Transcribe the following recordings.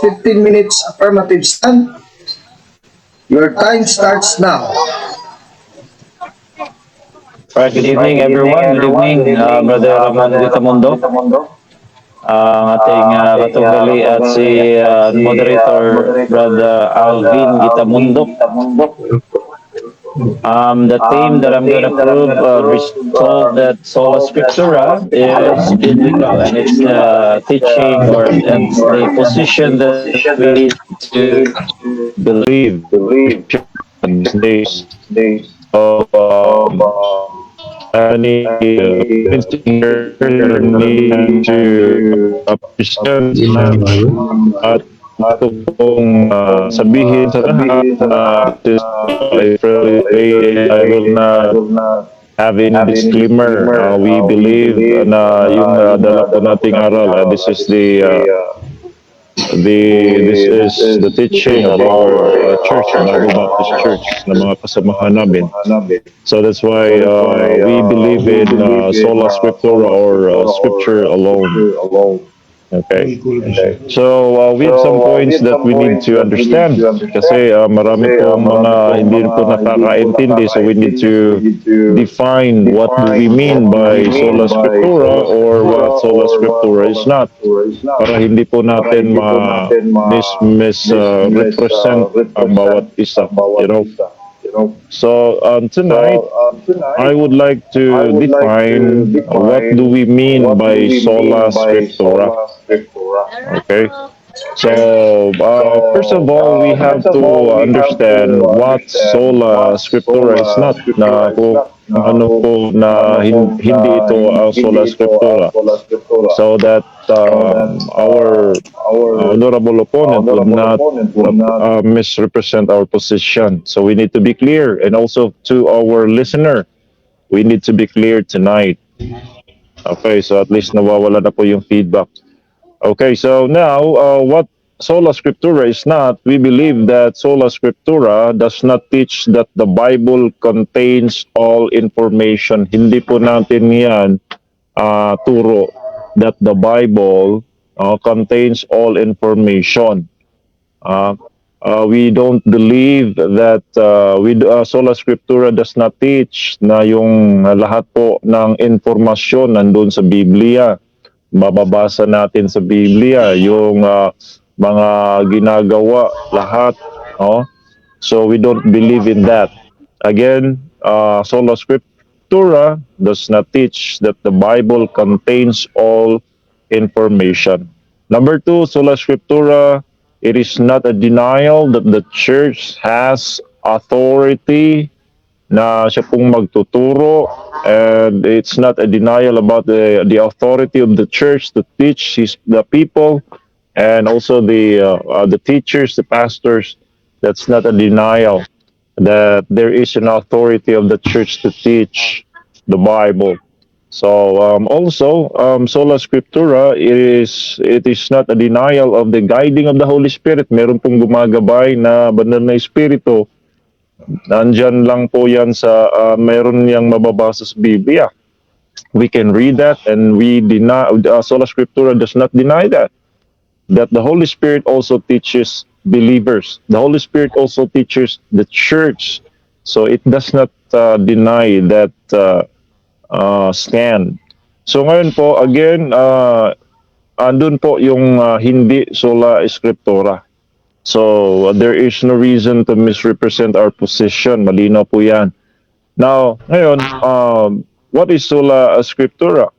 15 minutes affirmative stand. Your time starts now. Right, good evening everyone. Good evening, Brother Ramon Gitamondoc, ang ating katugali at si moderator, Brother Alvin Gitamondoc. The theme that I'm going to prove resolve that sola scriptura is biblical, and it's the teaching or it's the position that we need to believe these days. So, any here need to present at ito pong sabihin sa lahat na I will not have any disclaimer. We believe na yung dala po nating aral, this is the teaching of our church, Evangelical Methodist Church, na mga kasamahan namin. So that's why we believe in sola scriptura or scripture alone. Okay. So we have some points that we need to understand kasi marami pong mga hindi po nakakaintindi, so we need to define what do we mean by sola scriptura or what sola scriptura is not, para hindi po natin misrepresent ang bawat isa, So tonight, I would like to define what do we mean by sola scriptura. Okay. So first of all, we have to understand what sola scriptura is not. Na kung ano po na hindi ito ang sola scriptura. So that our honorable opponent would not misrepresent our position. So we need to be clear, and also to our listener, we need to be clear tonight. Okay, so at least nawawala na po yung feedback. Okay, so now what sola scriptura is not, we believe that sola scriptura does not teach that the Bible contains all information. Hindi po natin yan turo that the Bible contains all information. We don't believe that sola scriptura does not teach na yung lahat po ng informasyon nandun sa Biblia. Mababasa natin sa Biblia yung mga ginagawa lahat. So we don't believe in that. Again, sola scriptura does not teach that the Bible contains all information. Number two, sola scriptura, it is not a denial that the church has authority na siya pong magtuturo, and it's not a denial about the authority of the church to teach the people, and also the teachers, the pastors. That's not a denial that there is an authority of the church to teach the Bible. So also sola scriptura it is not a denial of the guiding of the Holy Spirit. Meron pong gumagabay na banal na espiritu. Nandyan lang po yan sa meron yang mababasa sa Biblia. We can read that, and we deny sola scriptura does not deny that the Holy Spirit also teaches believers. The Holy Spirit also teaches the church. So it does not deny that stand. So ngayon po, again, andun po yung hindi sola scriptura. So there is no reason to misrepresent our position. Malinaw po yan. Now, ngayon, what is sola scriptura?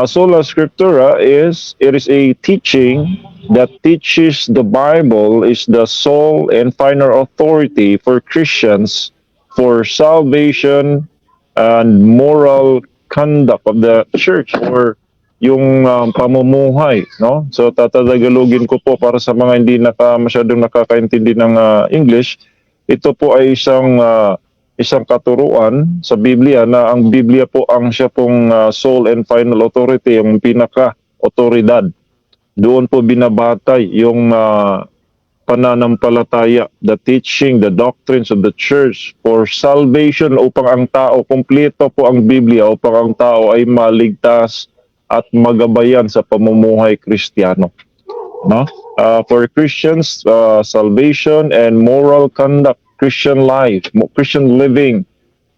Sola scriptura is a teaching that teaches the Bible is the sole and final authority for Christians for salvation and moral conduct of the church, or yung pamumuhay, no? So tatatagalogin ko po para sa mga hindi masyadong nakakaintindi ng English. Ito po ay isang katuruan sa Biblia na ang Biblia po ang siya pong sole and final authority, yung pinaka-otoridad. Doon po binabatay yung pananampalataya, the teaching, the doctrines of the church for salvation, upang ang tao, kumpleto po ang Biblia, upang ang tao ay maligtas at magabayan sa pamumuhay Kristiyano. no? For Christians, salvation and moral conduct, Christian life, Christian living,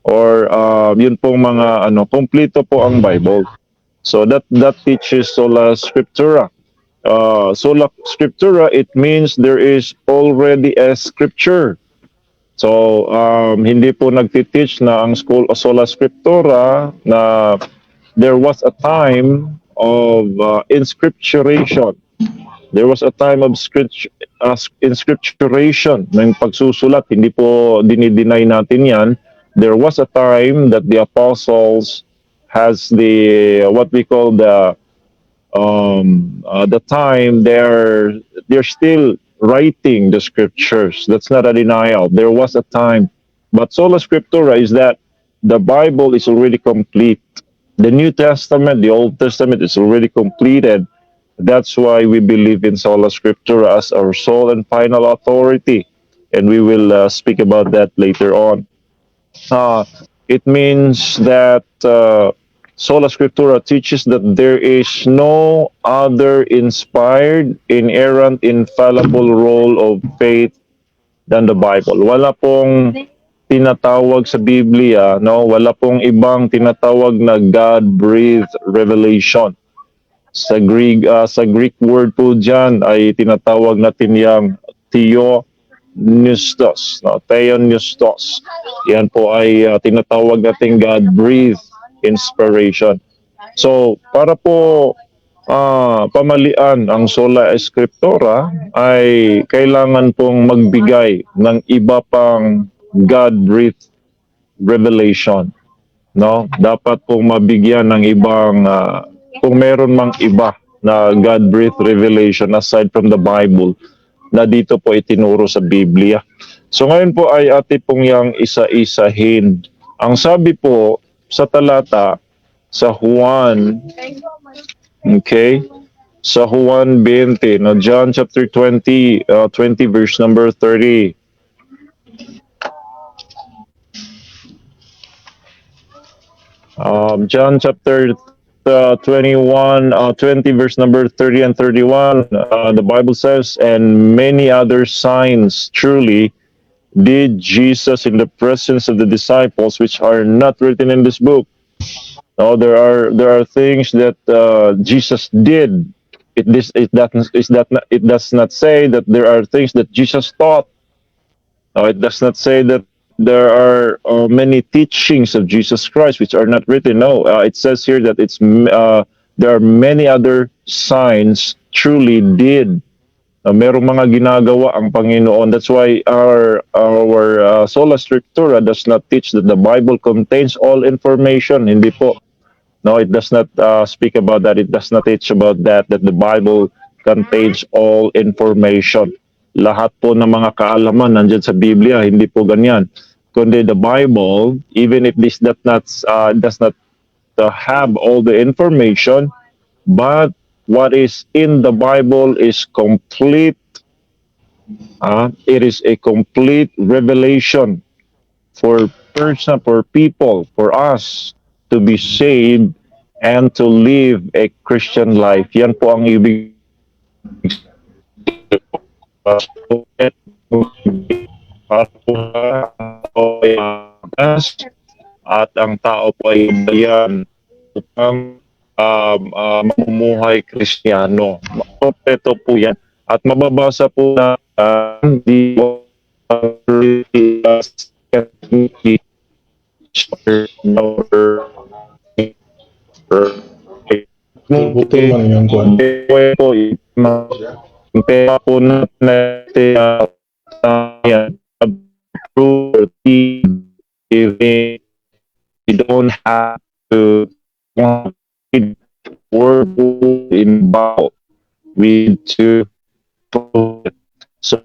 or yun pong mga ano, kompleto po ang Bible. So that teaches sola scriptura. Sola scriptura, it means there is already a scripture. So hindi po nagtiteach na ang school o sola scriptura na there was a time of inscripturation. There was a time of inscripturation ng pagsusulat. Hindi po dinideny natin yan. There was a time that the apostles has what we call the time they're still writing the scriptures. That's not a denial. There was a time, but sola scriptura is that the Bible is already complete. The New Testament, the Old Testament is already completed. That's why we believe in sola scriptura as our sole and final authority, and we will speak about that later on. It means that sola scriptura teaches that there is no other inspired, inerrant, infallible role of faith than the Bible. Wala pong tinatawag sa Biblia, no? Wala pong ibang tinatawag na God-breathed revelation. Sa Greek word po diyan ay tinatawag natin yang theopneustos, no? Theopneustos. Yan po ay tinatawag nating God-breathed inspiration. So, para po pamalian ang sola scriptura ay kailangan pong magbigay ng iba pang God-breathed revelation, no? Dapat pong mabigyan ng ibang kung meron mang iba na God-breathed revelation aside from the Bible na dito po itinuro sa Biblia. So ngayon po ay ate pong yang isa-isahin. Ang sabi po sa talata sa Juan, okay, sa Juan 20, no, John chapter 20, 20 verse number 30. John chapter 21, 20 verse number 30 and 31, the Bible says, and many other signs truly did Jesus in the presence of the disciples, which are not written in this book. Now there are things that Jesus did. It does not say that there are things that Jesus taught. It does not say that there are many teachings of Jesus Christ which are not written. No, it says here that there are many other signs truly did. Merong mga ginagawa ang Panginoon. That's why our sola scriptura does not teach that the Bible contains all information. Hindi po. No, it does not speak about that. It does not teach about that the Bible contains all information. Lahat po ng mga kaalaman nandyan sa Biblia, hindi po ganyan. Kundi the Bible, even if this does not have all the information, but what is in the Bible is complete. It is a complete revelation for people, for us to be saved and to live a Christian life. Yan po ang ibig at ang tao po ay bayan upang mamumuhay Kristiyano. Kompleto po yan. At mababasa po na di yung tema po natin we don't have to word in Bible. We need to so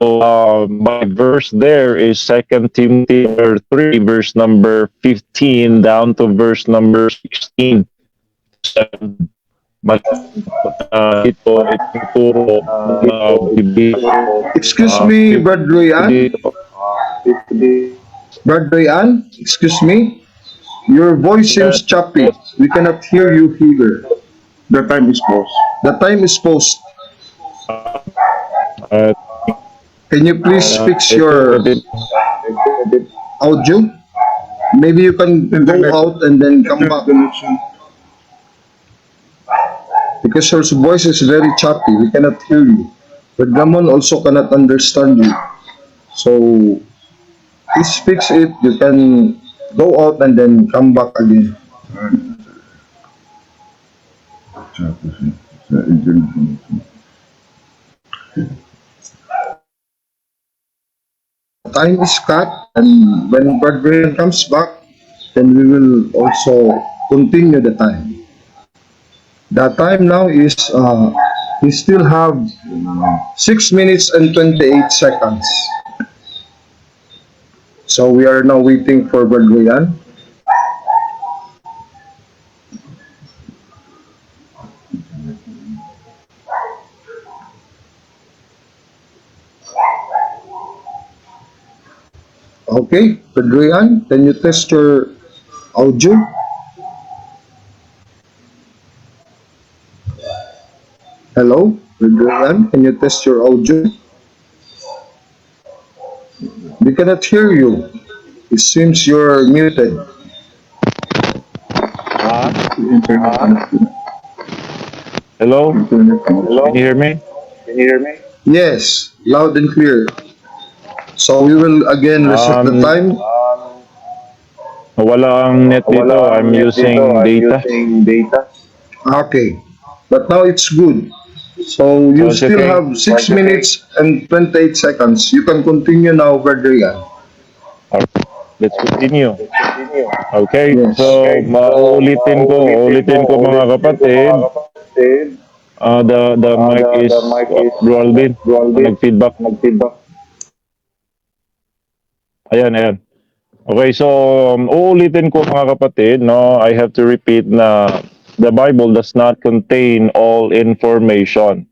my verse there is 2 Timothy 3 verse number 15 down to verse number 16. Excuse me, Brad Royan. Brad Royan, excuse me. Your voice seems choppy. We cannot hear you here. The time is paused. The time is paused. Uh, Can you please fix I think your that it, audio? Maybe you can go out and then come back. Because your voice is very choppy. We cannot hear you. But Ramon also cannot understand you. So please fix it. You can go out and then come back again. Time is cut, and when Brother Brian comes back, then we will also continue the time. The time now is we still have 6 minutes and 28 seconds. So we are now waiting for Brother Brian. Okay, Brother Brian, can you test your audio? Hello, Brother Brian, can you test your audio? We cannot hear you. It seems you're muted. hello? Can you hear me? Yes, loud and clear. So we will again reset the Um, time. wala ang net dito. I'm using data. Okay, but now it's good. So So you it's still okay. have 6 minutes and 28 seconds. You can continue now, Brother Brian. Let's continue. Okay, Yes. so uulitin ko mga kapatid. The mic is Bro Alvin. Nag-feedback. Ayan. Okay, so uulitin ko mga kapatid, no, I have to repeat na the Bible does not contain all information.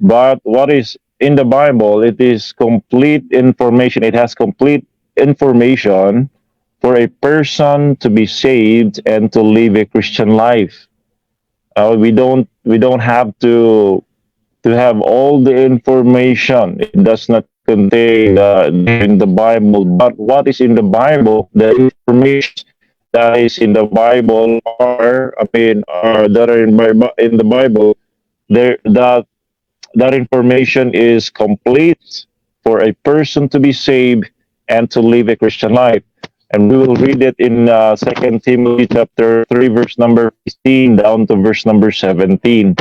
But what is in the Bible, it is complete information. It has complete information for a person to be saved and to live a Christian life. We don't have to have all the information. It does not contain in the Bible. But what is in the Bible, the information that is in the Bible are that are in the Bible, there that information is complete for a person to be saved and to live a Christian life. And we will read it in 2 Timothy chapter 3, verse number 15 down to verse number 17.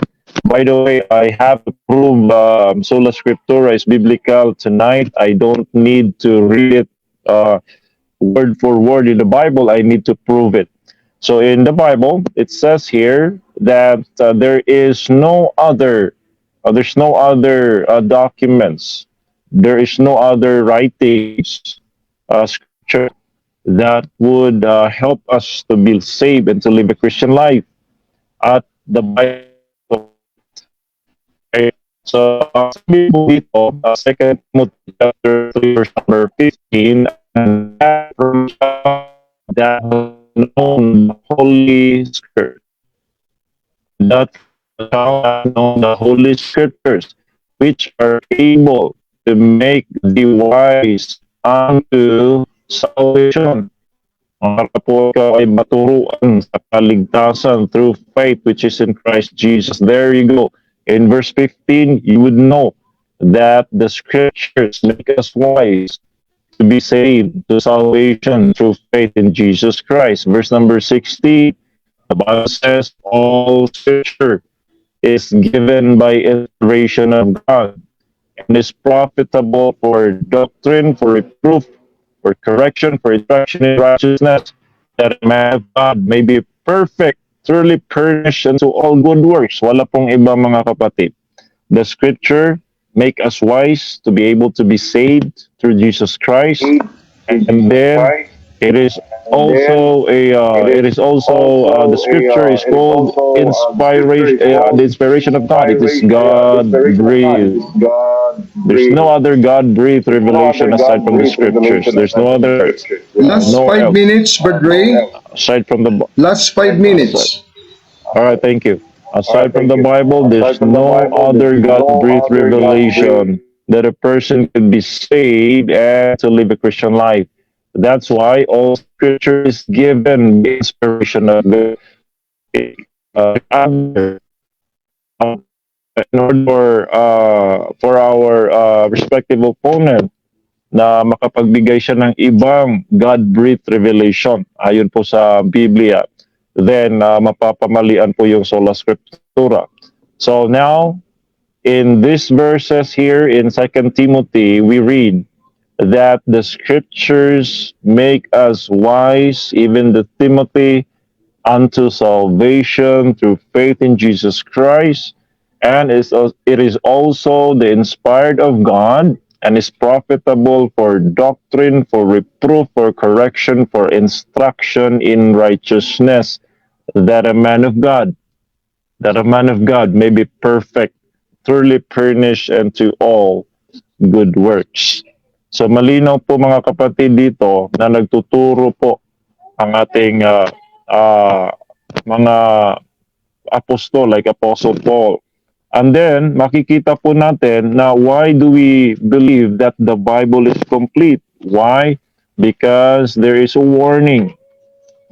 By the way, I have to prove Sola Scriptura is biblical tonight. I don't need to read it word for word in the Bible. I need to prove it. So in the Bible, it says here that there's no other documents, there is no other writings, scripture that would help us to be saved and to live a Christian life at the Bible. Right? So, sabi po dito, 2 Timothy chapter 3, verse number 15, and that known the Holy Scripture, that know the Holy Scriptures, which are able to make thee wise unto salvation. Para po ikaw ay maturuan sa kaligtasan through faith which is in Christ Jesus. There you go. In verse 15, you would know that the scriptures make us wise to be saved to salvation through faith in Jesus Christ. Verse number 16, the Bible says all scripture is given by inspiration of God and is profitable for doctrine, for reproof, for correction, for instruction in righteousness, that a man of God may be perfect, thoroughly furnished unto all good works. Wala pong iba mga kapatid. The scripture make us wise to be able to be saved through Jesus Christ, and then it is also the scripture is called inspiration, the inspiration of God. It is God breathed. There's no other God breathed revelation aside from the scriptures. There's no other, Last no 5 else minutes, Brother Ray. aside from the. Last 5 minutes. All right, thank you. Aside from the Thank you. Bible, there's Aside from the no Bible, other there's no God-breathed other God-breathed. revelation that a person could be saved and to live a Christian life. That's why all Scripture is given by inspiration of God. Other, in order for our respective opponent na makapagbigay siya ng ibang God-breathed revelation ayon po sa Biblia, then mapapamalian po yung sola scriptura. So now, in these verses here in Second Timothy, we read that the scriptures make us wise, even the Timothy, unto salvation through faith in Jesus Christ, and it is also the inspired of God, and is profitable for doctrine, for reproof, for correction, for instruction in righteousness, that a man of God, that a man of God may be perfect, thoroughly furnished unto all good works. So malinaw po mga kapatid dito na nagtuturo po ang ating mga apostol like Apostle Paul. And then makikita po natin na why do we believe that the Bible is complete? Why? Because there is a warning.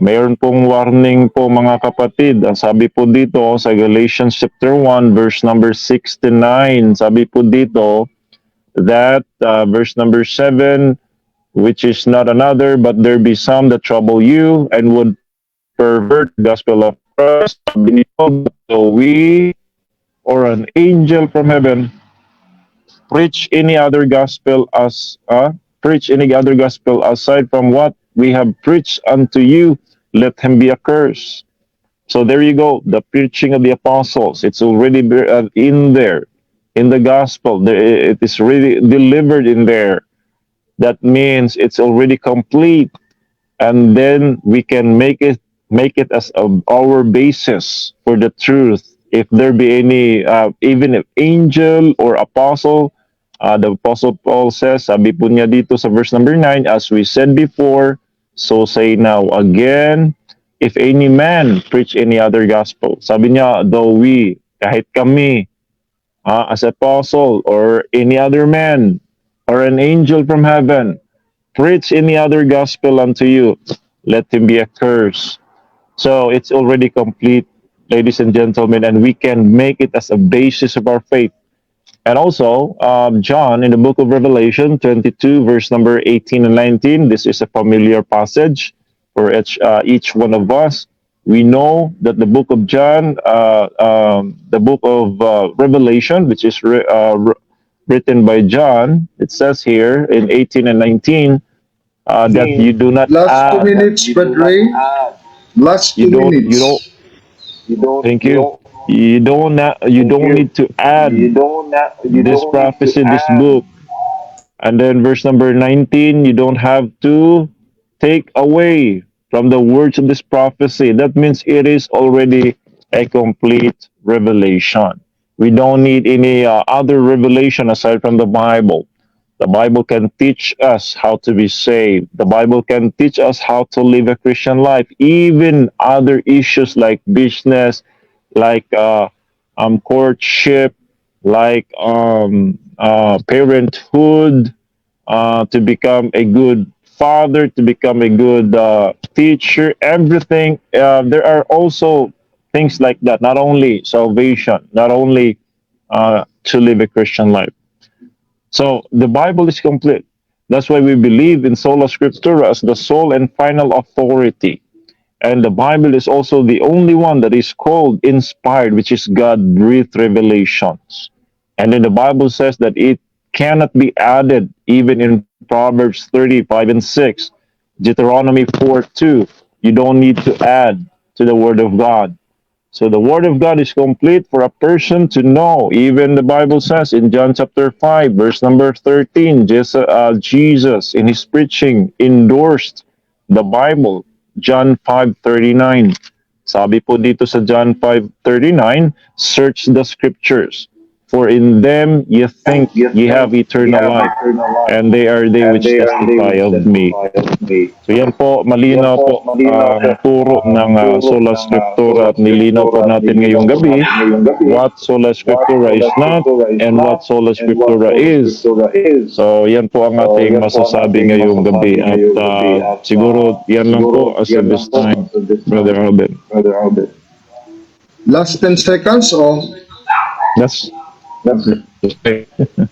Mayroon pong warning po mga kapatid. Ang sabi po dito sa Galatians chapter 1 verse number 6 to 9, sabi po dito that verse number 7, which is not another, but there be some that trouble you and would pervert the gospel of Christ. Sabi nito, so we or an angel from heaven preach any other gospel preach any other gospel aside from what we have preached unto you, let him be accursed. So there you go, the preaching of the apostles. It's already in there, in the gospel. It is really delivered in there. That means it's already complete, and then we can make it as our basis for the truth. If there be any, even if angel or apostle, the apostle Paul says, sabi po niya dito sa verse number 9, as we said before, so say now again, if any man preach any other gospel. Sabi niya, though we, kahit kami, as apostle or any other man or an angel from heaven, preach any other gospel unto you, let him be accursed. So it's already complete, ladies and gentlemen, and we can make it as a basis of our faith. And also, John in the book of Revelation 22, verse number 18 and 19, this is a familiar passage for each one of us. We know that the book of John, the book of Revelation, which is written by John, it says here in 18 and 19, that you do not Last two add, minutes, Brother Ray. Last you two don't, you don't, minutes. thank you. You don't need to add this prophecy, this book. And then verse number 19, you don't have to take away from the words of this prophecy. That means it is already a complete revelation. We don't need any other revelation aside from the Bible. The Bible can teach us how to be saved. The Bible can teach us how to live a Christian life. Even other issues like business, like courtship, like parenthood, to become a good father, to become a good teacher, everything. There are also things like that, not only salvation, not only to live a Christian life. So the Bible is complete. That's why we believe in sola scriptura as the sole and final authority. And the Bible is also the only one that is called inspired, which is God breathed revelations. And then the Bible says that it cannot be added, even in Proverbs 35 and 6, Deuteronomy 4 2. You don't need to add to the Word of God. So the Word of God is complete for a person to know. Even the Bible says in John chapter 5, verse number 13, Jesus in his preaching endorsed the Bible. John 5:39. Sabi po dito sa John 5:39, search the scriptures, For in them ye think ye have eternal life, and they are they which testify of me. So yan po, malinaw po ang turo ng Sola Scriptura at nilinaw po natin ngayong gabi what Sola Scriptura is not and what Sola Scriptura is. So yan po ang ating masasabi ngayong gabi at siguro yan lang po as of this time, Brother Alben. Last 10 seconds or That's okay.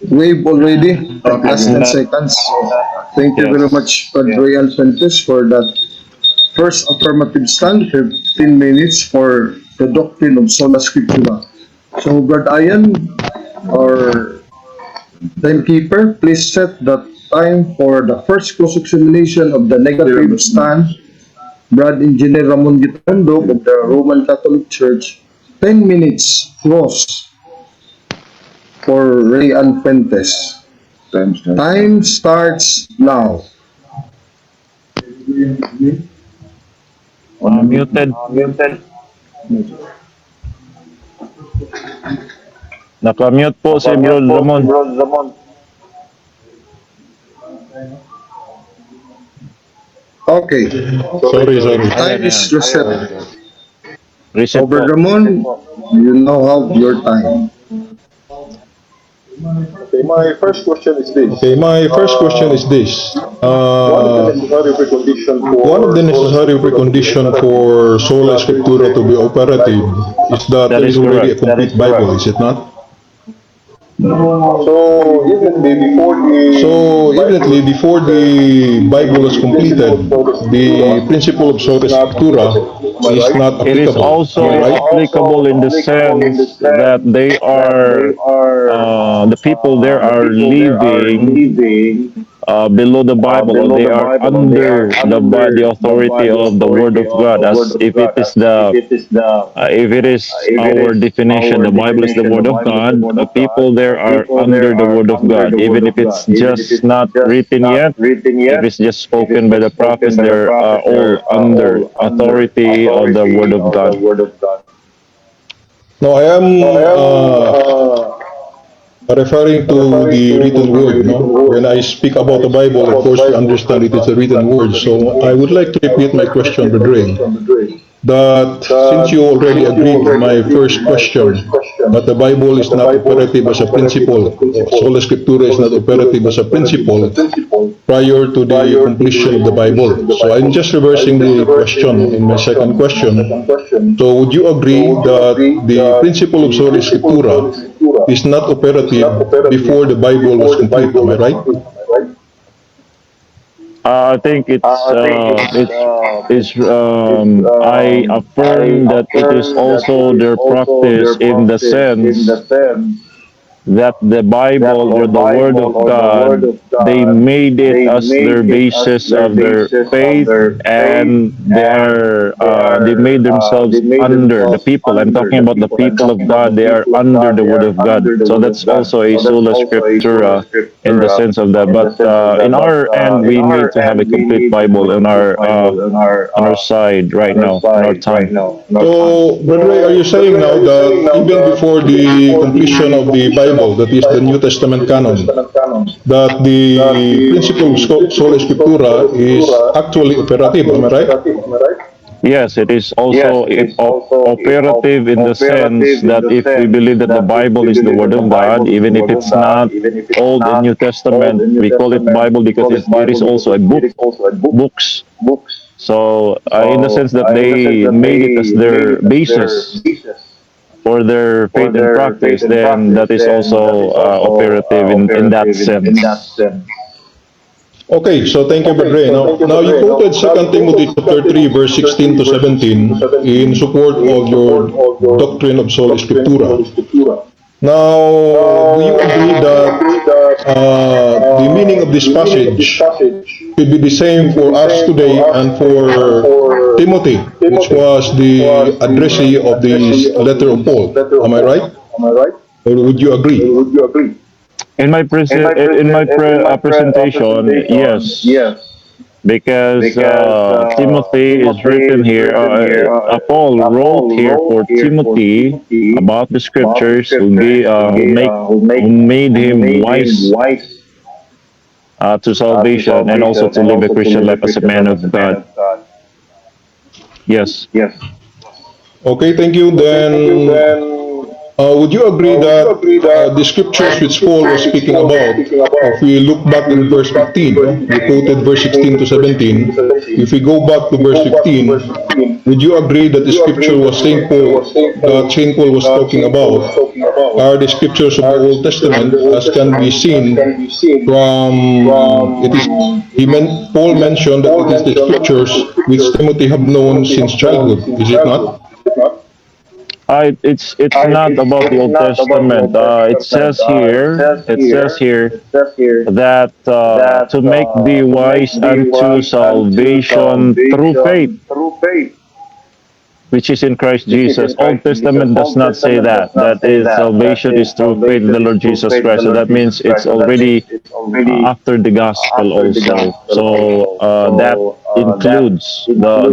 wave already? Last 10 seconds. Thank you very much, Padre Alfentes, for that first affirmative stand, 15 minutes for the doctrine of Sola Scriptura. So, Brad Ian, our timekeeper, please set the time for the first cross-examination of the negative stand. Brad Engineer Ramon Gitamondoc of the Roman Catholic Church, 10 minutes cross for Ray Alfentes. Time starts now. Muted. Naka-mute po si Bro Ramon. Okay, Sorry. time is reset. Reset po. Over Ramon, you now have your time. Okay, my first question is this. One of the necessary precondition for Sola Scriptura to be operative is that That there is is already a correct. complete Bible, is it not? So evidently, before the Bible is completed, the principle of Sola Scriptura is not It is applicable. also Am I right? applicable in the sense that they are the people there are living below the Bible, or they are under the authority of the Word of God. As if it is our definition, the Bible is the Word of God. People there are under the Word of God, even if it's just not written yet. If it's just spoken by the prophets, they're all under authority of the Word of God. No, I am referring to the written word. No? When I speak about the Bible, of course, we understand it is a written word. So I would like to repeat my question, Brother Ray, that since you already agreed with my first question, that the Bible is not operative as a principle, Sola Scriptura is not operative as a principle prior to the completion of the Bible. So I'm just reversing the question in my second question. So would you agree that the principle of Sola Scriptura is not operative before the Bible was complete? Am I right? I think I affirm that it is also their practice in the sense that the Bible or the Word of God, they made it as their basis of their faith, and they made themselves under the people. I'm talking about the people of God. They are under the Word of God. So that's also a sola scriptura in the sense of that. But in our end, we need to have a complete Bible on our side right now, in our time. So, Brother Ray, are you saying now that even before the completion of the Bible, that is the New Testament canon, that the principle of Sola Scriptura is actually operative, am I right? Yes, it is also operative in the sense that if we believe that the Bible is the Word of God, even if it's not Old and New Testament, we call it Bible because it is also a books. So, in the sense that they made it as their basis for their faith and practice, then that is also operative in that sense. Okay, so thank you, Brother Ray. Now you quoted 2 Timothy chapter 3, verse 16 to 17 in support of your doctrine of Sola Scriptura. Now, do you agree that the meaning of this passage should be the same for us today and for Timothy, which was the addressee of this letter of Paul? Am I right? Or would you agree? In my presentation, yes. because Timothy is written here. Paul wrote here for Timothy about the scriptures who made him wise to salvation and also to live a Christian life as a man of God. Yes. Okay, thank you. Then, would you agree that the scriptures which Paul was speaking about, if we look back in verse 15, we quoted verse 16 to 17, if we go back to verse 15, would you agree that the scripture was Saint Paul, that Saint Paul was talking about, are the scriptures of the Old Testament, as can be seen from, Paul mentioned that it is the scriptures which Timothy have known since childhood, is it not? It's not about the Old Testament. It says here that to make thee wise unto salvation through faith, which is in Christ Jesus. Old Testament does not say that. That is, salvation is through faith in the Lord Jesus Christ. So that means it's already after the gospel also. So that includes the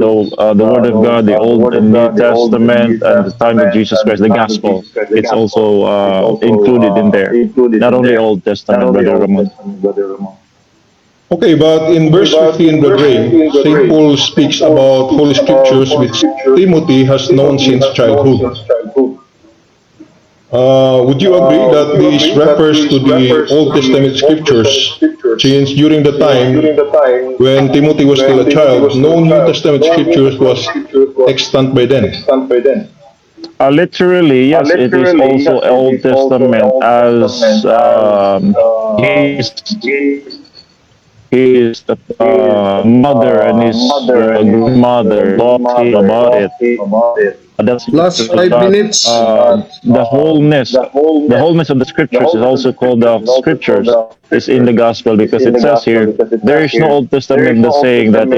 Word of God, the Old and New Testament, and the time of Jesus Christ, the gospel. It's also included in there. Not only Old Testament, Brother Ramon. Okay, but in verse 15, Brother, St. Paul speaks about Holy Scriptures which Timothy has known since childhood. Would you agree that this refers to the Old Testament Scriptures, since during the time when Timothy was still a child, no New Testament Scriptures was extant by then? Literally, yes, it is also Old Testament as his mother and his grandmother taught him about it. That's Last because 5 minutes. the wholeness of the scriptures is also called the scriptures is in the gospel, because it says here there is no Old Testament that's saying that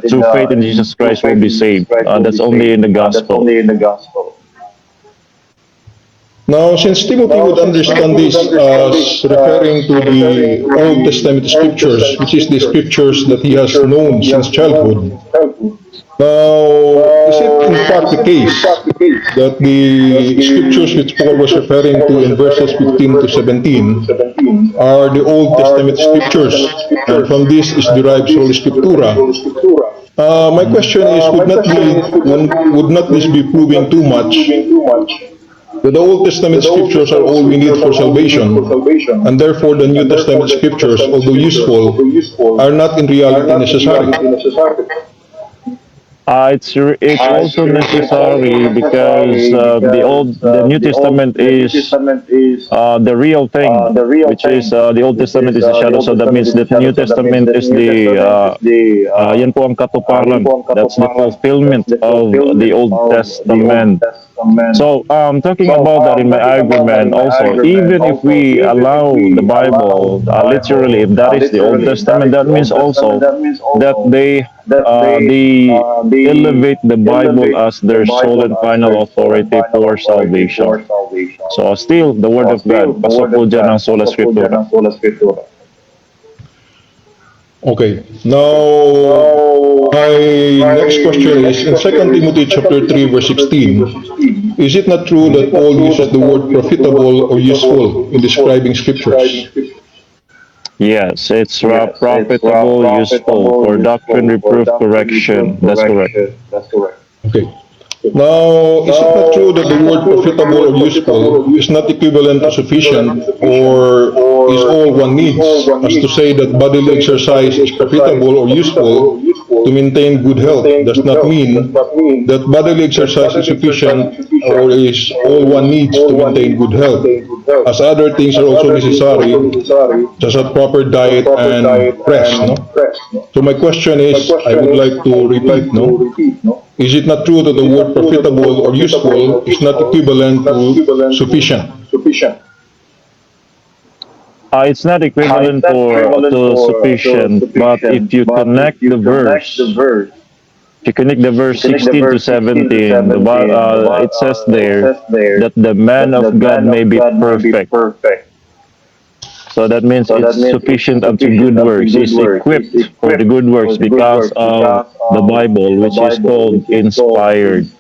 through faith in Jesus Christ will be saved. That's only in the gospel. Now, since Timothy would understand this as referring to the Old Testament Scriptures, which is the Scriptures that he has known since childhood, now, is it in fact the case that the Scriptures which Paul was referring to in verses 15 to 17 are the Old Testament Scriptures, and from this is derived Sola Scriptura? My question is, would not this be proving too much that the Old Testament Scriptures are all we need for salvation, and therefore the New Testament Scriptures, although useful, are not in reality necessary? It's also necessary because the New Testament is the real thing, which is the Old Testament is the shadow. So that means that the New Testament is yan po ang katuparan. That's the fulfillment of the Old Testament. So talking about that in my argument also, even if we allow the Bible literally, if that is the Old Testament, that means also that they elevate the Bible as their sole and final authority for salvation. So still, the Word of God, pasok po dyan ang sola scriptura. Okay. Now, my next question is in 2 Timothy chapter 3, verse 16. Is it not true that Paul uses the word profitable or useful in describing scriptures? Yes, it's profitable, useful for doctrine, reproof, correction. That's correct. Okay. Now, is it not true that the word profitable or useful is not equivalent to sufficient, or is all one needs, as to say that bodily exercise is profitable or useful to maintain good health does not mean that bodily exercise is sufficient or is all one needs to maintain good health, as other things are also necessary, such as proper diet and rest. No? So my question is, I would like to repeat, is it not true that the word profitable or useful is not equivalent to sufficient? It's not equivalent to sufficient, but if you connect the verse, 16 to 17, it says there that the man of God may be perfect. So that means it's sufficient unto good works. It's equipped for the good works because of the Bible, which is called inspired.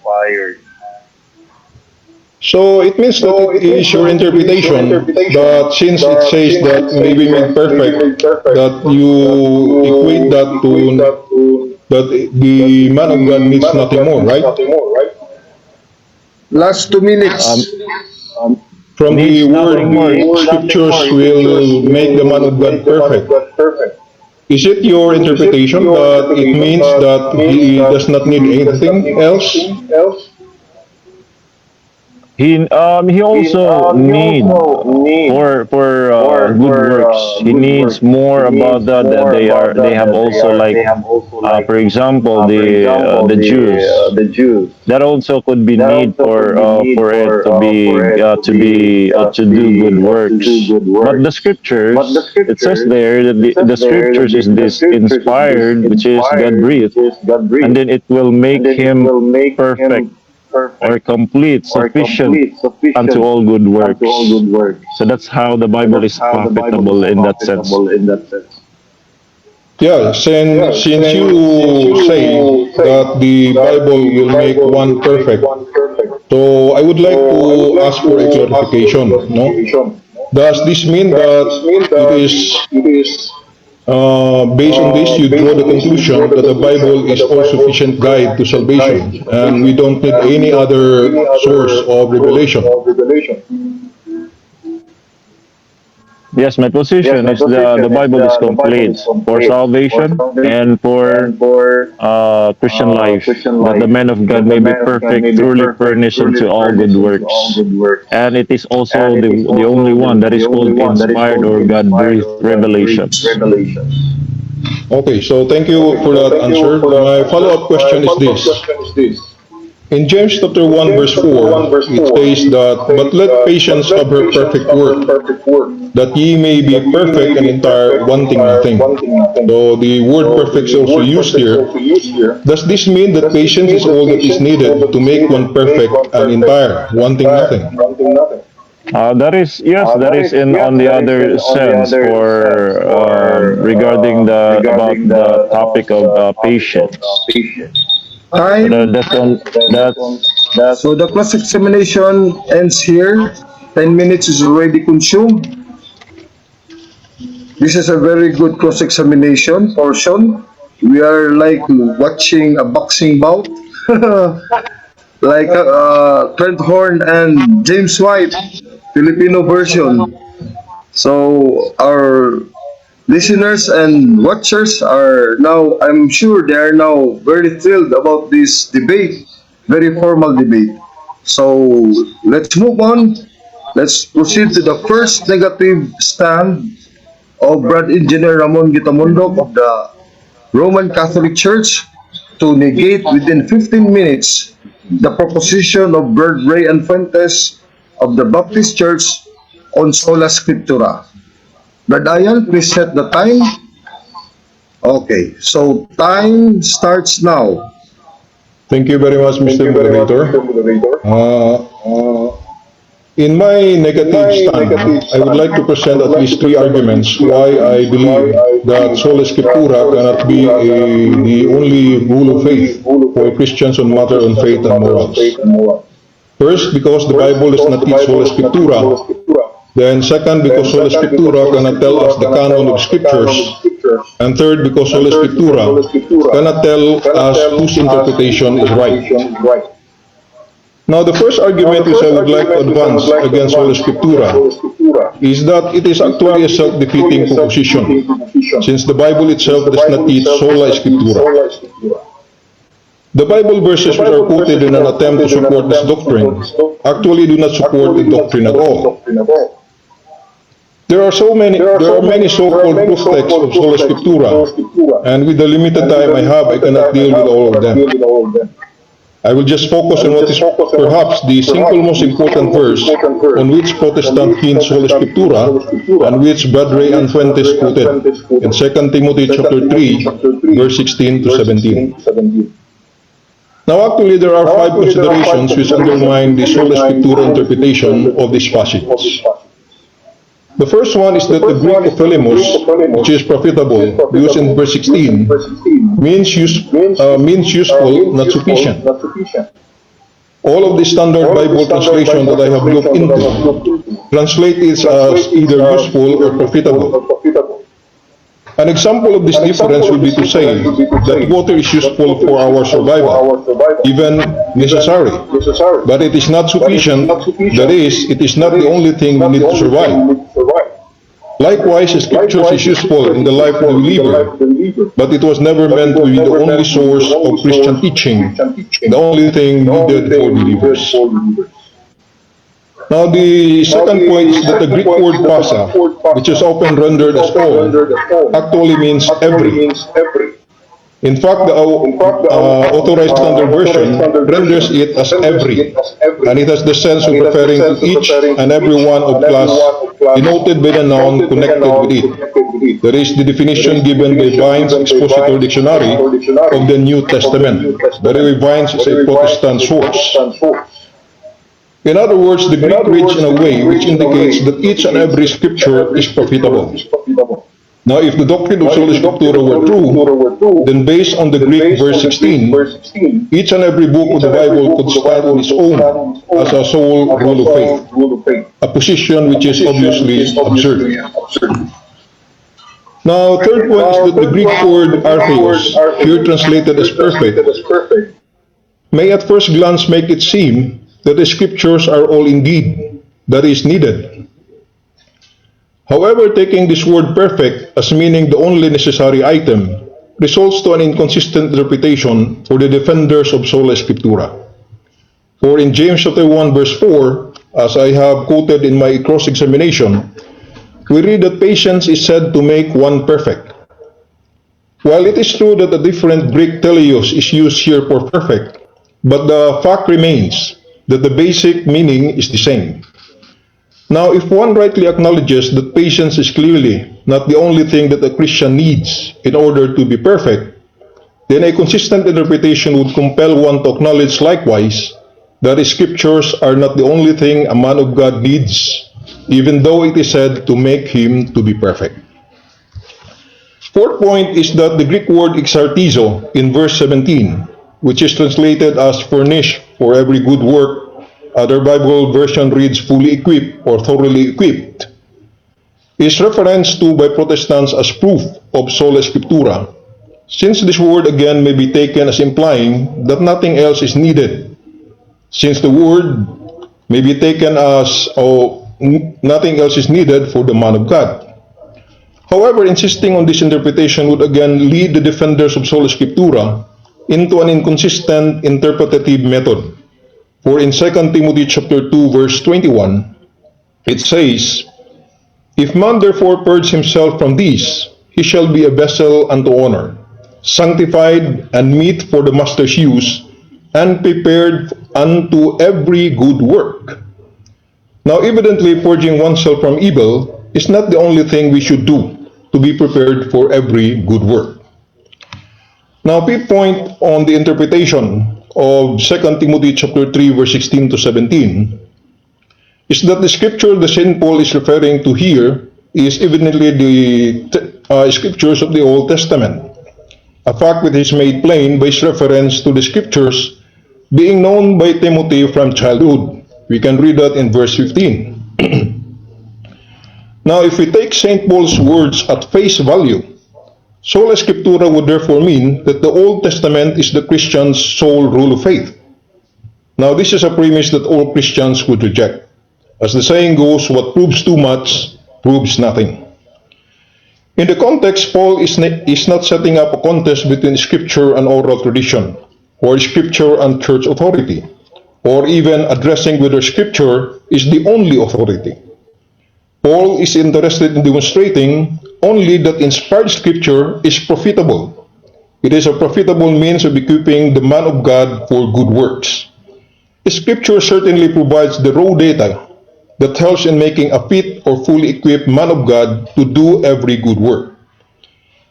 So it means that it is your interpretation that since it says that may be made perfect, that you equate that to that the man of God needs nothing more, right? Last 2 minutes. From the Needs word, nothing more. the scriptures will make the man of God perfect. Is it your interpretation that it means that he does not need anything else? He also need for good works. He needs more about that they have also like for example the Jews that also could be need for it to do good works. But the scriptures, it says there that the scriptures is this inspired, which is God breathed, and then it will make him perfect or complete, sufficient unto all good works. So that's how the Bible is profitable in that sense. Yeah, since you say that the Bible will make one perfect, so I would like to ask for a clarification. No, does this mean that it is based on this you draw the conclusion that the Bible is all sufficient guide to salvation, and we don't need any other source of revelation? Yes, my position is the Bible is complete for salvation and for Christian life, that the man of God may be perfect, truly furnished unto all good works. And it is also the only one that is called inspired or God breathed revelation. Okay, so thank you for that answer. My follow-up question is this. In James chapter 1 verse 4, it says that, "But let patience have her perfect work, that ye may be perfect and entire, wanting nothing." So the word perfect is also used here. Does this mean that patience is all that is needed to make one perfect and entire, wanting nothing? That is yes, that is in on the other sense for regarding the about the topic of patience. So Time. that's So the cross-examination ends here. 10 minutes is already consumed. This is a very good cross-examination portion. We are like watching a boxing bout. Like Trent Horn and James White, Filipino version. So our listeners and watchers are now, I'm sure they are now very thrilled about this debate, very formal debate. So let's move on. Let's proceed to the first negative stand of Brad Engineer Ramon Gitamondoc of the Roman Catholic Church to negate within 15 minutes the proposition of Brad Ray and Fuentes of the Baptist Church on Sola Scriptura. Brad Ayan, please set the time. Okay, so time starts now. Thank you very much, Mr. Moderator. In my negative stand, I would like to present at least 3 arguments why I believe that Sola Scriptura cannot be the only rule of faith for Christians on matter on faith and morals. First, because the Bible does not teach Sola Scriptura. Then second, because Sola Scriptura cannot tell us the canon of scriptures. And third, because Sola Scriptura cannot tell us whose interpretation is right. Now, the first argument which I would like to advance against Sola Scriptura is that it is actually a self-defeating proposition, since the Bible itself does not teach Sola Scriptura. The Bible verses which are quoted in an attempt to support this doctrine actually do not support the doctrine at all. There are many so-called proof texts of Sola Scriptura, and with the limited time I have, I cannot deal with all of them. I will just focus on what is perhaps the single most important verse on which Protestant hints Sola Scriptura and which Brad Ray and Fuentes quoted in 2 Timothy chapter 3, verse 16 to 17. Now actually there are 5 considerations which undermine the Sola Scriptura interpretation of this passage. The first one is that the Greek ophelimos, which is profitable, used in verse 16, means useful, not sufficient. All of the standard Bible translation that I have looked into translate it as either useful or profitable. An example of this difference would be to say that water is useful for our survival, even necessary, but it is not sufficient, that is, it is not the only thing we need to survive. Likewise, Scriptures is useful in the life of the believer, but it was never meant to be the only source of Christian teaching, the only thing needed for believers. Now, the second point is that the Greek word pasa, which is often rendered as all, actually means every. In fact, the Authorized Standard Version renders it as every, and it has the sense of referring to each and every one of class denoted by the noun connected with it. That is the definition given by Vine's Expositor Dictionary of the New Testament. By the way, Vine's is a Protestant source. In other words, the Greek reads in a way which indicates that each and every scripture is profitable. Now, if the doctrine of sola scriptura were true, then based on the Greek verse 16, each and every book of the Bible could stand on its own as a sole rule of faith, a position which is obviously absurd. Now, third point is that the Greek word artheos, here translated as perfect, may at first glance make it seem that the scriptures are all indeed that is needed. However, taking this word perfect as meaning the only necessary item results to an inconsistent interpretation for the defenders of sola scriptura. For in James chapter 1 verse 4, as I have quoted in my cross-examination, we read that patience is said to make one perfect. While it is true that a different Greek teleos is used here for perfect, but the fact remains that the basic meaning is the same. Now, if one rightly acknowledges that patience is clearly not the only thing that a Christian needs in order to be perfect, then a consistent interpretation would compel one to acknowledge likewise that the scriptures are not the only thing a man of God needs, even though it is said to make him to be perfect. Fourth point is that the Greek word exartizo in verse 17, which is translated as furnish for every good work, other Bible version reads fully equipped or thoroughly equipped, is referenced to by Protestants as proof of sola scriptura, since this word again may be taken as implying that nothing else is needed, since the word may be taken as nothing else is needed for the man of God. However, insisting on this interpretation would again lead the defenders of sola scriptura into an inconsistent interpretative method. For in 2 Timothy chapter 2 verse 21, it says, "If man therefore purge himself from these, he shall be a vessel unto honor, sanctified and meet for the master's use, and prepared unto every good work." Now evidently purging oneself from evil is not the only thing we should do to be prepared for every good work. Now, fifth point on the interpretation of 2 Timothy chapter 3 verse 16 to 17 is that the scripture the St. Paul is referring to here is evidently the scriptures of the Old Testament, a fact which is made plain by his reference to the scriptures being known by Timothy from childhood. We can read that in verse 15. Now, if we take St. Paul's words at face value, sola scriptura would therefore mean that the Old Testament is the Christian's sole rule of faith. Now, this is a premise that all Christians would reject. As the saying goes, what proves too much proves nothing. In the context, Paul is not setting up a contest between Scripture and oral tradition, or Scripture and church authority, or even addressing whether Scripture is the only authority. Paul is interested in demonstrating only that inspired Scripture is profitable. It is a profitable means of equipping the man of God for good works. Scripture certainly provides the raw data that helps in making a fit or fully equipped man of God to do every good work.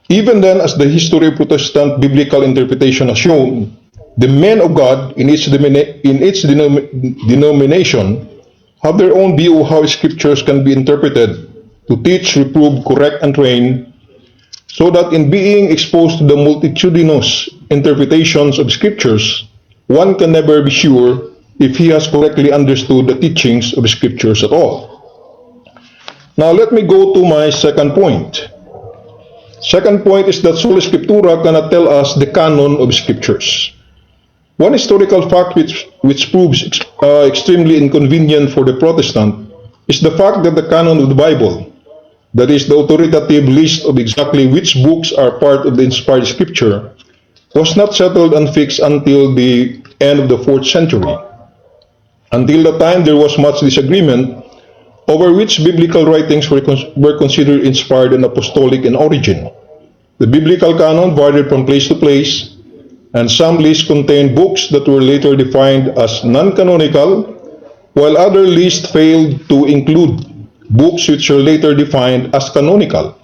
Even then, as the history of Protestant biblical interpretation has shown, the men of God in its denomination have their own view of how Scriptures can be interpreted to teach, reprove, correct, and train, so that in being exposed to the multitudinous interpretations of scriptures, one can never be sure if he has correctly understood the teachings of scriptures at all. Now let me go to my second point. Second point is that Sola Scriptura cannot tell us the canon of scriptures. One historical fact which proves extremely inconvenient for the Protestant is the fact that the canon of the Bible, that is the authoritative list of exactly which books are part of the inspired scripture, was not settled and fixed until the end of the 4th century. Until that time, there was much disagreement over which biblical writings were considered inspired and apostolic in origin. The biblical canon varied from place to place, and some lists contained books that were later defined as non-canonical, while other lists failed to include books which were later defined as canonical.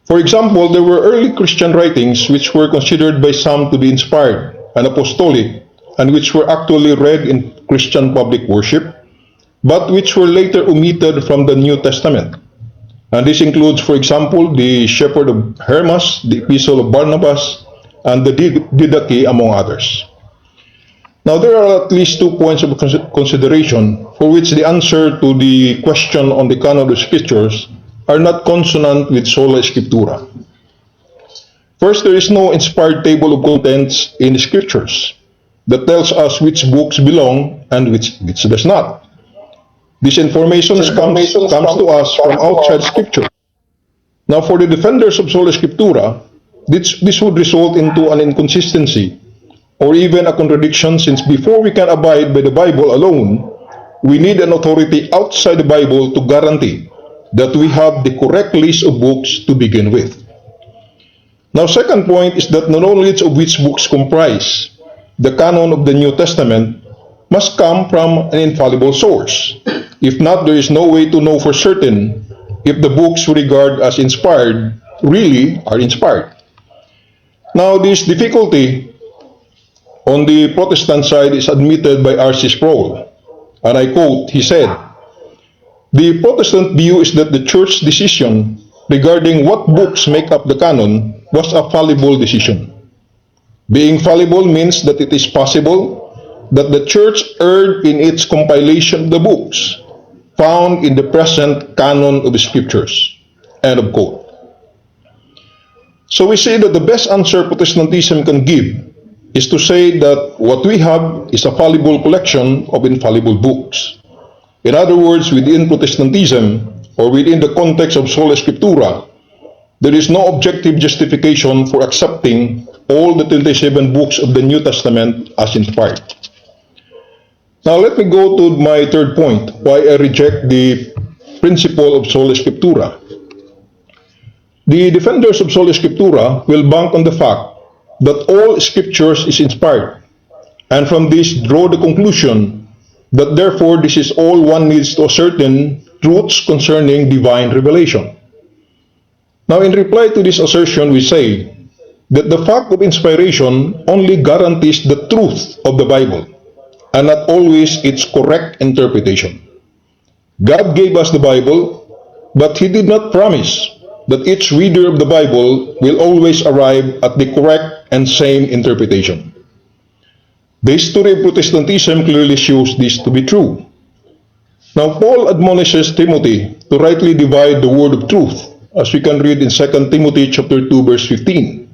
For example, there were early Christian writings which were considered by some to be inspired and apostolic, and which were actually read in Christian public worship, but which were later omitted from the New Testament. And this includes, for example, the Shepherd of Hermas, the Epistle of Barnabas, and the Didache, among others. Now, there are at least 2 points of consideration for which the answer to the question on the canon of scriptures are not consonant with Sola Scriptura. First, there is no inspired table of contents in the scriptures that tells us which books belong and which does not. This information comes to us from outside scripture. Now, for the defenders of Sola Scriptura, this would result into an inconsistency or even a contradiction, since before we can abide by the Bible alone, we need an authority outside the Bible to guarantee that we have the correct list of books to begin with. Now, second point is that the knowledge of which books comprise the canon of the New Testament must come from an infallible source. If not, there is no way to know for certain if the books we regard as inspired really are inspired. Now, this difficulty on the Protestant side is admitted by R.C. Sproul, and I quote, he said, "The Protestant view is that the Church's decision regarding what books make up the canon was a fallible decision. Being fallible means that it is possible that the Church erred in its compilation of the books found in the present canon of the Scriptures." End of quote. So we say that the best answer Protestantism can give is to say that what we have is a fallible collection of infallible books. In other words, within Protestantism, or within the context of Sola Scriptura, there is no objective justification for accepting all the 27 books of the New Testament as inspired. Now let me go to my third point, why I reject the principle of Sola Scriptura. The defenders of Sola Scriptura will bank on the fact that all scriptures is inspired, and from this draw the conclusion that therefore this is all one needs to ascertain truths concerning divine revelation. Now, in reply to this assertion, we say that the fact of inspiration only guarantees the truth of the Bible, and not always its correct interpretation. God gave us the Bible, but He did not promise that each reader of the Bible will always arrive at the correct and same interpretation. The history of Protestantism clearly shows this to be true. Now, Paul admonishes Timothy to rightly divide the word of truth, as we can read in 2 Timothy chapter 2, verse 15.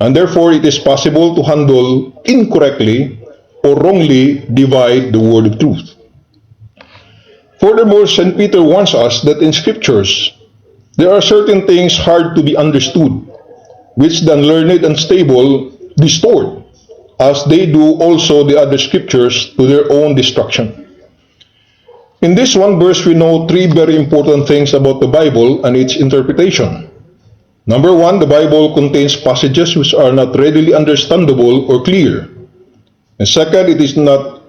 And therefore, it is possible to handle incorrectly or wrongly divide the word of truth. Furthermore, St. Peter warns us that in scriptures, there are certain things hard to be understood, which the unlearned and unstable distort, as they do also the other scriptures to their own destruction. In this one verse, we know three very important things about the Bible and its interpretation. Number one, the Bible contains passages which are not readily understandable or clear. And second, it is not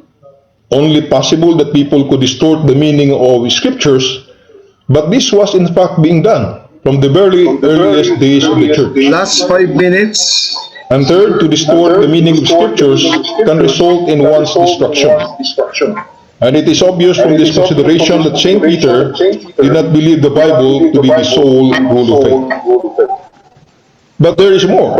only possible that people could distort the meaning of scriptures, but this was in fact being done from the very earliest days of the church. Last 5 minutes. And third, to distort the meaning of scriptures can result in one's destruction. And it is obvious from this consideration that St. Peter did not believe the Bible to be the sole rule of faith. But there is more.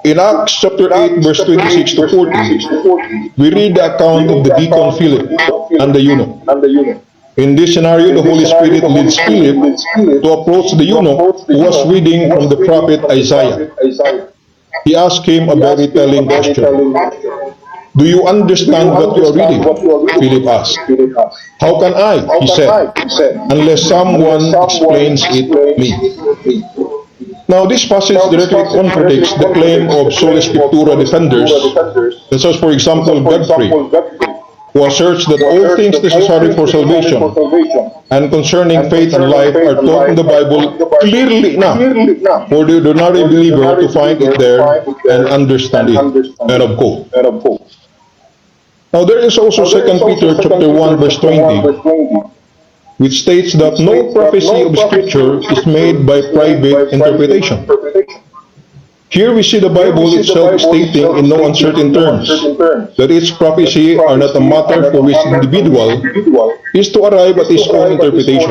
In Acts chapter 8, verse 26 to 40, we read the account of the deacon Philip and the eunuch. In this scenario, the Holy Spirit leads Philip to approach the eunuch who was reading from the prophet Isaiah. He asked him a very telling question. Do you understand what you are reading? Philip asked. How can I, he said, unless someone explains it me. Now this passage directly contradicts the claim of sola scriptura defenders, such as for example Godfrey, who asserts that all things necessary for salvation and concerning faith and life are taught in the Bible clearly enough for the ordinary believer to find it there and understand it. End of quote. Now there is also 2 Peter chapter 1 verse 20, which states that no prophecy of Scripture is made by private interpretation. Here we see the Bible itself stating in no uncertain terms that its prophecy are not a matter for which individual is to arrive at his own interpretation.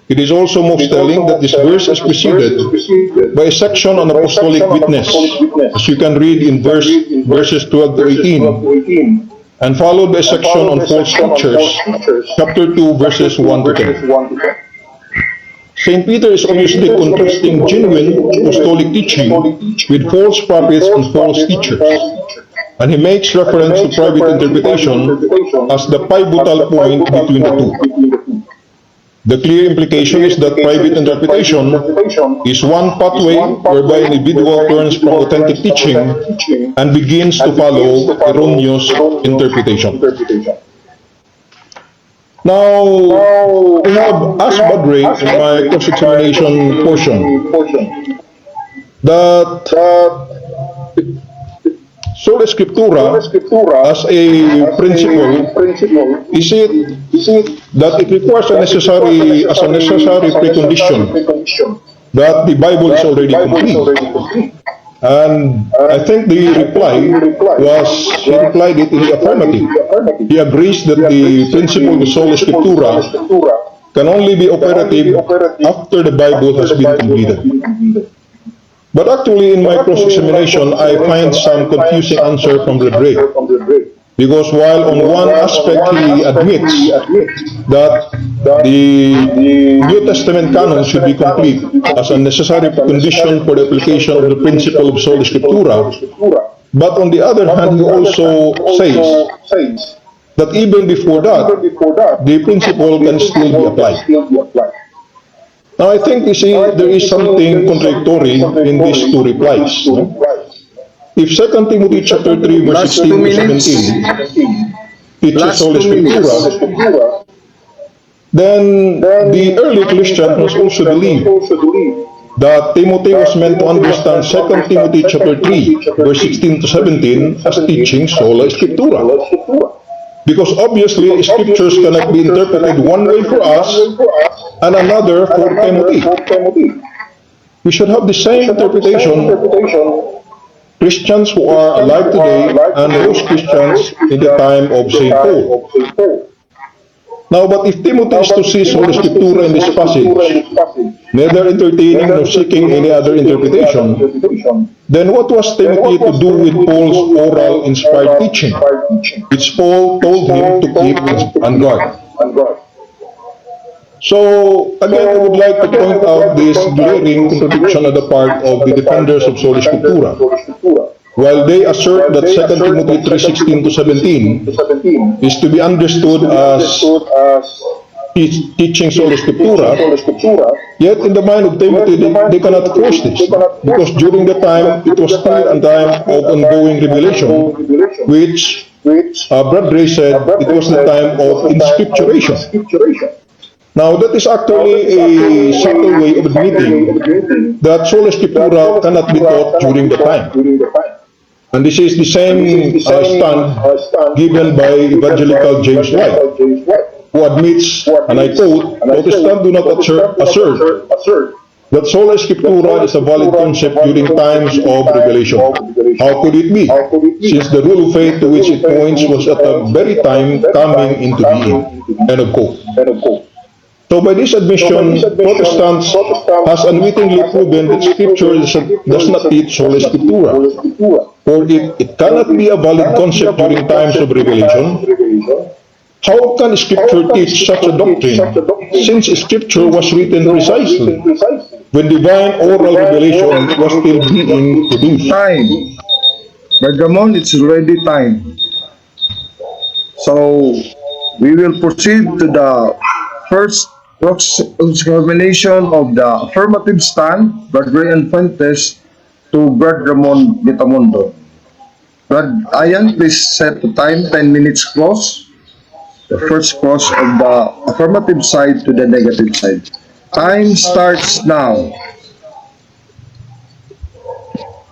It is also most telling that this verse is preceded by a section on apostolic witness, as you can read in verses 12 to 18, and followed by a section on false teachers, chapter 2, verses 1 to 10. St. Peter is obviously contrasting genuine apostolic teaching with false prophets and false teachers, and he makes reference to private interpretation as the pivotal point between the two. The clear implication is that private interpretation is one pathway whereby an individual turns from authentic teaching and begins to follow erroneous interpretation. Now, I have asked Badre in my cross-examination portion that sola scriptura as a principle, is it that it requires a necessary precondition that the Bible is already complete? And I think the reply was, he replied it in the affirmative. He agrees that the principle of sola scriptura can only be operative after the Bible has been completed. But actually, in my cross-examination, I find some confusing answer from Badre. Because while on one aspect he admits that the New Testament canon should be complete as a necessary condition for the application of the principle of sola scriptura, but on the other hand he also says that even before that, the principle can still be applied. Now I think you see there is something contradictory in these two replies. If 2 Timothy chapter 3 verse 16 to 17 teaches sola scriptura, then the early Christian must also believe that Timothy was meant to understand 2 Timothy chapter 3 verse 16 to 17 as teaching sola scriptura. Because obviously scriptures cannot be interpreted one way for us and another for Timothy. We should have the same interpretation, Christians who are alive today and those Christians in the time of St. Paul. Now, but if Timothy is to see sola scriptura in this passage, neither entertaining nor seeking any other interpretation, then what was Timothy to do with Paul's oral inspired teaching, which Paul told him to keep on guard? So, again, I would like to point out this glaring contradiction on the part of the defenders of sola scriptura. While they assert that 2 Timothy 3:16 to 17 is to be understood as teaching sola scriptura, yet in the mind of Timothy they cannot force this, because during the time it was still a time of ongoing revelation, which Badre said it was the time of inscripturation. Now that is actually a subtle way of admitting that sola scriptura cannot be taught during the time. And this is the same stand given by Evangelical James White, who admits, and I quote, Protestants do not assert that sola scriptura is a valid concept during times of revelation. How could it be? Since the rule of faith to which it points was at the very time coming into being. End of quote. So by this admission, Protestants has unwittingly proven that Scripture does not teach sola scriptura. For if it cannot be a valid concept during times of revelation, how can Scripture teach such a doctrine, since Scripture was written precisely when divine oral revelation was still being produced? Time. But Ramon, it's already time. So we will proceed to the first examination of the affirmative stand, Brother and Fuentes, to Brother Ramon Gitamondoc. Brother Ayan, please set the time, 10 minutes close. The first cross of the affirmative side to the negative side. Time starts now.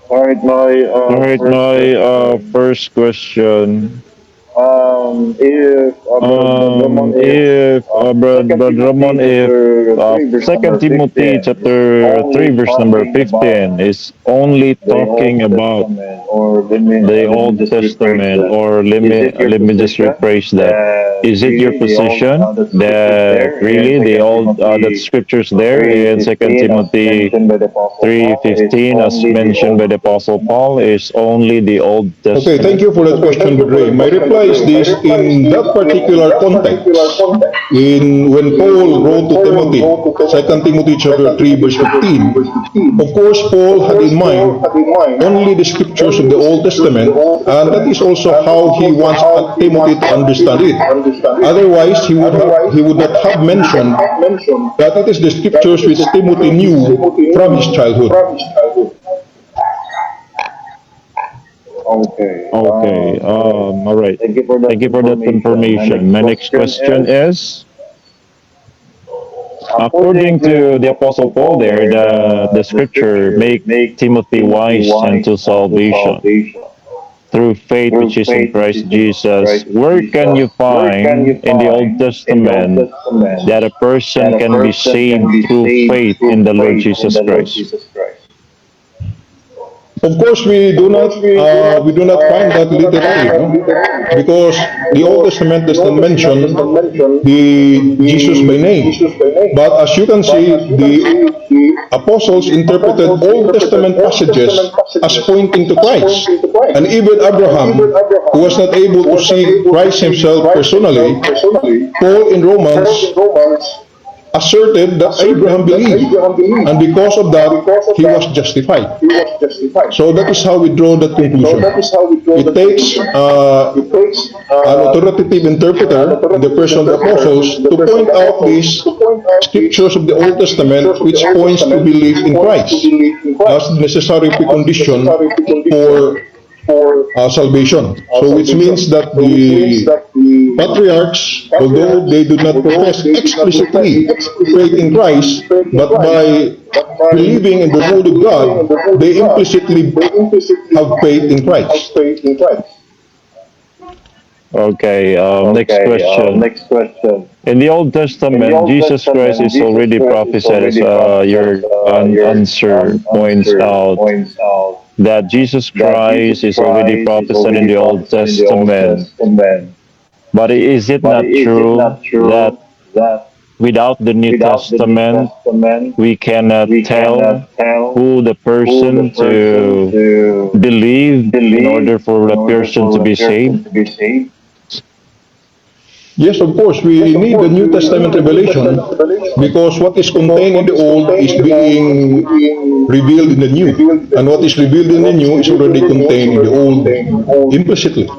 All right, my first question. If Brother Ramon, if 2 Timothy chapter 3 verse number 15 is only talking about the Old Testament, or let me just rephrase that. Is it your position that really the old that scriptures there in 2 Timothy 3:15, as mentioned by the Apostle Paul, is only the Old Testament? Okay, thank you for that question, Brother Ray. My reply is this: in that particular context, when Paul wrote to Timothy, 2 Timothy chapter 3 verse 15, of course Paul had in mind only the scriptures of the Old Testament, and that is also how he wants Timothy to understand it. Otherwise, he would not have mentioned that it is the scriptures which Timothy knew from his childhood. Okay. All right. Thank you for that information. My next question is, according to the Apostle Paul there, the scripture make Timothy wise unto salvation through faith which is in Christ Jesus. Where can you find in the Old Testament that a person can be saved through faith in the Lord Jesus Christ? Of course, we do not find that literally, no? Because the Old Testament does not mention the Jesus by name. But as you can see, the apostles interpreted Old Testament passages as pointing to Christ. And even Abraham, who was not able to see Christ himself personally, Paul in Romans asserted that Abraham believed, and because of that, he was justified. So that is how we draw that conclusion. It takes an authoritative interpreter in the person of the apostles to point out these scriptures of the Old Testament which points to belief in Christ as the necessary precondition for salvation. So which means that the patriarchs, although they do not profess explicitly faith in Christ, but by believing in the Word of God, they implicitly have faith in Christ. Okay, next question. In the Old Testament, Jesus Christ is already prophesied, as your answer points out, that Jesus Christ is already prophesied in the Old Testament. But is it not true that without the New Testament, we cannot tell who the person to believe in order for the person to be saved? Yes, of course, we need the New Testament revelation because what is contained in the Old is being revealed in the New. And what is revealed in the New is already contained in the Old implicitly.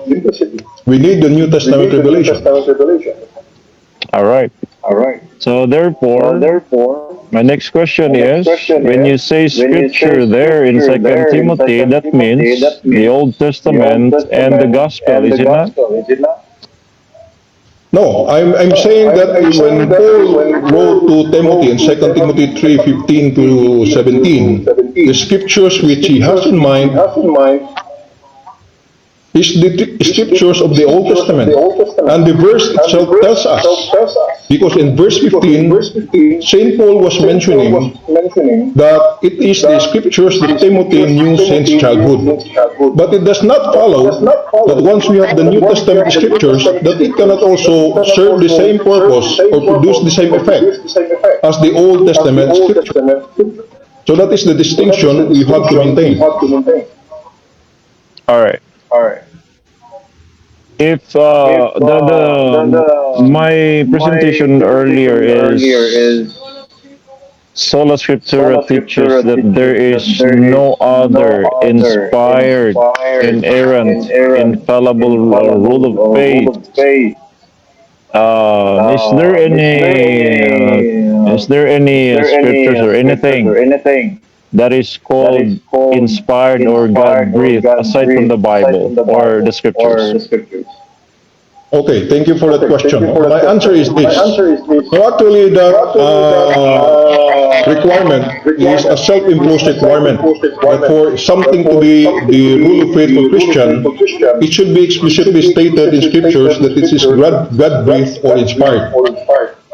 We need the New Testament revelation. All right. So therefore, my next question is, when you say scripture there in 2 Timothy, that means the Old Testament and the Gospel, is it not? No, I'm saying that when Paul wrote to Timothy in 2 Timothy 3:15 to 17, the scriptures which he has in mind is the scriptures of the Old Testament. And the verse itself tells us Because in verse 15, St. Paul was mentioning that it is the scriptures that Timothy knew since childhood. But it does not follow that once we have the New Testament scriptures, that it cannot also serve the same purpose or produce the same effect as the Old Testament scripture. So that is the distinction we have to maintain. All right. If my presentation earlier is Sola Scriptura teaches that there is no other inspired, inerrant, infallible rule of faith. Is there any scriptures or anything that is called inspired or God breathed aside from the Bible or the scriptures? Okay, thank you for that question. My answer is this. So actually, that requirement is a self-imposed requirement. That for something to be the rule of faith for Christian, it should be explicitly stated in scriptures that it is God-breathed or inspired.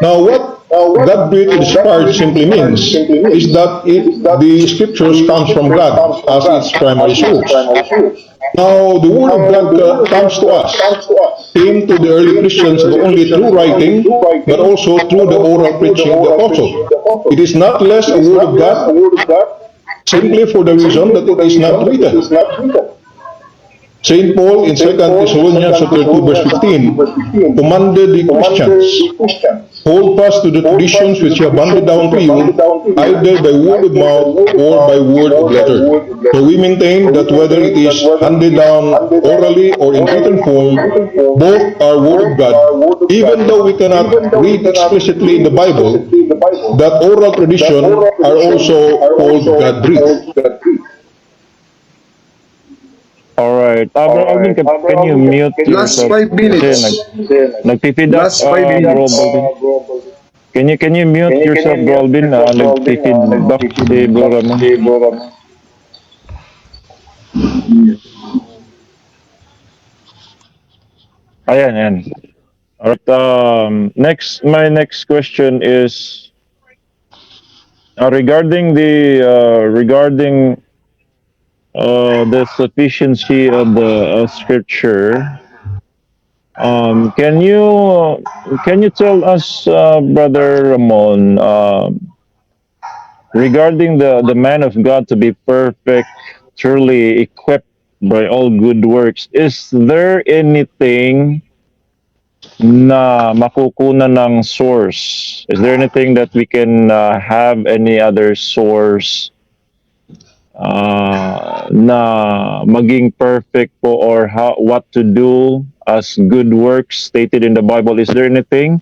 Now, what God-breathed or inspired simply means is that the scriptures comes from God as its primary source. Now, the word of God comes to us, came to the early Christians not only through writing, but also through the oral preaching of the apostle. It is not less a word of God, simply for the reason that it is not written. St. Paul in 2 Thessalonians chapter 2 verse 15 commanded the Christians, hold fast to the traditions which you have handed down to you, either by word of mouth or by word of letter. So we maintain that whether it is handed down orally or in written form, both are word of God. Even though we cannot read explicitly in the Bible, that oral tradition are also called God-breathed. All right. Bro Alvin, can you mute Last yourself? 5 minutes. Kasi nagpipid up, Last five Bro minutes. Alvin. Can you mute yourself, Bro Alvin? Nagpipid back si Bro Ramon. Ayan. All right. My next question is regarding the sufficiency of the scripture. Can you tell us, Brother Ramon, regarding the man of God to be perfect, truly equipped by all good works? Is there anything na makukunan ng source? Is there anything that we can have any other source na maging perfect po, or what to do as good works stated in the Bible? Is there anything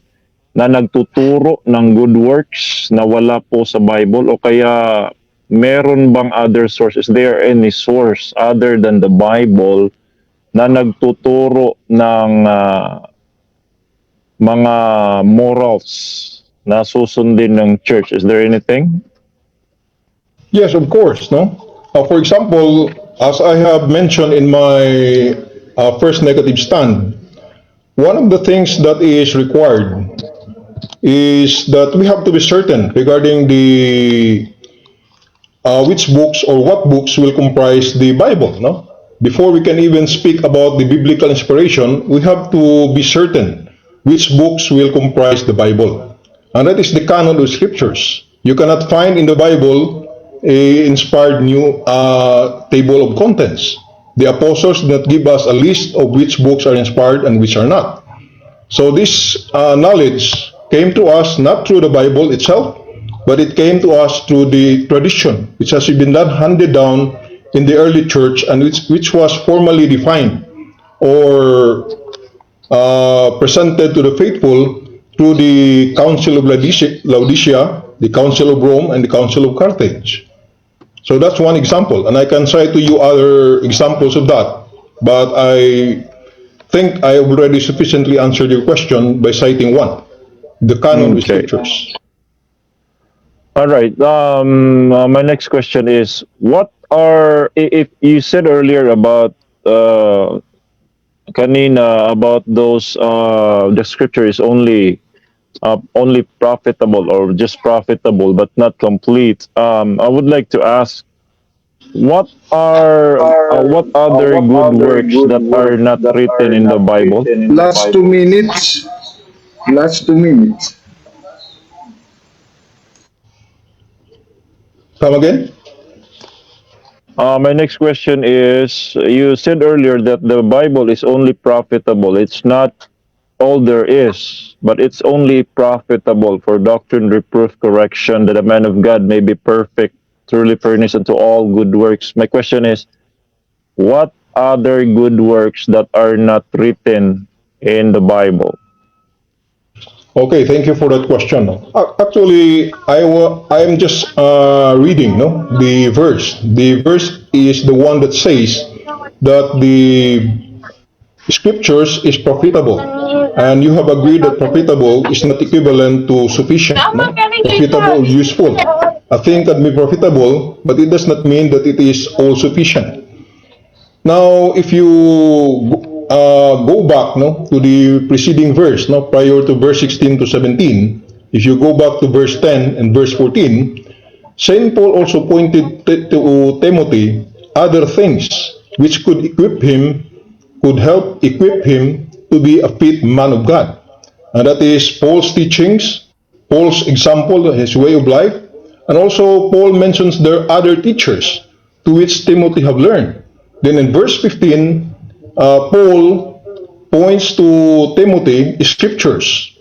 na nagtuturo ng good works na wala po sa Bible, o kaya meron bang other source? Is there any source other than the Bible na nagtuturo ng mga morals na susundin ng church? Is there anything? Yes, of course. No. For example, as I have mentioned in my first negative stand, one of the things that is required is that we have to be certain regarding the which books or what books will comprise the Bible. No, before we can even speak about the biblical inspiration, we have to be certain which books will comprise the Bible, and that is the canon of scriptures. You cannot find in the Bible a inspired new table of contents. The apostles did not give us a list of which books are inspired and which are not. So this knowledge came to us not through the Bible itself, but it came to us through the tradition which has been handed down in the early church, and which was formally defined or presented to the faithful through the Council of Laodicea, the Council of Rome, and the Council of Carthage. So that's one example, and I can cite to you other examples of that, but I think I have already sufficiently answered your question by citing one, the canon of scriptures. All right. My next question is, if you said earlier about kanina about those the scripture is only only profitable or just profitable but not complete. I would like to ask, what other good works that are not written in the Bible? Last 2 minutes. Last 2 minutes. Come again? My next question is, you said earlier that the Bible is only profitable. It's not all there is, but it's only profitable for doctrine, reproof, correction, that a man of God may be perfect, truly furnished unto all good works. My question is, what other good works that are not written in the Bible? Okay, thank you for that question. Actually, I'm just reading the verse. The verse is the one that says that the scriptures is profitable, and you have agreed that profitable is not equivalent to sufficient. No? Profitable, useful. A thing can be profitable, but it does not mean that it is all sufficient. Now, if you go back to the preceding verse, prior to verse 16 to 17, if you go back to verse 10 and verse 14, Saint Paul also pointed to Timothy other things which could help equip him to be a fit man of God. And that is Paul's teachings, Paul's example, his way of life, and also Paul mentions there are other teachers to which Timothy have learned. Then in verse 15, Paul points to Timothy scriptures.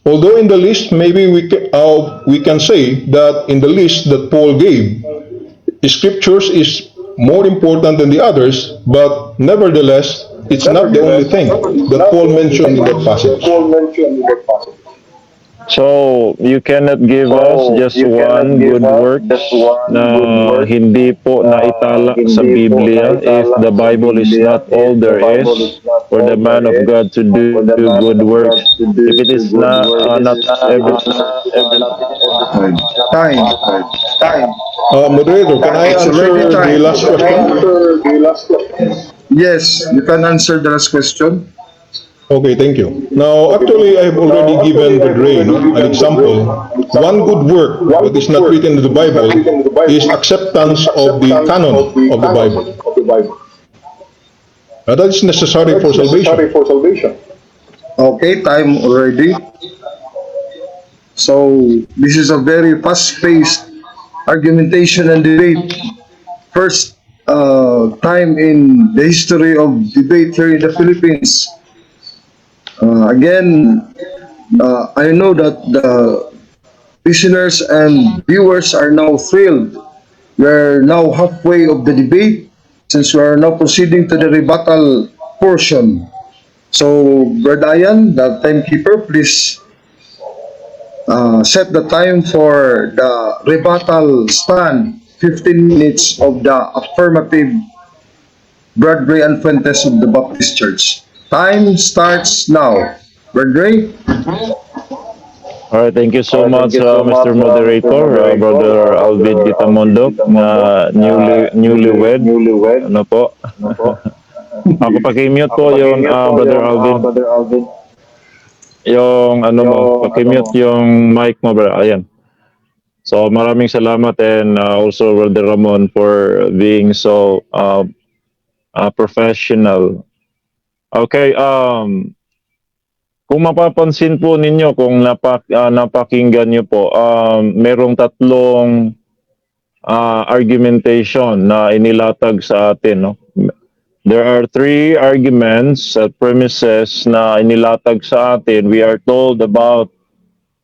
Although in the list, maybe we can say that in the list that Paul gave, scriptures is more important than the others, but nevertheless, it's not the only thing that Paul mentioned in that passage. So, you cannot give us just one good works na hindi po naitala sa Biblia if the Bible is not all there is for the man of God to do good works. If it is not every. Time. Moderator, can I It's already answer the time. last question? Yes, you can answer the last question. Okay, thank you. Now, actually, I have already given Brother an example. One good work that is not written in the Bible is acceptance of the canon of the Bible. Now, that is necessary for salvation. Okay, time already. So, this is a very fast-paced argumentation and debate. First time in the history of debate here in the Philippines. Again, I know that the listeners and viewers are now thrilled. We're now halfway of the debate since we are now proceeding to the rebuttal portion. So, Brother Ian, the timekeeper, please set the time for the rebuttal span, 15 minutes of the affirmative Broadway and Fuentes of the Baptist Church. Time starts now. Broadway? All right, thank you so much, Mr. Moderator, Brother Alvin Gitamondoc, na newlywed. Ano po? Ako paki-mute po yung Brother Alvin. Yung ano mo, paki-mute yung mic mo, bro. Ayan. So maraming salamat, and also Brother Ramon for being so professional. Okay, kung mapapansin po ninyo, kung napakinggan nyo po, merong tatlong argumentation na inilatag sa atin. No? There are three arguments at premises na inilatag sa atin. We are told about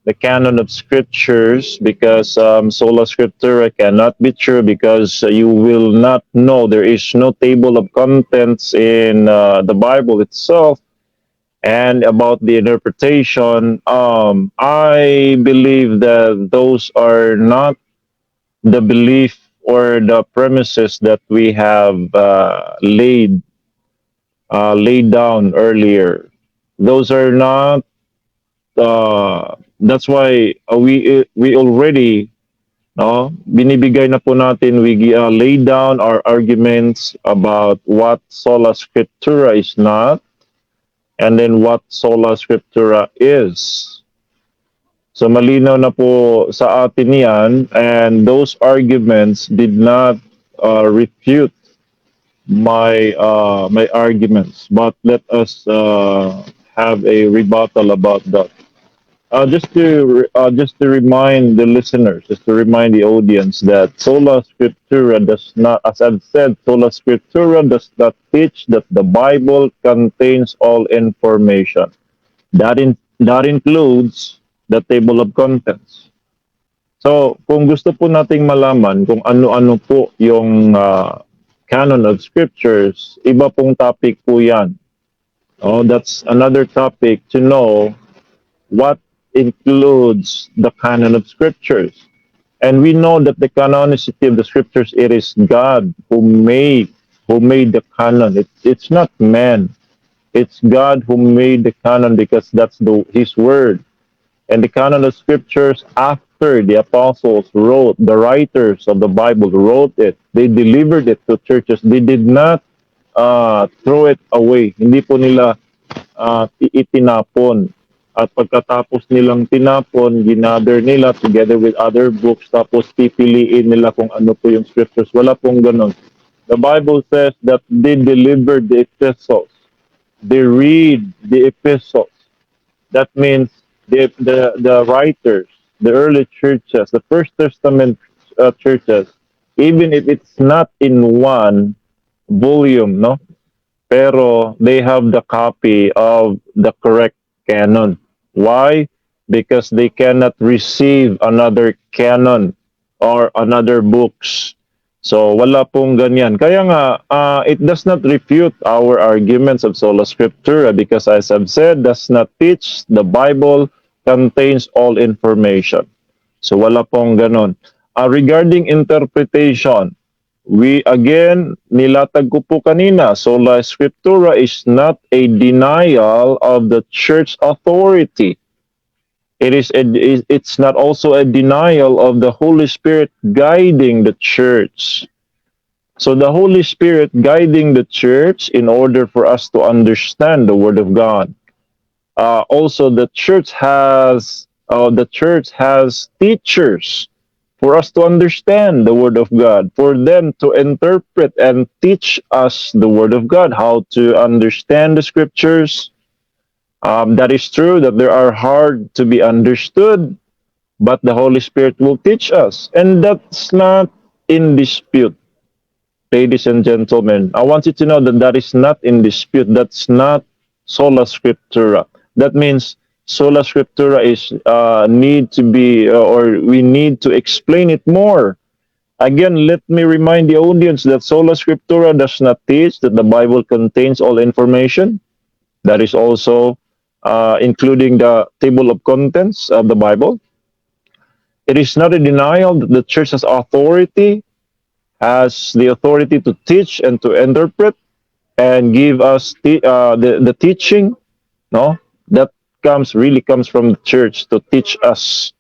the canon of scriptures because sola scriptura cannot be true because you will not know. There is no table of contents in the Bible itself. And about the interpretation, I believe that those are not the belief or the premises that we have laid down earlier. Those are not. That's why we already binibigay na po natin. We lay down our arguments about what sola scriptura is not, and then what sola scriptura is. So malinaw na po sa atin yan, and those arguments did not refute my arguments, but let us have a rebuttal about that. Just to remind the listeners, just to remind the audience that sola scriptura does not, as I've said, sola scriptura does not teach that the Bible contains all information. That includes the table of contents. So, kung gusto po nating malaman kung ano-ano po yung canon of scriptures, iba pong topic po 'yan. Oh, that's another topic to know what includes the canon of scriptures. And we know that the canonicity of the scriptures, it is God who made the canon. It's not man. It's God who made the canon because that's his word. And the canon of scriptures, after the apostles wrote, the writers of the Bible wrote it, they delivered it to churches. They did not throw it away. Hindi po nila itinapon. At pagkatapos nilang tinapon, ginather nila together with other books, tapos pipiliin nila kung ano po yung scriptures. Wala pong ganun. The Bible says that they delivered the epistles. They read the epistles. That means the writers, the early churches, the First Testament churches, even if it's not in one volume, no, pero they have the copy of the correct canon. Why? Because they cannot receive another canon or another books. So wala pong ganyan. Kaya nga, it does not refute our arguments of sola scriptura because as I've said, does not teach the Bible contains all information. So wala pong ganon. Regarding interpretation, we again, nilatag ko po kanina, sola scriptura is not a denial of the church authority. It's not also a denial of the Holy Spirit guiding the church. So the Holy Spirit guiding the church in order for us to understand the Word of God. Also, the church has teachers for us to understand the Word of God, for them to interpret and teach us the Word of God, how to understand the Scriptures. That is true that there are hard to be understood, but the Holy Spirit will teach us. And that's not in dispute, ladies and gentlemen. I want you to know that that is not in dispute. That's not sola scriptura. That means sola scriptura is need to be, or we need to explain it more. Again, let me remind the audience that sola scriptura does not teach that the Bible contains all information. That is also including the table of contents of the Bible. It is not a denial that the church has the authority to teach and to interpret and give us the teaching. No, that really comes from the church to teach us.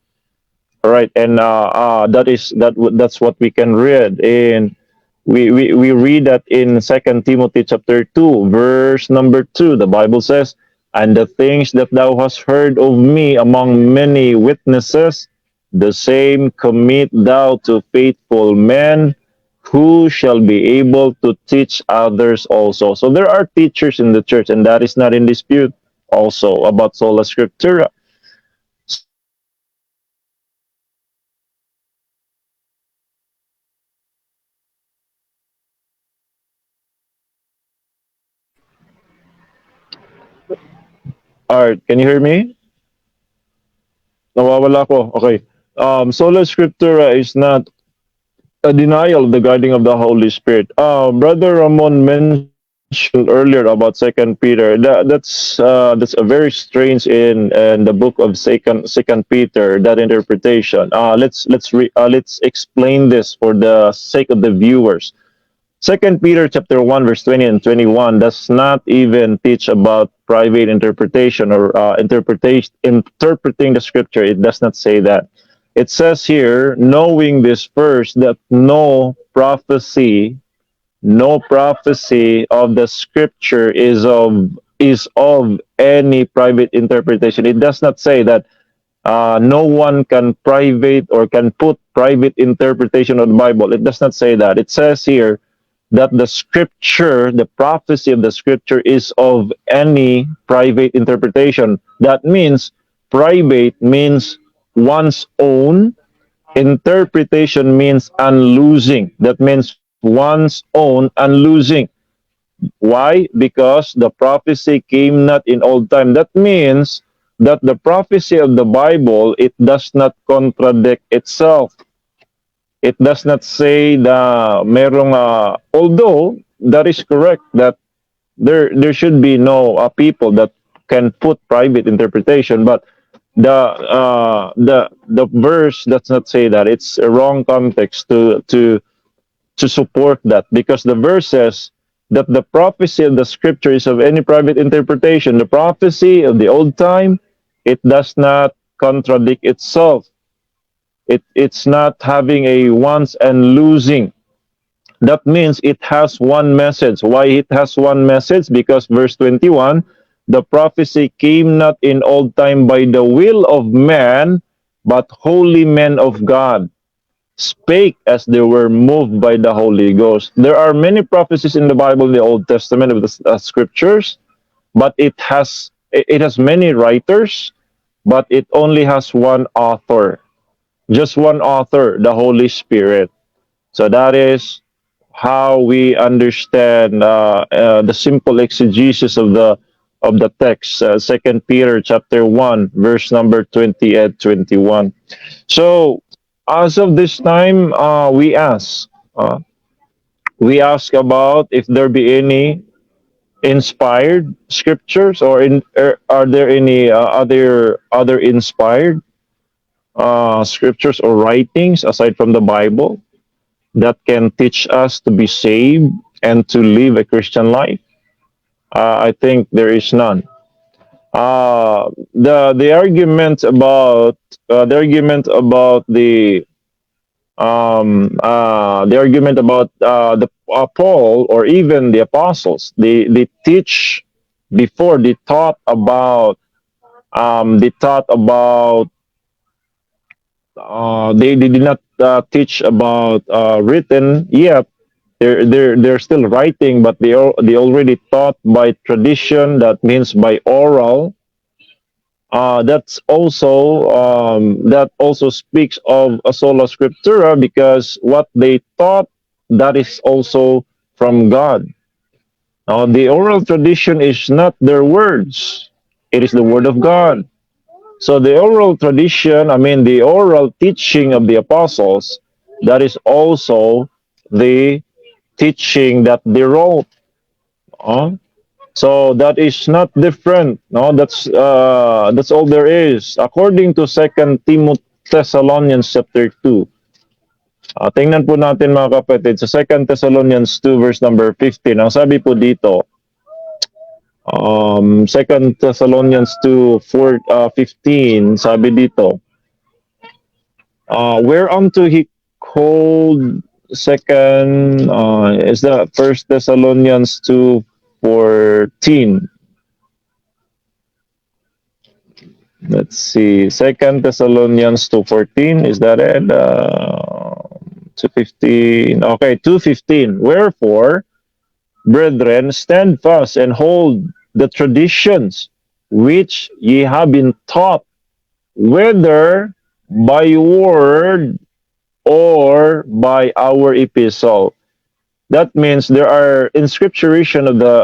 All right, and that's what we can read in. We read that in Second Timothy chapter 2, verse number 2. The Bible says, "And the things that thou hast heard of me among many witnesses, the same commit thou to faithful men, who shall be able to teach others also." So there are teachers in the church, and that is not in dispute also about sola scriptura. All right, can you hear me? Nawawala ko. Okay. Sola scriptura is not a denial of the guiding of the Holy Spirit. Brother Ramon mentioned earlier about Second Peter. That's a very strange in the book of Second Peter, that interpretation. Let's explain this for the sake of the viewers. Second Peter chapter 1 verse 20 and 21 does not even teach about private interpretation or interpreting the scripture. It does not say that. It says here, knowing this first, that no prophecy of the scripture is of any private interpretation. It does not say that no one can private or can put private interpretation of the Bible. It does not say that. It says here that the scripture, the prophecy of the scripture is of any private interpretation. That means private means one's own, interpretation means unlosing. That means one's own unlosing. Why? Because the prophecy came not in old time. That means that the prophecy of the Bible, it does not contradict itself. It does not say na merong, although that is correct that there should be no people that can put private interpretation, but the verse does not say that. It's a wrong context to support that, because the verse says that the prophecy of the scripture is of any private interpretation. The prophecy of the old time, it does not contradict itself. It's not having a once and losing. That means it has one message. Why it has one message? Because verse 21, the prophecy came not in old time by the will of man, but holy men of God spake as they were moved by the Holy Ghost. There are many prophecies in the Bible, in the Old Testament of the scriptures, but it has many writers, but it only has one author, just one author, the Holy Spirit. So that is how we understand the simple exegesis of the text. Second Peter chapter 1, verse number 20 and 21. So as of this time, we ask about if there be any inspired scriptures, or are there any other inspired scriptures or writings aside from the Bible that can teach us to be saved and to live a Christian life? I think there is none. The argument about the argument about the Paul or even the apostles, they teach before, they taught about they did not teach about written yet. They're still writing, but they already taught by tradition. That means by oral. That also speaks of a sola scriptura, because what they taught, that is also from God. Now, the oral tradition is not their words; it is the word of God. So the oral tradition, I mean the oral teaching of the apostles, that is also the teaching that they wrote. uh, so that is not different. No, that's all there is. According to Second Timothy Thessalonians chapter 2. Tingnan po natin mga kapatid sa Second Thessalonians 2 verse number 15. Ang sabi po dito, Second Thessalonians 2 15, sabi dito, whereunto he called second is that First Thessalonians 2:14. Let's see, Second Thessalonians 2:14, is that it? 2:15. Okay, 2:15. Wherefore, brethren, stand fast and hold the traditions which ye have been taught, whether by word or by our epistle. That means there are inscripturation of the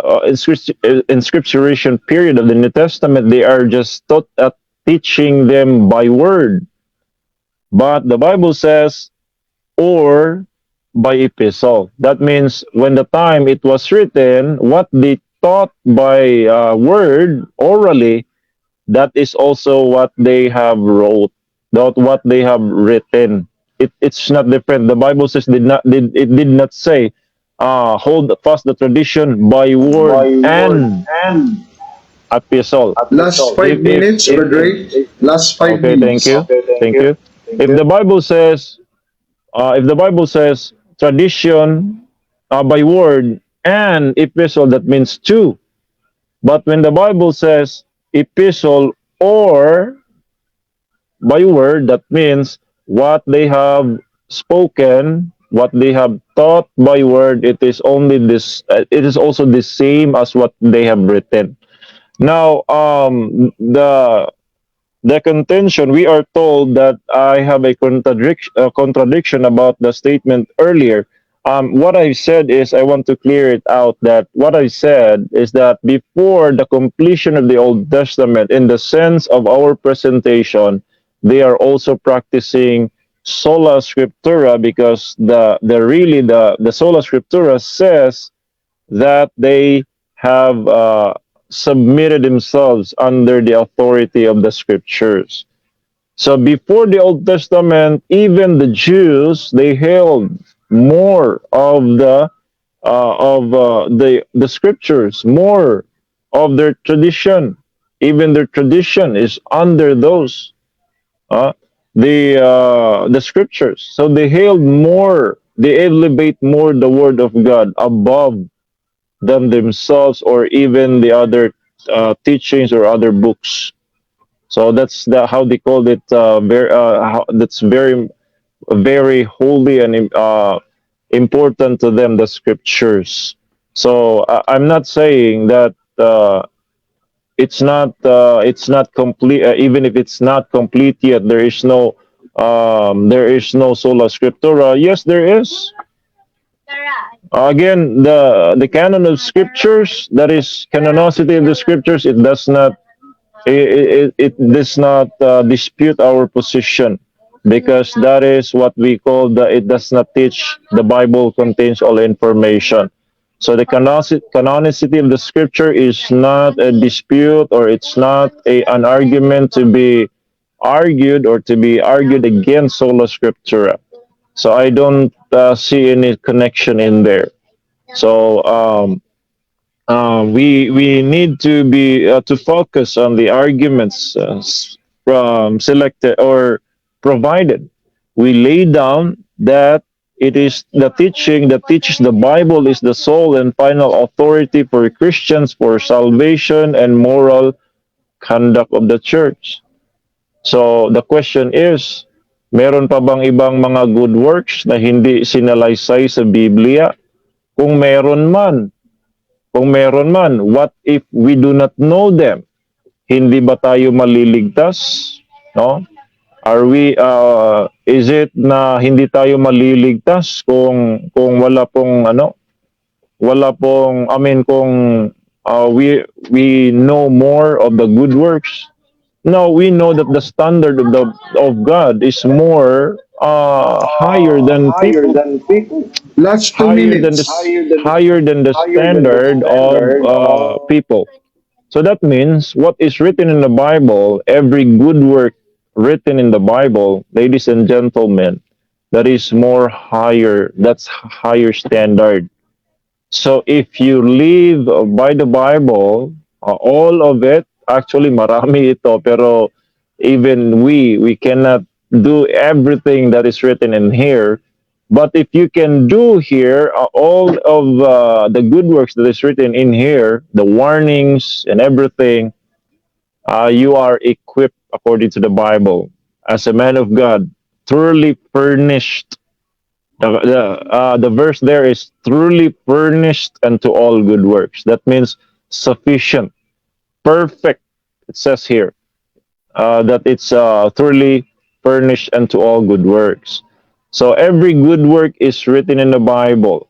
inscripturation period of the New Testament. They are just taught teaching them by word, but the Bible says or by epistle. That means when the time it was written, what they taught by word orally, that is also what they have wrote, not what they have written. It's not different. The Bible says it did not say hold fast the tradition by word and epistle. Last If, five if, minutes, if, Brother Ray. if Last five Okay, thank minutes. you, thank you. If the Bible says tradition by word and epistle, that means two. But when the Bible says epistle or by word, that means what they have spoken, what they have taught by word, it is only this. It is also the same as what they have written. Now, the contention, we are told that I have a contradiction about the statement earlier. What I said is, I want to clear it out, that what I said is that before the completion of the Old Testament, in the sense of our presentation, they are also practicing sola scriptura, because the sola scriptura says that they have submitted themselves under the authority of the scriptures. So before the Old Testament, even the Jews, they held more of the scriptures, more of their tradition. Even their tradition is under those uh, the scriptures. So they held more, they elevate more the word of God above them themselves, or even the other teachings or other books. So that's how they called it. That's very holy and important to them, the scriptures. So I'm not saying that it's not complete. Even if it's not complete yet, there is no sola scriptura. Yes, there is. Again, the canon of scriptures, that is canonicity of the scriptures, it does not dispute our position, because that is what we call it does not teach the Bible contains all information. So the canonicity of the scripture is not a dispute, or it's not an argument to be argued, or to be argued against sola scriptura. So I don't see any connection in there. So we need to focus on the arguments from selected or provided. We lay down that it is the teaching that teaches the Bible is the sole and final authority for Christians for salvation and moral conduct of the church. So the question is, meron pa bang ibang mga good works na hindi sinalaysay sa Biblia? Kung meron man, what if we do not know them? Hindi ba tayo maliligtas? No? Is it na hindi tayo maliligtas kung kung we know more of the good works? No, we know that the standard of God is more higher than people, Last two higher than minutes. the standard of people. So that means what is written in the Bible, every good work written in the Bible, ladies and gentlemen, that is more higher. That's higher standard. So if you live by the Bible, all of it, actually marami ito, pero even we cannot do everything that is written in here. But if you can do here all of the good works that is written in here, the warnings and everything, you are equipped according to the Bible as a man of God, thoroughly furnished. The verse there is truly furnished unto all good works. That means sufficient, perfect. It says here that it's thoroughly furnished unto all good works. So every good work is written in the Bible.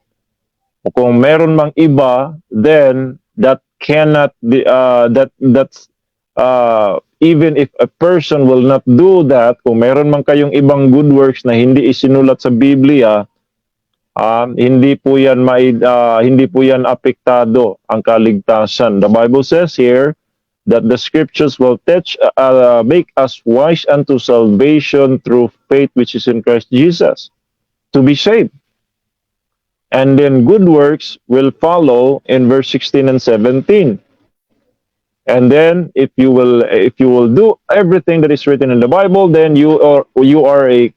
Kung meron mang iba, then that cannot be that's even if a person will not do that, kung meron man kayong ibang good works na hindi isinulat sa Biblia, hindi po yan apektado ang kaligtasan. The Bible says here that the scriptures will make us wise unto salvation through faith which is in Christ Jesus, to be saved. And then good works will follow in verse 16 and 17. And then if you will do everything that is written in the Bible, then you are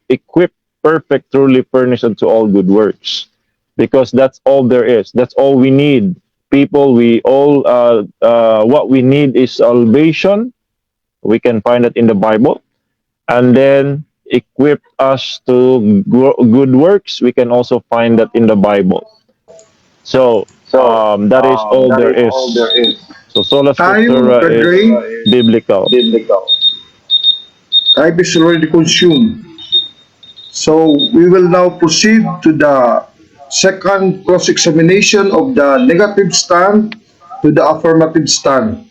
equipped, perfect, truly furnished unto all good works, because that's all there is. That's all we need. People, we all what we need is salvation. We can find it in the Bible. and then equip us to good works. We can also find that in the Bible. So that is all there is. So sola Time, scriptura Brother is Ray, biblical. time is already consumed. So we will now proceed to the second cross-examination of the negative stand to the affirmative stand.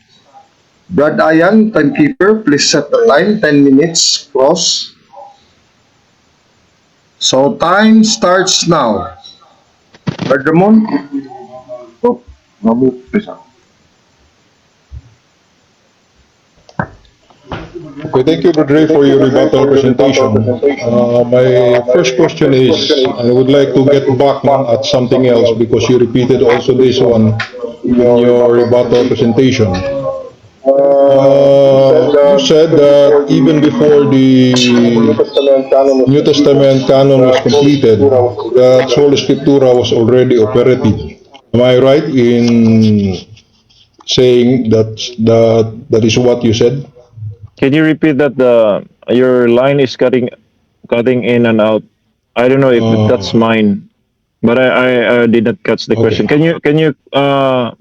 Brad Ayan, timekeeper, please set the time, 10 minutes, cross. So time starts now. Brad Ramon? Oh, mabuti. Okay, thank you, Brother Ray, for your rebuttal presentation. My first question is, I would like to get back at something else because you repeated also this one in your rebuttal presentation. You said that even before the New Testament canon was completed, that Sola Scriptura was already operative. Am I right in saying that is what you said? Can you repeat that? Your line is cutting in and out. I don't know if that's Uh, mine, but I did not catch the question. okay. Can you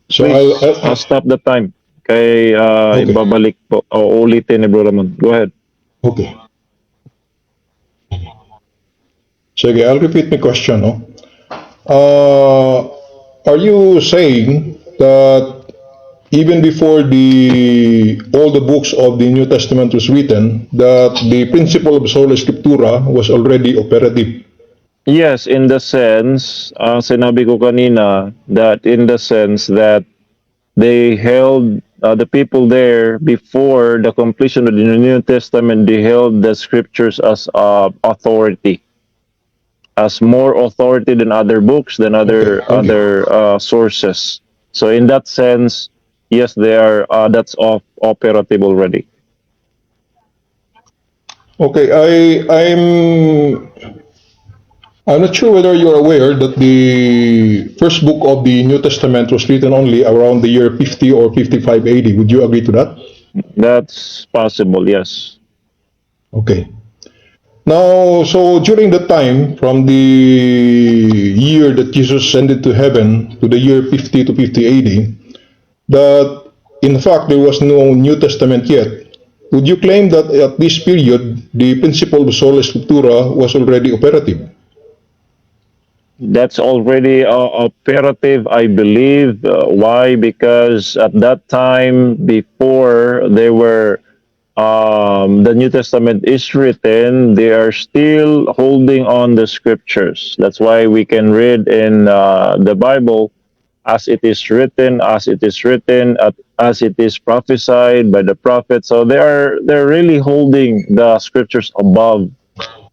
So please I'll stop the time? Kay okay. ibabalik po o ulitin ni Bro Ramon. Go ahead. Okay. Sige, I'll repeat my question. No? Are you saying that even before all the books of the New Testament was written, that the principle of sola scriptura was already operative? Yes, in the sense, sinabi ko kanina that in the sense that they held the people there before the completion of the New Testament. They held the scriptures as authority, as more authority than other books, than Okay, okay. other sources. So in that sense, yes, they are. That's operative already. Okay, I'm not sure whether you're aware that the first book of the New Testament was written only around the year 50 or 55 AD. Would you agree to that? That's possible. Yes. Okay. Now, so during that time, from the year that Jesus ascended to heaven to the year 50 to 50 AD, that in fact there was no New Testament yet. Would you claim that at this period, the principle of sola scriptura was already operative? That's already operative, I believe. Why? Because at that time, before they were the New Testament is written, they are still holding on the scriptures. That's why we can read in the Bible, as it is written, as it is written, as it is prophesied by the prophet. So they're really holding the scriptures above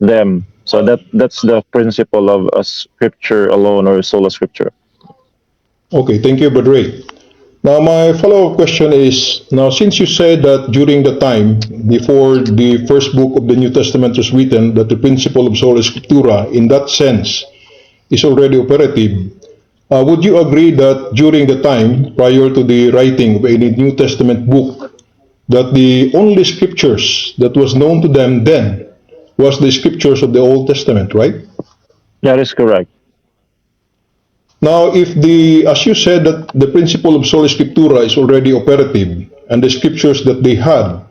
them. So that's the principle of a scripture alone or sola scripture. Okay, thank you, Brother Ray. Now, my follow-up question is, now since you said that during the time before the first book of the New Testament was written, that the principle of sola scriptura, in that sense, is already operative, would you agree that during the time prior to the writing of any New Testament book, that the only scriptures that was known to them then was the scriptures of the Old Testament, right? That is correct. Now, if as you said, that the principle of sola scriptura is already operative, and the scriptures that they had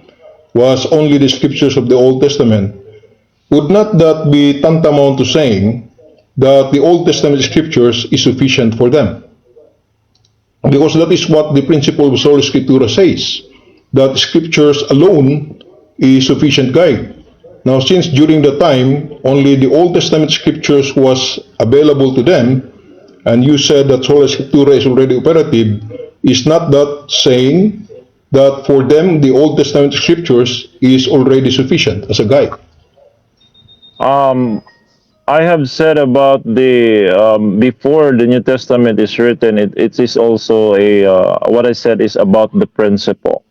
was only the scriptures of the Old Testament, would not that be tantamount to saying that the Old Testament scriptures is sufficient for them? Because that is what the principle of sola scriptura says, that scriptures alone is sufficient guide. Now, since during the time only the Old Testament scriptures was available to them, and you said that sola scriptura is already operative, is not that saying that for them the Old Testament scriptures is already sufficient as a guide? Um, I have said about the before the New Testament is written, it is also a what I said is about the principle.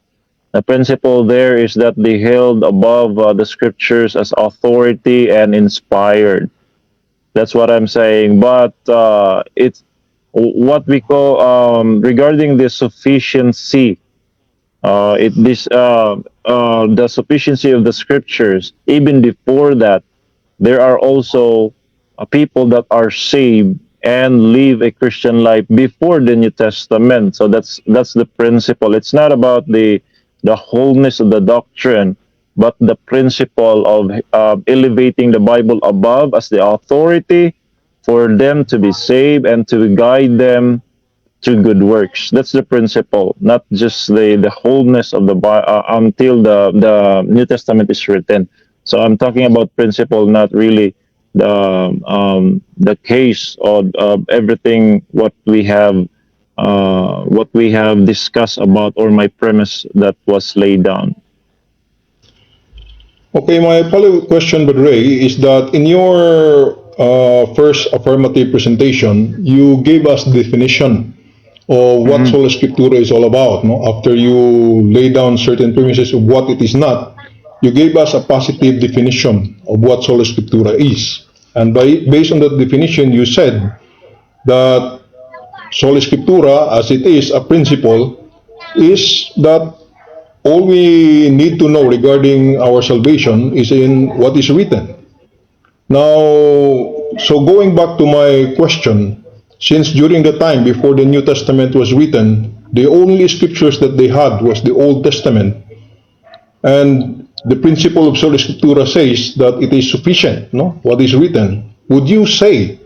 The principle there is that they held above the scriptures as authority and inspired. That's what I'm saying. But it's what we call regarding the sufficiency. The sufficiency of the scriptures. Even before that, there are also people that are saved and live a Christian life before the New Testament. So that's the principle. It's not about the wholeness of the doctrine, but the principle of elevating the Bible above as the authority for them to be saved and to guide them to good works. That's the principle, not just the wholeness of the until the New Testament is written. So I'm talking about principle, not really the case of everything what we have discussed about, or my premise that was laid down. Okay, my follow-up question, Brother Ray, is that in your first affirmative presentation, you gave us the definition of what Sola Scriptura is all about. No? After you lay down certain premises of what it is not, you gave us a positive definition of what Sola Scriptura is. And based on that definition, you said that Sola Scriptura, as it is a principle, is that all we need to know regarding our salvation is in what is written. Now, so going back to my question, since during the time before the New Testament was written, the only scriptures that they had was the Old Testament, and the principle of Sola Scriptura says that it is sufficient, no? What is written. Would you say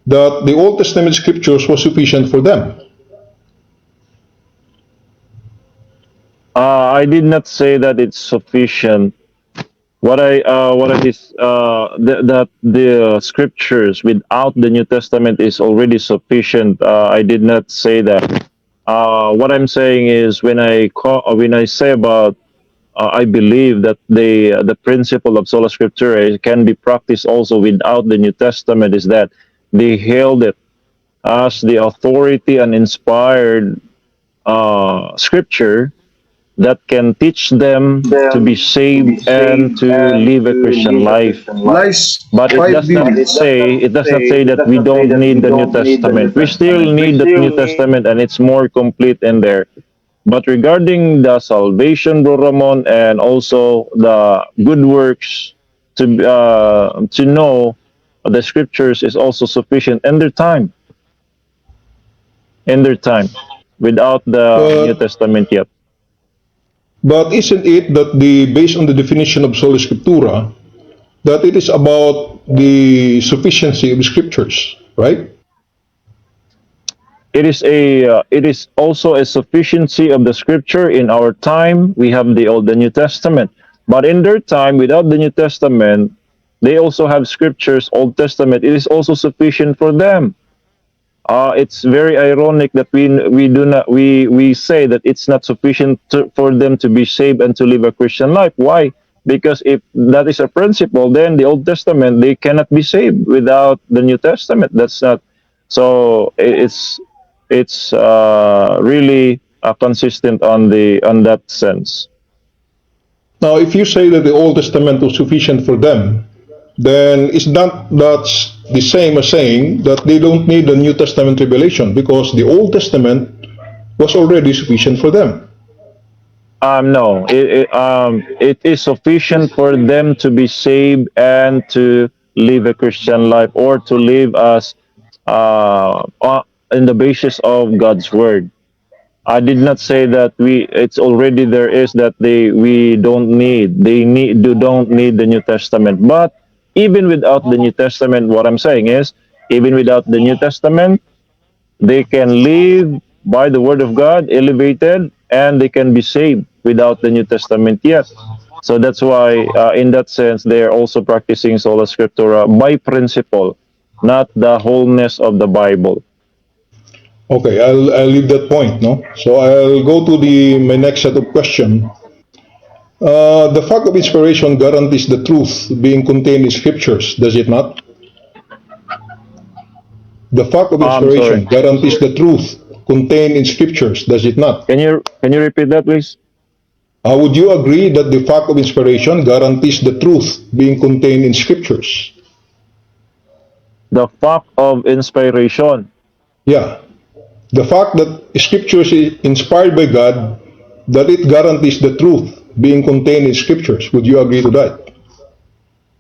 that the Old Testament scriptures was sufficient for them? I did not say that it's sufficient. What I is that the scriptures without the New Testament is already sufficient. I did not say that. What I'm saying is when I say about I believe that the principle of sola scriptura can be practiced also without the New Testament, is that they held it as the authority and inspired scripture that can teach them to be saved and to live a Christian life. Lies But 5D. it does not say that we don't need the New Testament. We still need the New Testament, and it's more complete in there. But regarding the salvation, Bro Ramon, and also the good works, to know the scriptures is also sufficient in their time. In their time, without the New But Testament yet. But isn't it that based on the definition of sola scriptura, that it is about the sufficiency of scriptures, right? It is also a sufficiency of the scripture. In our time we have the New Testament, but in their time without the New Testament they also have scriptures, Old Testament. It is also sufficient for them. It's very ironic that we say that it's not sufficient for them to be saved and to live a Christian life. Why? Because if that is a principle, then the Old Testament, they cannot be saved without the New Testament. That's not so. It's really consistent on that sense. Now, if you say that the Old Testament was sufficient for them, then is that's the same as saying that they don't need the New Testament revelation because the Old Testament was already sufficient for them. No, it is sufficient for them to be saved and to live a Christian life, or to live as in the basis of God's word. I did not say that it's already there is that we don't need the New Testament. But even without the New Testament, what I'm saying is, even without the New Testament, they can live by the word of God, elevated, and they can be saved without the New Testament yet. So that's why, in that sense, they are also practicing sola scriptura by principle, not the wholeness of the Bible. Okay, I'll leave that point, no? So I'll go to my next set of questions. The fact of inspiration guarantees the truth being contained in scriptures, does it not? The fact of I'm sorry. inspiration guarantees the truth contained in scriptures, does it not? Can you repeat that, please? Would you agree that the fact of inspiration guarantees the truth being contained in scriptures? The fact of inspiration. Yeah. The fact that scriptures is inspired by God that it guarantees the truth being contained in scriptures. Would you agree to that?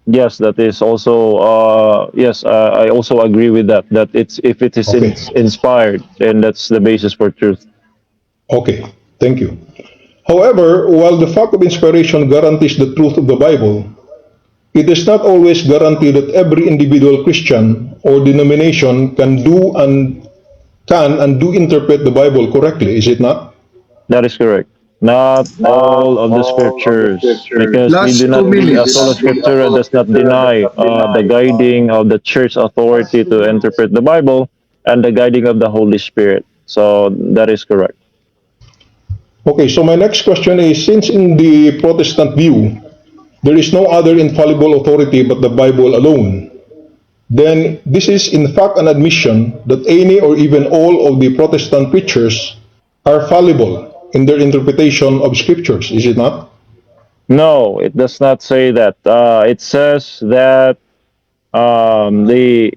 Yes, that is also yes. I also agree with that. That it's if it is Okay. inspired, then that's the basis for truth. Okay, thank you. However, while the fact of inspiration guarantees the truth of the Bible, it does not always guarantee that every individual Christian or denomination can and do interpret the Bible correctly, is it not? That is correct. Not all of the scriptures, because we do Last not. two Sola minutes. Scriptura does not deny the guiding of the church authority to interpret the Bible and the guiding of the Holy Spirit. So that is correct. Okay, so my next question is, since in the Protestant view, there is no other infallible authority but the Bible alone, then this is in fact an admission that any or even all of the Protestant preachers are fallible in their interpretation of scriptures, is it not? No, it does not say that. It says that the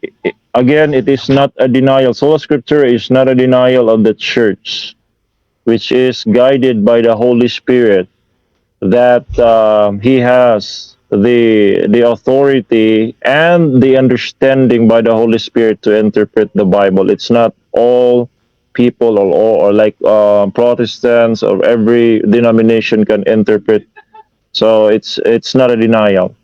again, it is not a denial. Sola Scriptura is not a denial of the church, which is guided by the Holy Spirit. That he has the authority and the understanding by the Holy Spirit to interpret the Bible. It's not all people or like Protestants or every denomination can interpret. So it's not a denial.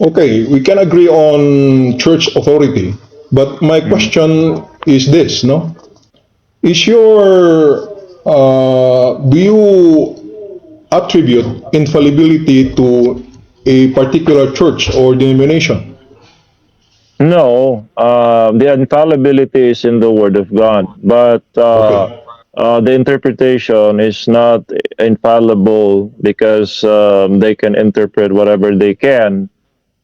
Okay, we can agree on church authority, but my question is this, no? Is your Do you attribute infallibility to a particular church or denomination? No, the infallibility is in the Word of God, but Okay. the interpretation is not infallible because they can interpret whatever they can.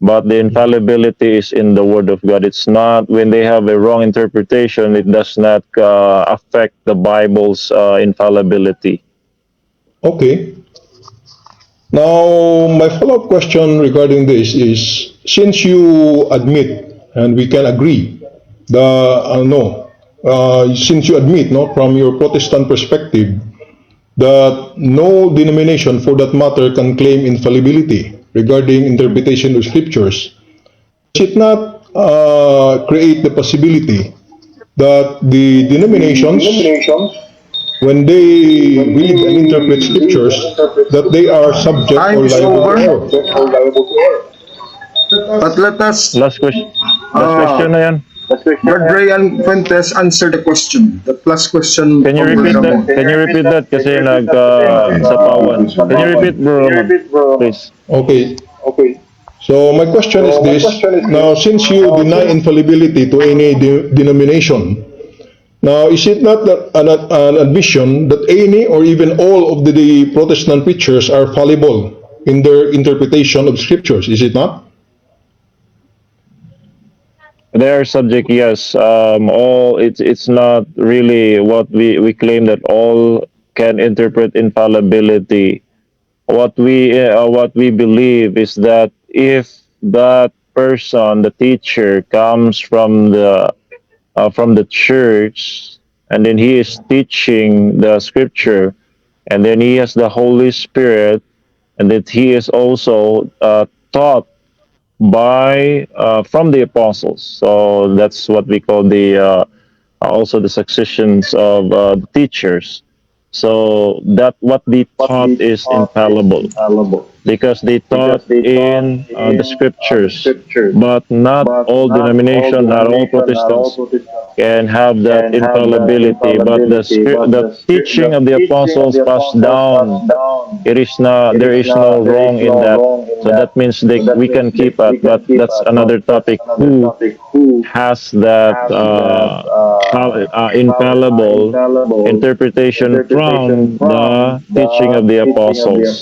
But the infallibility is in the Word of God. It's not when they have a wrong interpretation, it does not affect the Bible's infallibility. Okay. Now, my follow-up question regarding this is, since you admit, and we can agree, no, since you admit, no, from your Protestant perspective, that no denomination, for that matter, can claim infallibility regarding interpretation of scriptures, does it not create the possibility that the denominations, when they read and interpret scriptures, that they are subject Time or is liable to over. error? But let us, Last question. Last uh, question na yan. Brad Ray and Fuentes answer the question. The last question Can you from repeat that? Ramon. Can you repeat that? Kasi Okay. sapawan. Can you repeat, bro Ramon? Please. Okay. So my question is this. Now, since you deny infallibility to any denomination, now is it not that an admission that any or even all of the Protestant preachers are fallible in their interpretation of scriptures? Is it not? They are subject, yes. All it's not really what we claim that all can interpret infallibility. What we believe is that if that person, the teacher, comes from the church, and then he is teaching the scripture, and then he has the Holy Spirit, and that he is also taught by from the apostles. So that's what we call the also the successions of the teachers. So that what they taught is infallible because they taught in the scriptures, but not all denomination, not all Protestants can have that infallibility. But the teaching of the apostles passed down, it is not, there is no wrong in that. So that means we can keep it, but that's another topic. Who has that infallible interpretation from the teaching of the apostles?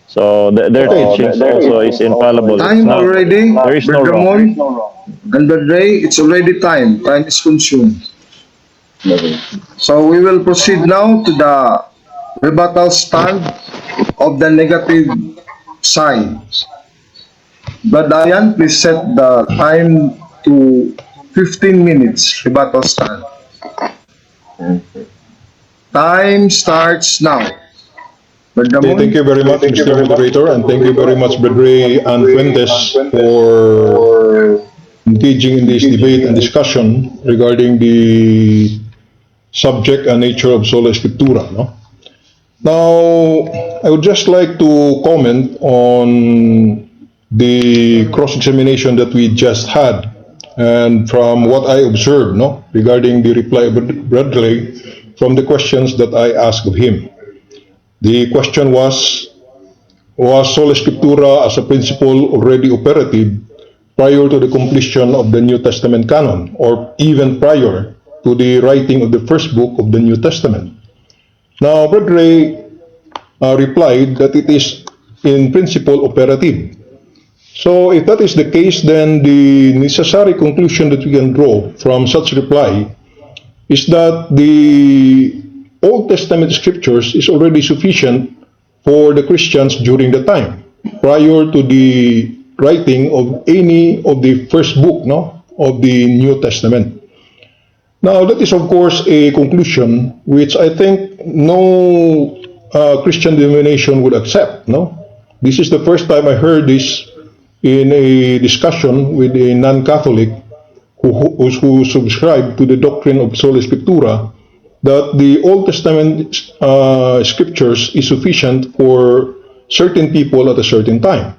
So their Okay. teachings also is infallible. It's Time not. already, There is no Brad wrong. Ramon and Brad Ray. It's already time. Time is consumed. So we will proceed now to the rebuttal stand of the negative side. But Diane, please set the time to 15 minutes rebuttal stand. Time starts now. Brother Okay, Ramon? thank you very much, Mr. Moderator, and thank you very much, Brother and Fuentes, for engaging in this debate and discussion regarding the subject and nature of sola scriptura. No? Now, I would just like to comment on the cross-examination that we just had, and from what I observed, no, regarding the reply of Bradley from the questions that I asked of him. The question was sola scriptura as a principle already operative prior to the completion of the New Testament canon, or even prior to the writing of the first book of the New Testament? Now, Brother Ray replied that it is in principle operative. So if that is the case, then the necessary conclusion that we can draw from such reply is that the Old Testament scriptures is already sufficient for the Christians during the time, prior to the writing of any of the first book, no, of the New Testament. Now, that is of course a conclusion which I think no Christian denomination would accept. No, this is the first time I heard this in a discussion with a non-Catholic who subscribed to the doctrine of sola scriptura, that the Old Testament scriptures is sufficient for certain people at a certain time.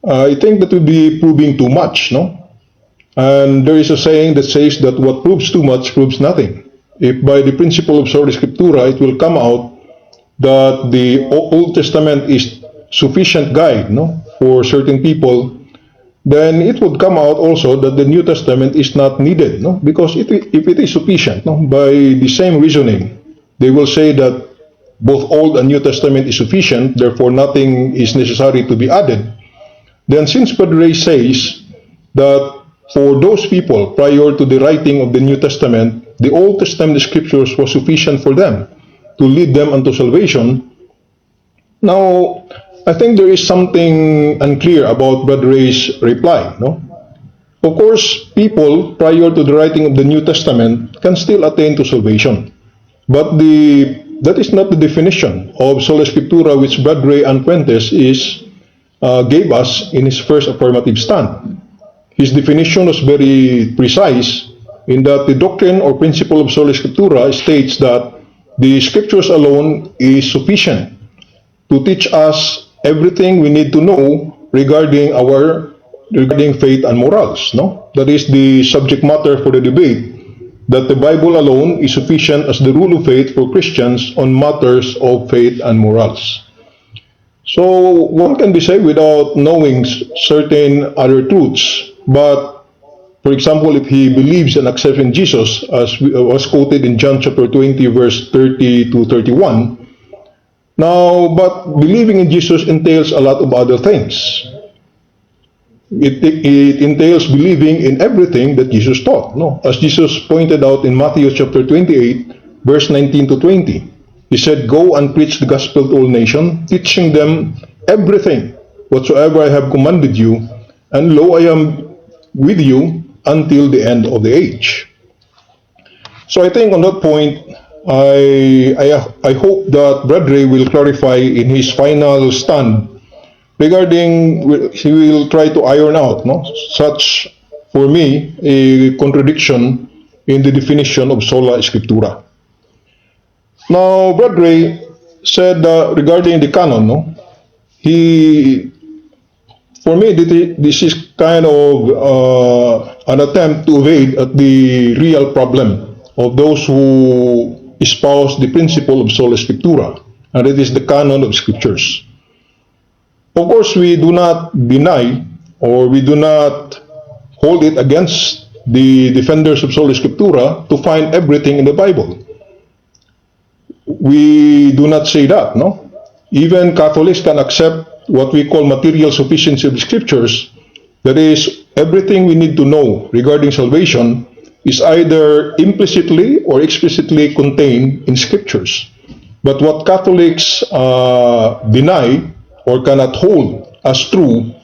I think that would be proving too much, no? And there is a saying that says that what proves too much proves nothing. If by the principle of sola scriptura it will come out that the Old Testament is sufficient guide, no, for certain people, then it would come out also that the New Testament is not needed, no? Because if it is sufficient, no, by the same reasoning, they will say that both Old and New Testament is sufficient, therefore nothing is necessary to be added. Then since Brother Ray says that for those people prior to the writing of the New Testament, the Old Testament scriptures was sufficient for them to lead them unto salvation, now I think there is something unclear about Brother Ray's reply, no? Of course, people prior to the writing of the New Testament can still attain to salvation, but that is not the definition of sola scriptura which Brother Ray and Fuentes gave us in his first affirmative stand. His definition was very precise in that the doctrine or principle of sola scriptura states that the scriptures alone is sufficient to teach us everything we need to know regarding faith and morals, no? That is the subject matter for the debate, that the Bible alone is sufficient as the rule of faith for Christians on matters of faith and morals. So one can be saved without knowing certain other truths, but for example, if he believes and accepts in Jesus, as was quoted in John chapter 20, verse 30 to 31, now, but believing in Jesus entails a lot of other things. It entails believing in everything that Jesus taught, no? As Jesus pointed out in Matthew chapter 28, verse 19 to 20. He said, "Go and preach the gospel to all nations, teaching them everything whatsoever I have commanded you, and lo, I am with you until the end of the age." So I think on that point, I hope that Brother Ray will clarify in his final stand regarding, he will try to iron out, no, such, for me, a contradiction in the definition of sola scriptura. Now, Brother Ray said regarding the canon, no, for me, this is kind of an attempt to evade at the real problem of those who espouse the principle of sola scriptura, and it is the canon of scriptures. Of course, we do not deny, or we do not hold it against the defenders of sola scriptura to find everything in the Bible. We do not say that, no? Even Catholics can accept what we call material sufficiency of the scriptures. That is, everything we need to know regarding salvation is either implicitly or explicitly contained in scriptures. But what Catholics deny or cannot hold as true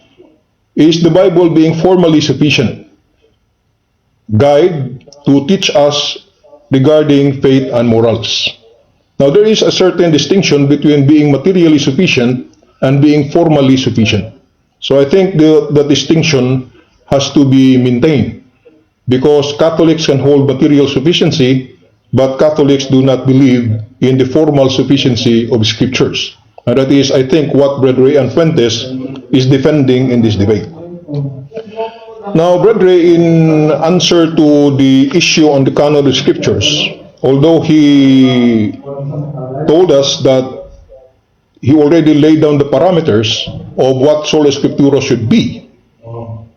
is the Bible being formally sufficient guide to teach us regarding faith and morals. Now, there is a certain distinction between being materially sufficient and being formally sufficient. So I think the distinction has to be maintained, because Catholics can hold material sufficiency, but Catholics do not believe in the formal sufficiency of scriptures. And that is, I think, what Brother Ray Fuentes is defending in this debate. Now, Brother Ray, in answer to the issue on the canon of scriptures, although he told us that he already laid down the parameters of what sola scriptura should be,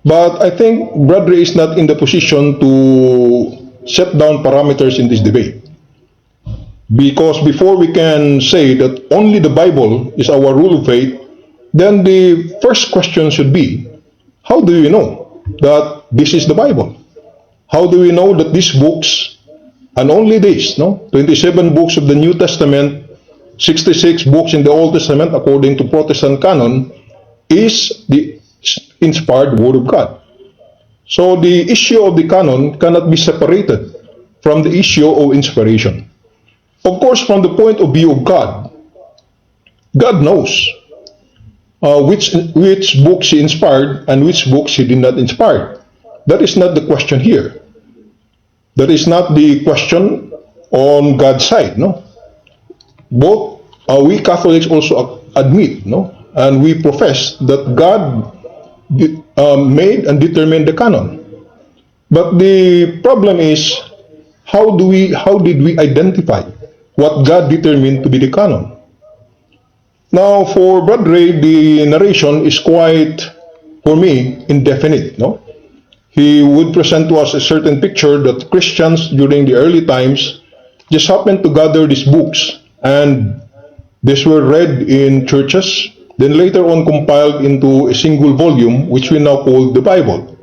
but I think Brother Ray is not in the position to set down parameters in this debate. Because before we can say that only the Bible is our rule of faith, then the first question should be, how do you know that this is the Bible? How do we know that these books, and only this, 27 books of the New Testament, 66 books in the Old Testament according to Protestant canon, is the inspired Word of God? So the issue of the canon cannot be separated from the issue of inspiration. Of course, from the point of view of God, God knows which books He inspired and which books He did not inspire. That is not the question here. That is not the question on God's side. Both we Catholics also admit, and we profess that God made and determined the canon. But the problem is, how did we identify what God determined to be the canon? Now, for Brother Ray, the narration is quite, for me, indefinite. He would present to us a certain picture that Christians during the early times just happened to gather these books, and these were read in churches, then later on compiled into a single volume, which we now call the Bible.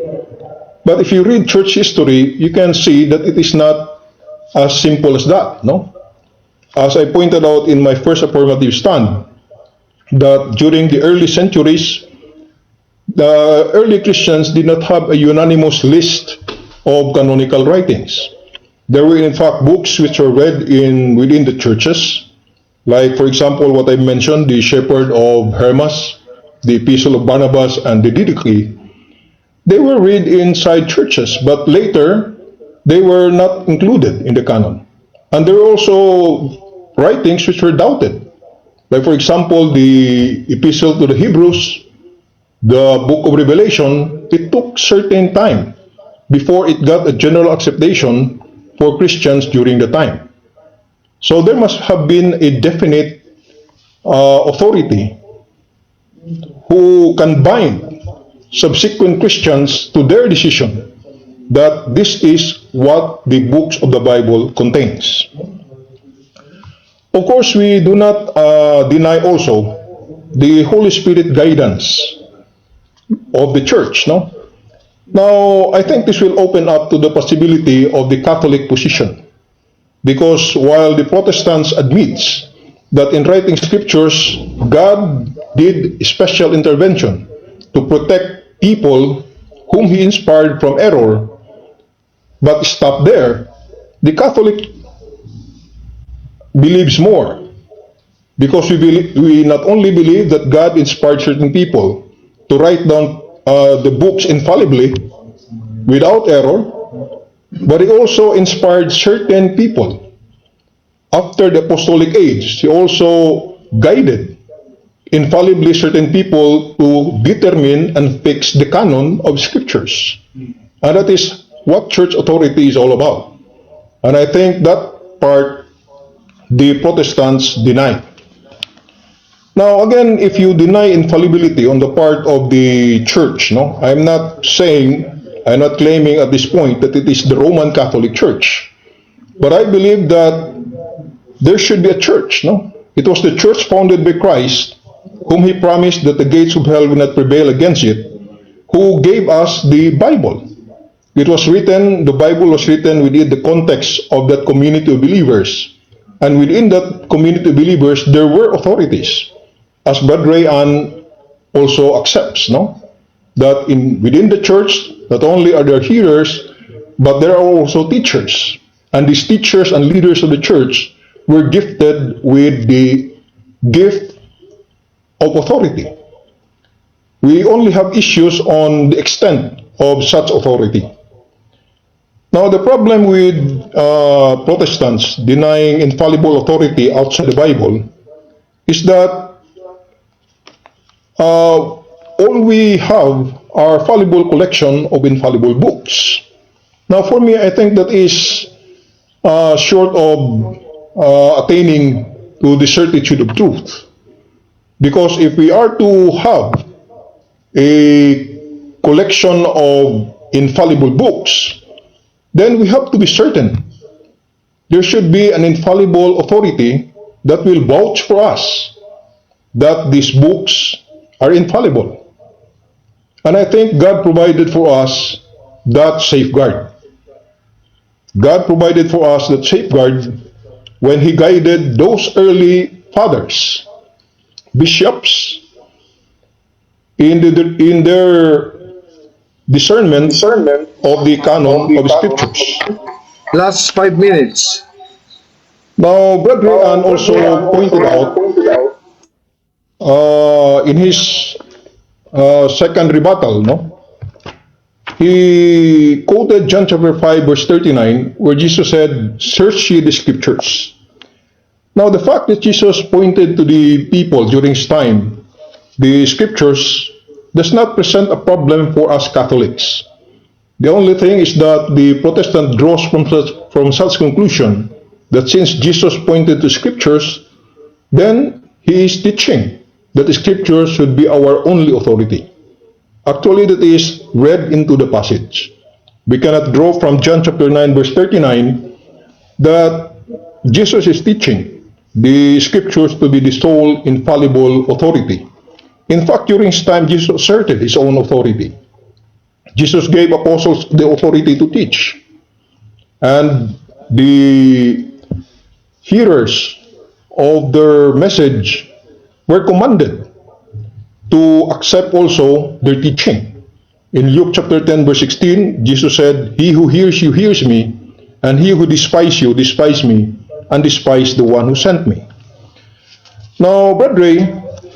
But if you read church history, you can see that it is not as simple as that. As I pointed out in my first affirmative stand, that during the early centuries, the early Christians did not have a unanimous list of canonical writings. There were in fact books which were read within the churches, like for example what I mentioned, the Shepherd of Hermas, the Epistle of Barnabas, and the Didache. They were read inside churches, but later they were not included in the canon. And there were also writings which were doubted. Like for example, the Epistle to the Hebrews, the Book of Revelation, it took certain time before it got a general acceptation for Christians during the time. So there must have been a definite authority who can bind subsequent Christians to their decision that this is what the books of the Bible contains. Of course, we do not deny also the Holy Spirit guidance of the church. Now, I think this will open up to the possibility of the Catholic position, because while the Protestants admits that in writing scriptures, God did special intervention to protect people whom He inspired from error, but stop there, the Catholic believes more, because we not only believe that God inspired certain people to write down the books infallibly without error, but He also inspired certain people after the apostolic age. He also guided infallibly certain people to determine and fix the canon of scriptures. And that is what church authority is all about. And I think that part the Protestants deny. Now again, if you deny infallibility on the part of the church, I'm not claiming at this point that it is the Roman Catholic Church. But I believe that there should be a church. It was the church founded by Christ, whom He promised that the gates of hell will not prevail against it, who gave us the Bible. It was written, the Bible was written within the context of that community of believers. And within that community of believers, there were authorities. As Brother Ray also accepts, that within the church, not only are there hearers, but there are also teachers. And these teachers and leaders of the church were gifted with the gift of authority. We only have issues on the extent of such authority. Now, the problem with Protestants denying infallible authority outside the Bible is that all we have are fallible collection of infallible books. Now, for me, I think that is short of attaining to the certitude of truth. Because if we are to have a collection of infallible books, then we have to be certain there should be an infallible authority that will vouch for us that these books are infallible. And I think God provided for us that safeguard. God provided for us that safeguard when He guided those early fathers, bishops, in their discernment of the canon of scriptures. Last 5 minutes. Now, Brother Ann also pointed out in his second rebuttal, he quoted John chapter 5 verse 39 where Jesus said, "Search ye the scriptures." Now, the fact that Jesus pointed to the people during his time, the scriptures, does not present a problem for us Catholics. The only thing is that the Protestant draws from such conclusion that since Jesus pointed to scriptures, then he is teaching that the scriptures should be our only authority. Actually, that is read into the passage. We cannot draw from John chapter 9 verse 39 that Jesus is teaching the scriptures to be the sole infallible authority. In fact, during his time, Jesus asserted his own authority. Jesus gave apostles the authority to teach. And the hearers of their message were commanded to accept also their teaching. In Luke chapter 10 verse 16, Jesus said, "He who hears you hears me, and he who despises you despise me, and despise the one who sent me." Now, Brother Ray,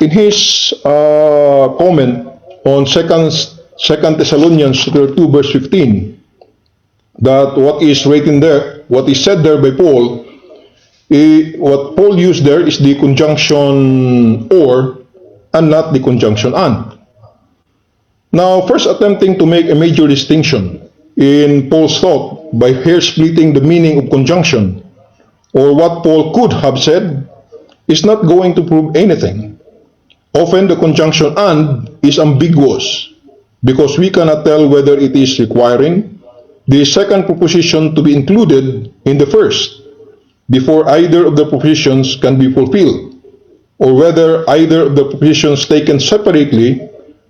in his comment on 2 Thessalonians 2 verse 15, that what is written there, what is said there by Paul, what Paul used there is the conjunction "or" and not the conjunction "and." Now, first attempting to make a major distinction in Paul's thought by hair-splitting the meaning of conjunction, or what Paul could have said, is not going to prove anything. Often the conjunction "and" is ambiguous because we cannot tell whether it is requiring the second proposition to be included in the first before either of the propositions can be fulfilled, or whether either of the propositions taken separately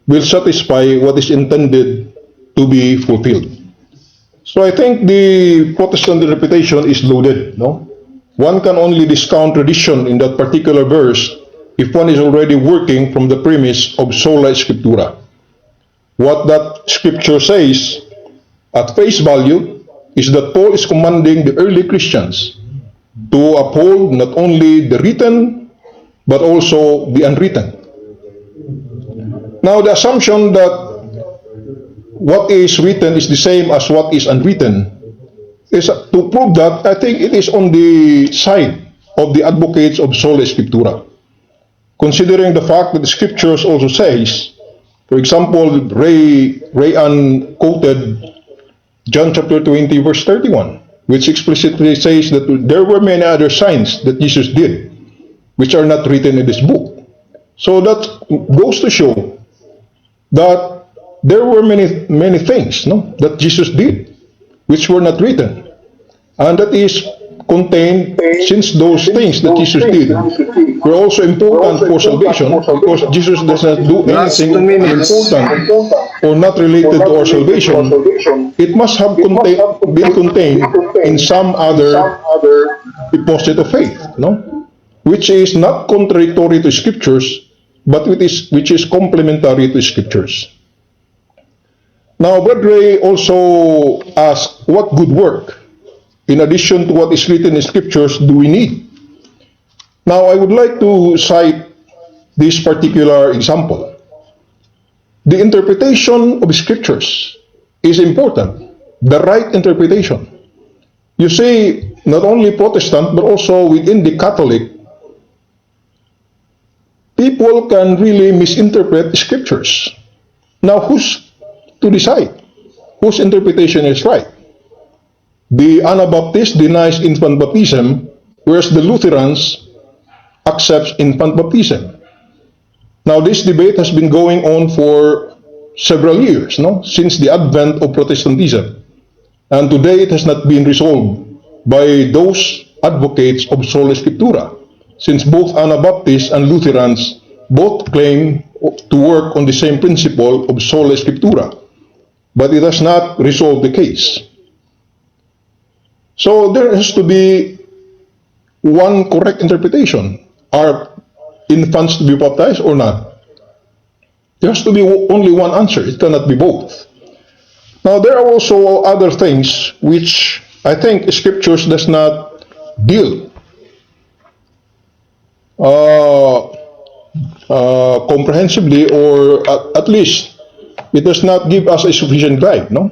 will satisfy what is intended to be fulfilled. So I think the Protestant reputation is loaded. One can only discount tradition in that particular verse if one is already working from the premise of sola scriptura. What that scripture says at face value is that Paul is commanding the early Christians to uphold not only the written but also the unwritten. Now, the assumption that what is written is the same as what is unwritten is to prove that, I think it is on the side of the advocates of sola scriptura. Considering the fact that the scriptures also says, for example, Ray Ann quoted John chapter 20 verse 31, which explicitly says that there were many other signs that Jesus did, which are not written in this book. So that goes to show that there were many things that Jesus did, which were not written. And that is contained, since those things that Jesus did were also important for salvation, because Jesus does not do anything important or not related to our salvation, it must have been contained in some other deposit of faith, which is not contradictory to scriptures, but which is complementary to scriptures. Now, Brother Ray also asked, what good work in addition to what is written in scriptures, do we need? Now, I would like to cite this particular example. The interpretation of scriptures is important, the right interpretation. You see, not only Protestant, but also within the Catholic, people can really misinterpret scriptures. Now, who's to decide whose interpretation is right? The Anabaptist denies infant baptism, whereas the Lutherans accepts infant baptism. Now, this debate has been going on for several years, no? Since the advent of Protestantism. And today it has not been resolved by those advocates of sola scriptura, since both Anabaptists and Lutherans both claim to work on the same principle of sola scriptura, but it has not resolved the case. So there has to be one correct interpretation. Are infants to be baptized or not? There has to be only one answer. It cannot be both. Now, there are also other things which I think scriptures does not deal comprehensively, or at least it does not give us a sufficient guide. No,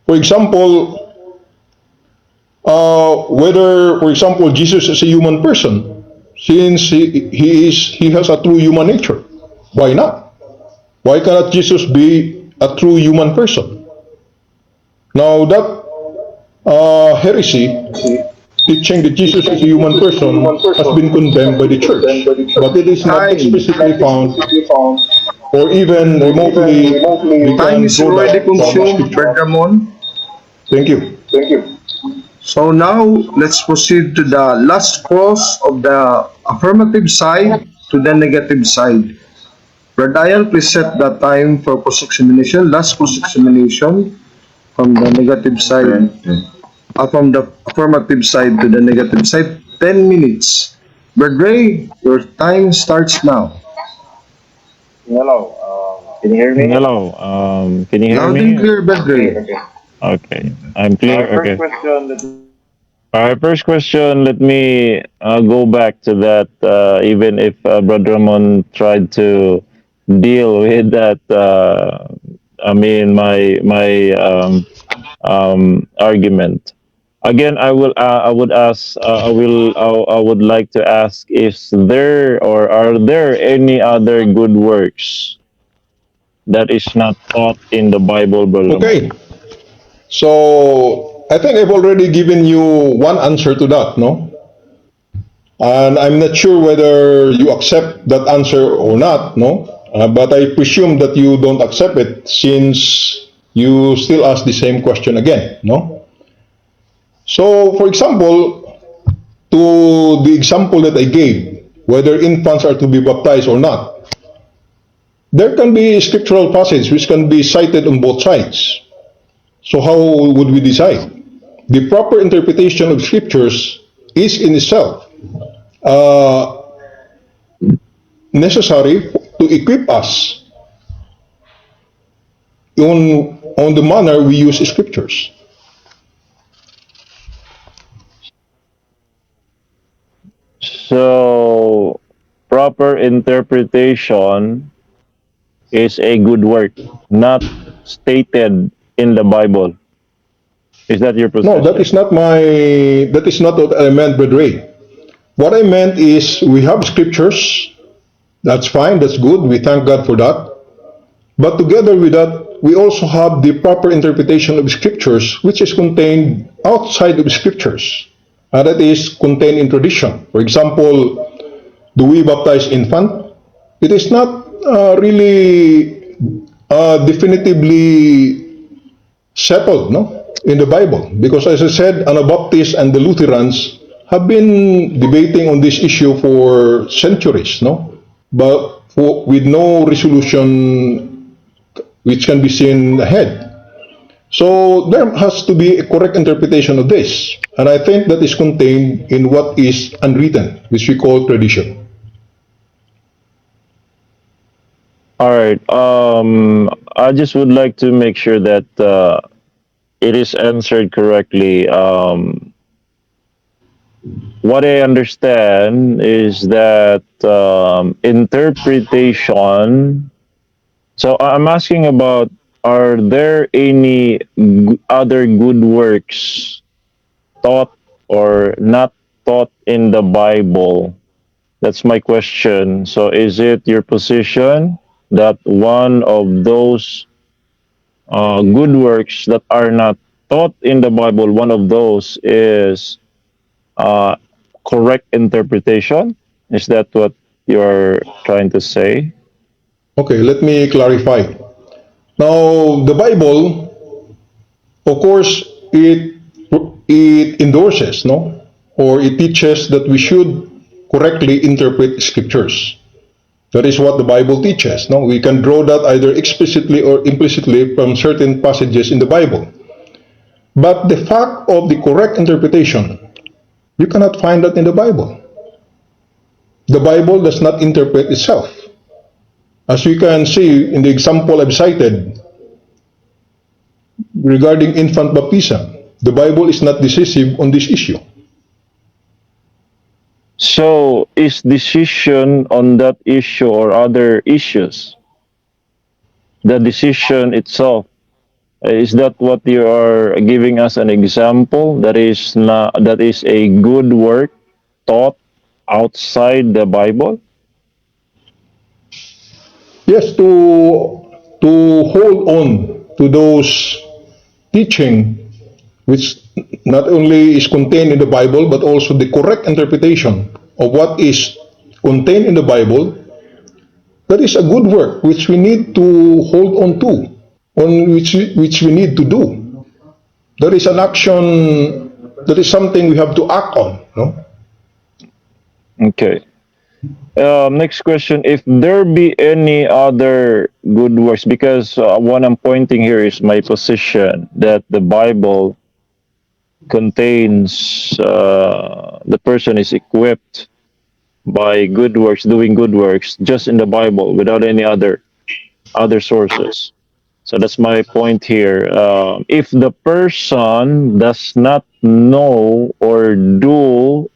for example, whether, for example, Jesus is a human person, since he has a true human nature. Why not? Why cannot Jesus be a true human person? Now, that heresy, teaching that Jesus is a human person, has been condemned by the church, but it is not explicitly found or even remotely Time is already consumed, scripture. Brother Ramon. Thank you. So now let's proceed to the last cross of the affirmative side to the negative side. Brother Dial, please set the time for cross-examination. Last cross-examination from the negative side, from the affirmative side to the negative side, 10 minutes. Brother Ray, your time starts now. Hello, can you hear me? Hello, can you hear Loud me? and clear, Brother Ray. Okay. Okay, I'm clear. First Okay. question. All right, first question. Let me go back to that. Even if Brother Ramon tried to deal with that, I mean, my argument. Again, I would ask. I would like to ask: is there or are there any other good works that is not taught in the Bible, Brother Ramon? Okay. So I think I've already given you one answer to that, no? And I'm not sure whether you accept that answer or not, no? But I presume that you don't accept it, since you still ask the same question again, no? So, for example, to the example that I gave, whether infants are to be baptized or not, there can be scriptural passage which can be cited on both sides. So how would we decide? The proper interpretation of scriptures is in itself necessary to equip us on the manner we use scriptures. So, proper interpretation is a good work, not stated in the Bible. Is that your No, position? that is not what I meant, Brother Ray. What I meant is we have scriptures. That's fine, that's good. We thank God for that. But together with that, we also have the proper interpretation of scriptures, which is contained outside of scriptures. And that is contained in tradition. For example, do we baptize infant? It is not really definitively settled, no, in the Bible, because as I said, Anabaptists and the Lutherans have been debating on this issue for centuries, no, but with no resolution which can be seen ahead. So there has to be a correct interpretation of this, and I think that is contained in what is unwritten, which we call tradition. All right. I just would like to make sure that it is answered correctly. What I understand is that interpretation. So I'm asking about, are there any other good works taught or not taught in the Bible? That's my question. So is it your position that one of those good works that are not taught in the Bible, one of those is uh, correct interpretation? Is that what you're trying to say? Okay, let me clarify. Now, the Bible, of course, it endorses, no, or it teaches that we should correctly interpret scriptures. That is what the Bible teaches. No, we can draw that either explicitly or implicitly from certain passages in the Bible. But the fact of the correct interpretation, you cannot find that in the Bible. The Bible does not interpret itself. As we can see in the example I've cited regarding infant baptism, the Bible is not decisive on this issue. So is decision on that issue or other issues, the decision itself, is that what you are giving us an example that is not, that is a good work taught outside the Bible? Yes, to hold on to those teaching which not only is contained in the Bible but also the correct interpretation of what is contained in the Bible, that is a good work which we need to hold on to, on which we need to do. That is an action, that is something we have to act on. No? Okay. Next question: if there be any other good works, because what I'm pointing here is my position that the Bible contains the person is equipped by good works, doing good works, just in the Bible without any other sources. So that's my point here. If the person does not know or do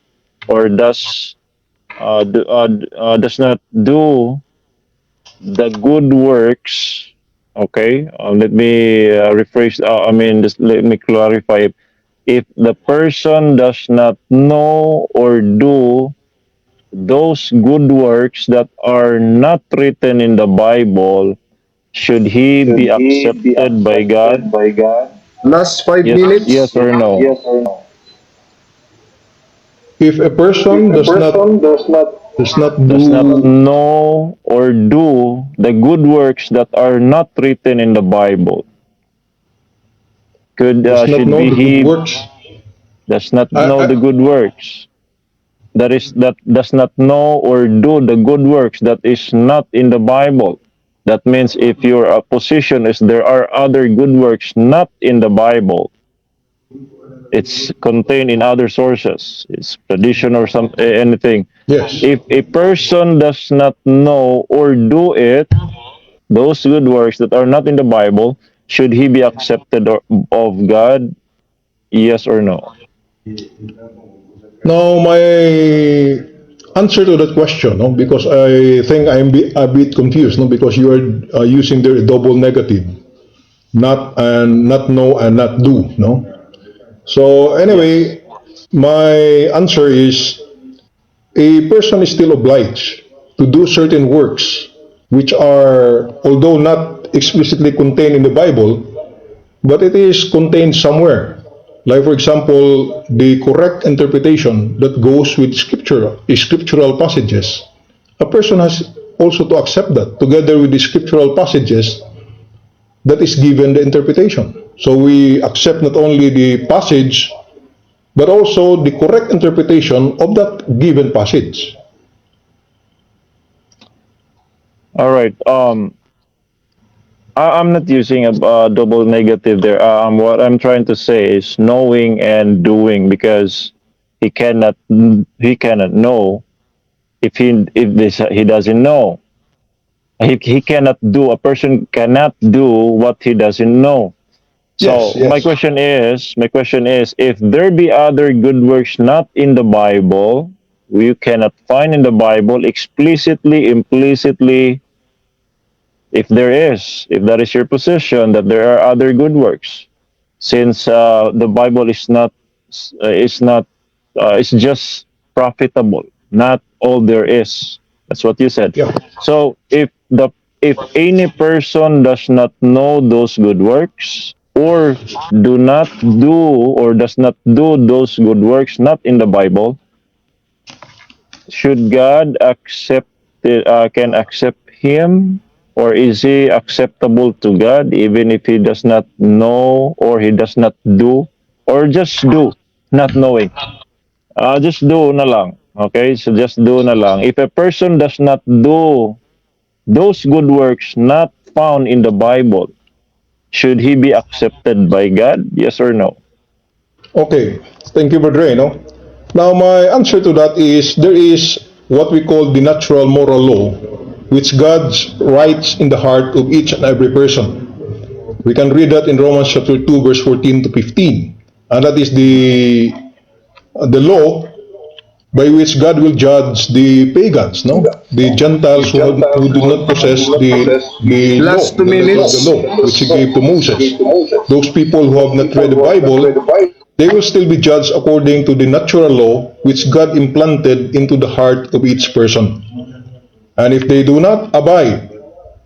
or does not do the good works, okay. Let me rephrase. I mean, just let me clarify. If the person does not know or do those good works that are not written in the Bible, should he Should be he be accepted by accepted God? by God? Last five Yes, yes minutes. or no? Yes or no? If a If person a person does not Does not do know or do the good works that are not written in the Bible, could does not should know be the good he works, does not know the I, good works? That is, that does not know or do the good works that is not in the Bible. That means if your position is there are other good works not in the Bible, it's contained in other sources, it's tradition or some anything. yes. If a person does not know or do it, those good works that are not in the Bible, should he be accepted of God? Yes or no? Now, my answer to that question, no, because I think a bit confused, no, because you are using the double negative, not know and not do, no. So Yes. anyway, my answer is a person is still obliged to do certain works which are, although not explicitly contained in the Bible, but it is contained somewhere. Like, for example, the correct interpretation that goes with scriptural passages. A person has also to accept that together with the scriptural passages that is given the interpretation. So we accept not only the passage, but also the correct interpretation of that given passage. All right. I'm not using a double negative there. What I'm trying to say is knowing and doing, because he cannot he cannot know if this he doesn't know. He cannot do. A person cannot do what he doesn't know. So Yes, yes. my question is, if there be other good works not in the Bible, we cannot find in the Bible explicitly, implicitly, if that is your position, that there are other good works, since the Bible is not it's just profitable, not all there is. That's what you said. Yeah. So if any person does not know those good works, or do not do or does not do those good works not in the Bible, should God accept can accept him, or is he acceptable to God even if he does not know, or he does not do, or just do, not knowing? Just do na lang. Okay? So just do na lang. If a person does not do those good works not found in the Bible, should he be accepted by God? Yes or no? Okay. Thank you, Brother Ray, no? Now, my answer to that is there is what we call the natural moral law, which God writes in the heart of each and every person. We can read that in Romans chapter 2, verse 14 to 15. And that is the law by which God will judge the pagans, no? The Gentiles who do not possess the law, Last two the letter of the minutes. law, which He gave to Moses. Those people who have not read the Bible, they will still be judged according to the natural law which God implanted into the heart of each person. And if they do not abide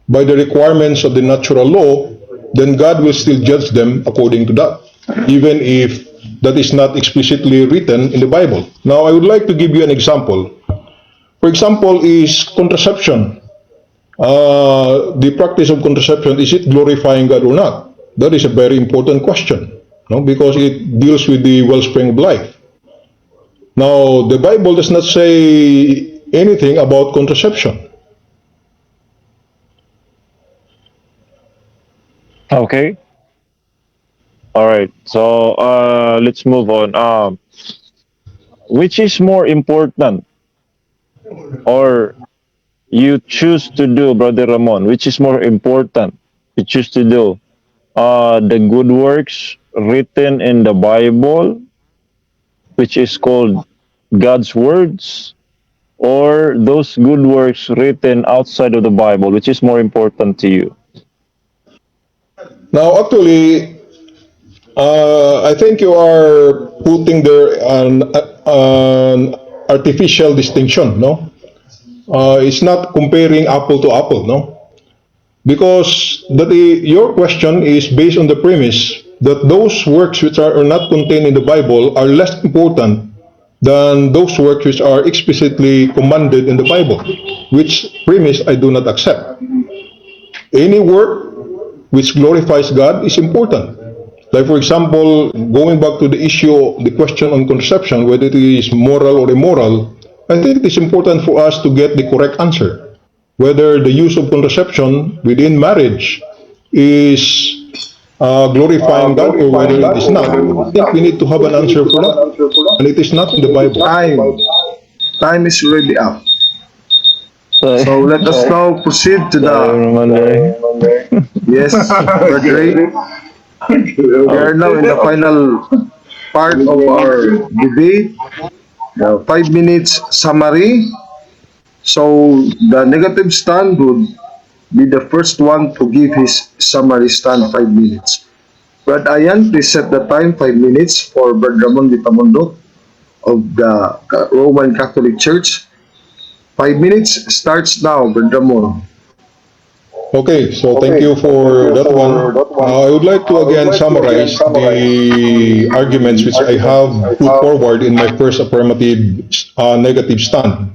by the requirements of the natural law, then God will still judge them according to that, even if that is not explicitly written in the Bible. Now, I would like to give you an example. For example, is contraception. The practice of contraception, is it glorifying God or not? That is a very important question, no? Because it deals with the wellspring of life. Now, the Bible does not say anything about contraception. Okay. All right. So let's move on. Which is more important, or you choose to do, Brother Ramon? Which is more important? You choose to do the good works written in the Bible, which is called God's words, or those good works written outside of the Bible, which is more important to you? Now, actually, I think you are putting there an artificial distinction, no? It's not comparing apple to apple, no? Because your question is based on the premise that those works which are not contained in the Bible are less important than those works which are explicitly commanded in the Bible, which premise I do not accept. Any work which glorifies God is important. Like, for example, going back to the issue, the question on conception, whether it is moral or immoral, I think it is important for us to get the correct answer. Whether the use of contraception within marriage is glorifying God or whether it is not. I think we need to have an answer for that. And it is not in the Bible. Time is already up. Sorry. So let us now proceed to Sorry, the Ramon. yes, Brother Ray. We are now in the final part of our debate, the 5 minutes summary. So the negative stand would be the first one to give his summary stand 5 minutes. Brad Ayan, please set the time 5 minutes for Brad Ramon Gitamondoc of the Roman Catholic Church. 5 minutes starts now, Brad Ramon. Okay, so thank you for that one. I would like to again summarize the arguments which I have put forward in my first affirmative negative stand.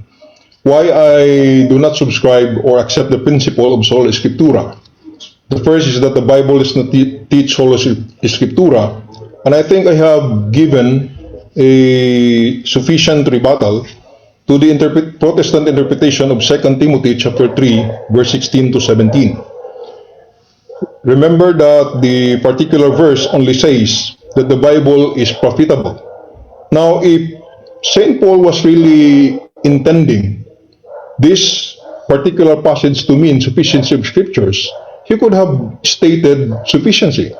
Why I do not subscribe or accept the principle of sola scriptura. The first is that the Bible does not teach sola scriptura, and I think I have given a sufficient rebuttal to the Protestant interpretation of 2 Timothy chapter 3, verse 16 to 17. Remember that the particular verse only says that the Bible is profitable. Now, if St. Paul was really intending this particular passage to mean sufficiency of scriptures, he could have stated sufficiency.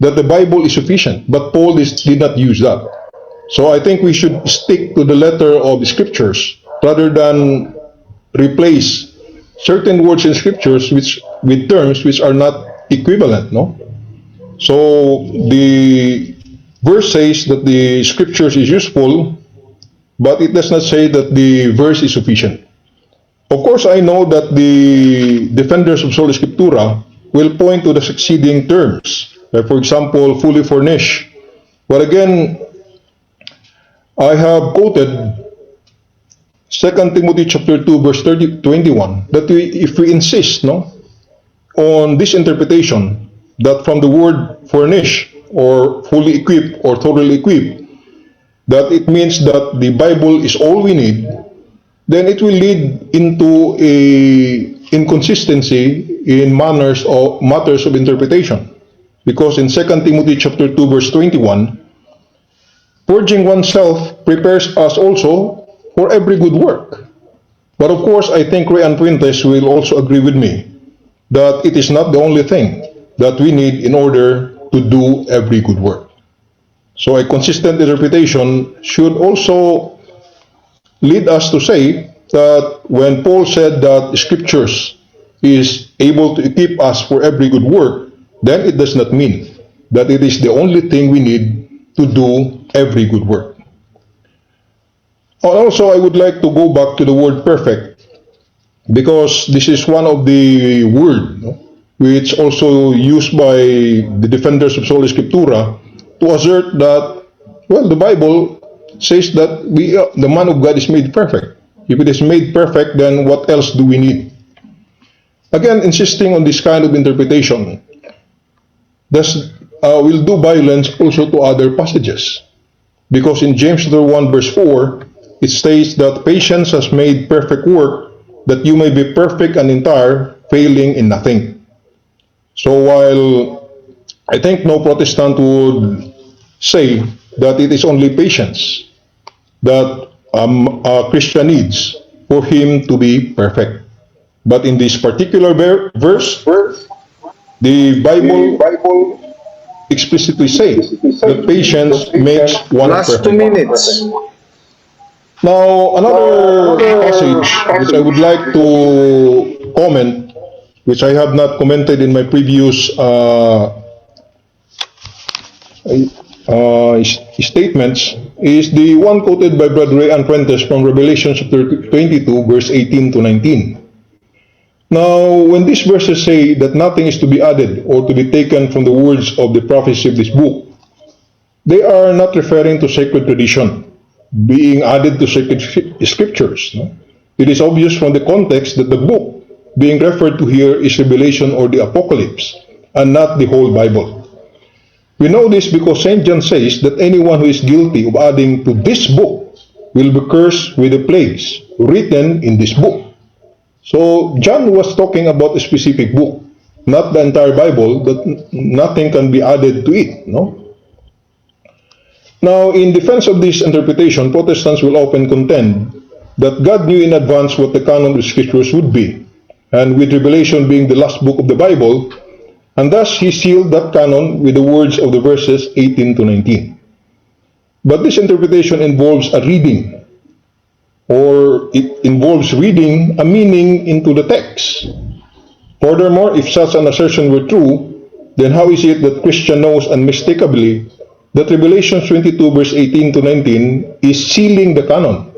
that the Bible is sufficient, but Paul did not use that. So I think we should stick to the letter of the scriptures rather than replace certain words in scriptures with terms which are not equivalent, no? So the verse says that the scriptures is useful, but it does not say that the verse is sufficient. Of course, I know that the defenders of Sola Scriptura will point to the succeeding terms, like for example, fully furnished. But again, I have quoted 2 Timothy chapter 2 verse 21 that if we insist on this interpretation that from the word furnish or fully equipped or thoroughly equipped, that it means that the Bible is all we need, then it will lead into a inconsistency in matters of interpretation. Because in 2 Timothy chapter 2 verse 21, purging oneself prepares us also for every good work. But of course, I think Rayan Fuentes will also agree with me that it is not the only thing that we need in order to do every good work. So a consistent interpretation should also lead us to say that when Paul said that the scriptures is able to equip us for every good work, then it does not mean that it is the only thing we need to do every good work. Also, I would like to go back to the word perfect, because this is one of the words which also used by the defenders of Sola Scriptura to assert that, well, the Bible says that the man of God is made perfect. If it is made perfect, then what else do we need? Again, insisting on this kind of interpretation will do violence also to other passages. Because in James 1 verse 4, it states that patience has made perfect work, that you may be perfect and entire, failing in nothing. So while I think no Protestant would say that it is only patience that a Christian needs for him to be perfect. But in this particular verse, the Bible explicitly says that patience makes one Last perfect. 2 minutes. Now, another passage which I would like to comment, which I have not commented in my previous statements, is the one quoted by Brother Rayan Fuentes from Revelation chapter 22, verse 18 to 19. Now, when these verses say that nothing is to be added or to be taken from the words of the prophecy of this book, they are not referring to sacred tradition being added to sacred scriptures. It is obvious from the context that the book being referred to here is Revelation or the Apocalypse, and not the whole Bible. We know this because St. John says that anyone who is guilty of adding to this book will be cursed with the plagues written in this book. So John was talking about a specific book, not the entire Bible, that nothing can be added to it. Now, in defense of this interpretation, Protestants will often contend that God knew in advance what the canon of scriptures would be, and with Revelation being the last book of the Bible, and thus he sealed that canon with the words of the verses 18 to 19. But this interpretation involves a reading, or it involves reading a meaning into the text. Furthermore, if such an assertion were true, then how is it that Christian knows unmistakably that Revelation 22 verse 18 to 19 is sealing the canon,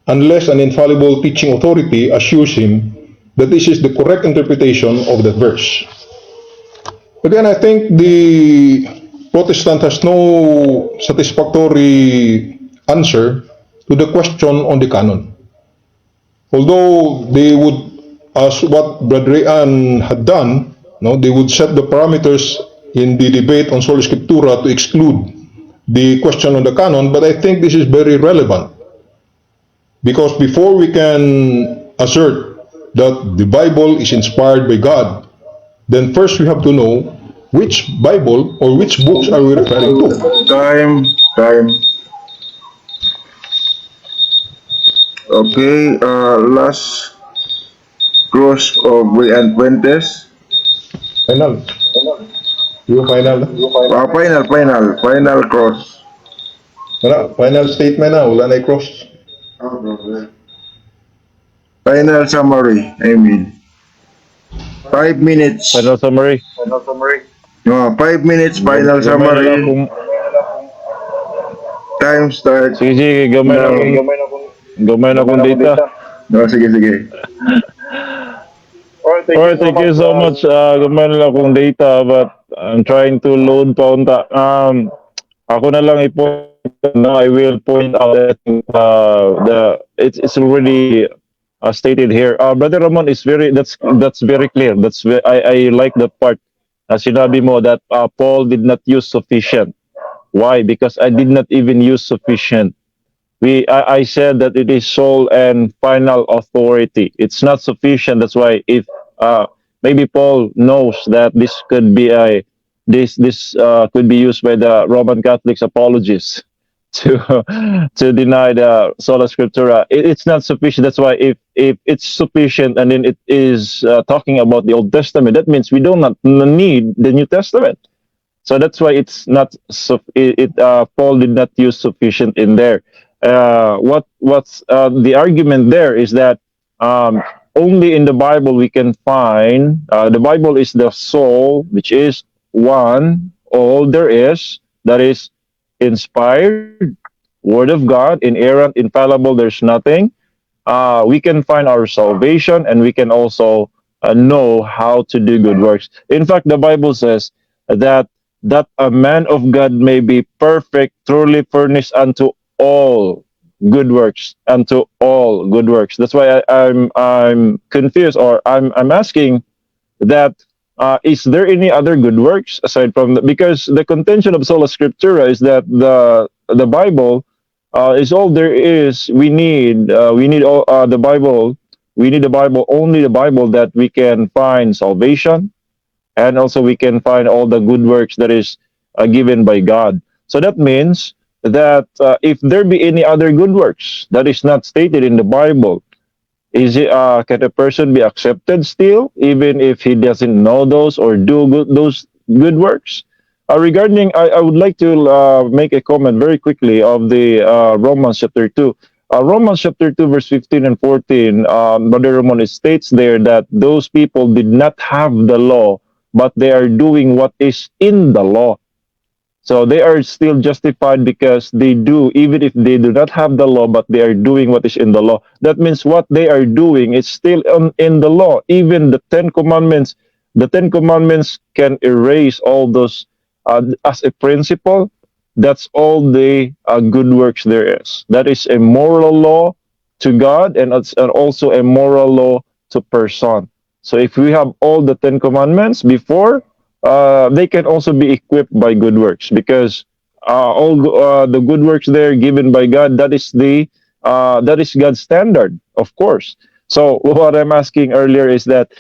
unless an infallible teaching authority assures him that this is the correct interpretation of that verse? Again, I think the Protestant has no satisfactory answer to the question on the canon. Although they would, as what Brother Rayan had done, they would set the parameters in the debate on Sola Scriptura to exclude the question on the canon, but I think this is very relevant. Because before we can assert that the Bible is inspired by God, then first we have to know which Bible or which books are we referring to. Time. Okay, last cross of Rayan Fuentes. Final. Yung final na? Final cross. Wala, final statement na, wala na i-cross. Final summary, I mean. 5 minutes. Final summary. 5 minutes, final Gamay na lang summary. kung... Time start. Sige, sige, gamay na No. kung... Gamay na kung data. No, sige. Alright, thank you so much. Gamay na lang kung data, but I'm trying to load pa unta. Ako na lang i-point. Now I will point out that it's already stated here. Brother Ramon is that's very clear. I like that part. Sinabi mo that Paul did not use sufficient. Why? Because I did not even use sufficient. I said that it is sole and final authority. It's not sufficient. That's why if maybe Paul knows that this could be could be used by the Roman Catholics apologists to to deny the sola scriptura. It's not sufficient. That's why if it's sufficient and then it is talking about the Old Testament, that means we do not need the New Testament. So that's why it's not Paul did not use sufficient in there. What's the argument there is that only in the Bible we can find the Bible is the soul, which is one, all there is, that is inspired, Word of God, inerrant, infallible. There's nothing. We can find our salvation, and we can also know how to do good works. In fact, the Bible says that a man of God may be perfect, truly furnished unto all good works, unto all good works. That's why I'm confused, or I'm asking that is there any other good works aside from because the contention of sola scriptura is that the Bible is all there is. We need all the Bible. We need the Bible, only the Bible, that we can find salvation, and also we can find all the good works that is given by God. So that means that if there be any other good works that is not stated in the Bible, can a person be accepted still, even if he doesn't know those or do those good works? Regarding, I would like to make a comment very quickly of the Romans chapter 2. Romans chapter 2, verse 15 and 14, Brother Ramon, it states there that those people did not have the law, but they are doing what is in the law. So they are still justified because they do, even if they do not have the law, but they are doing what is in the law. That means what they are doing is still in the law. Even the Ten Commandments can erase all those as a principle. That's all the good works there is. That is a moral law to God, and it's also a moral law to person. So if we have all the Ten Commandments before, they can also be equipped by good works, because all the good works there given by God, that is God's standard, of course. So what I'm asking earlier is that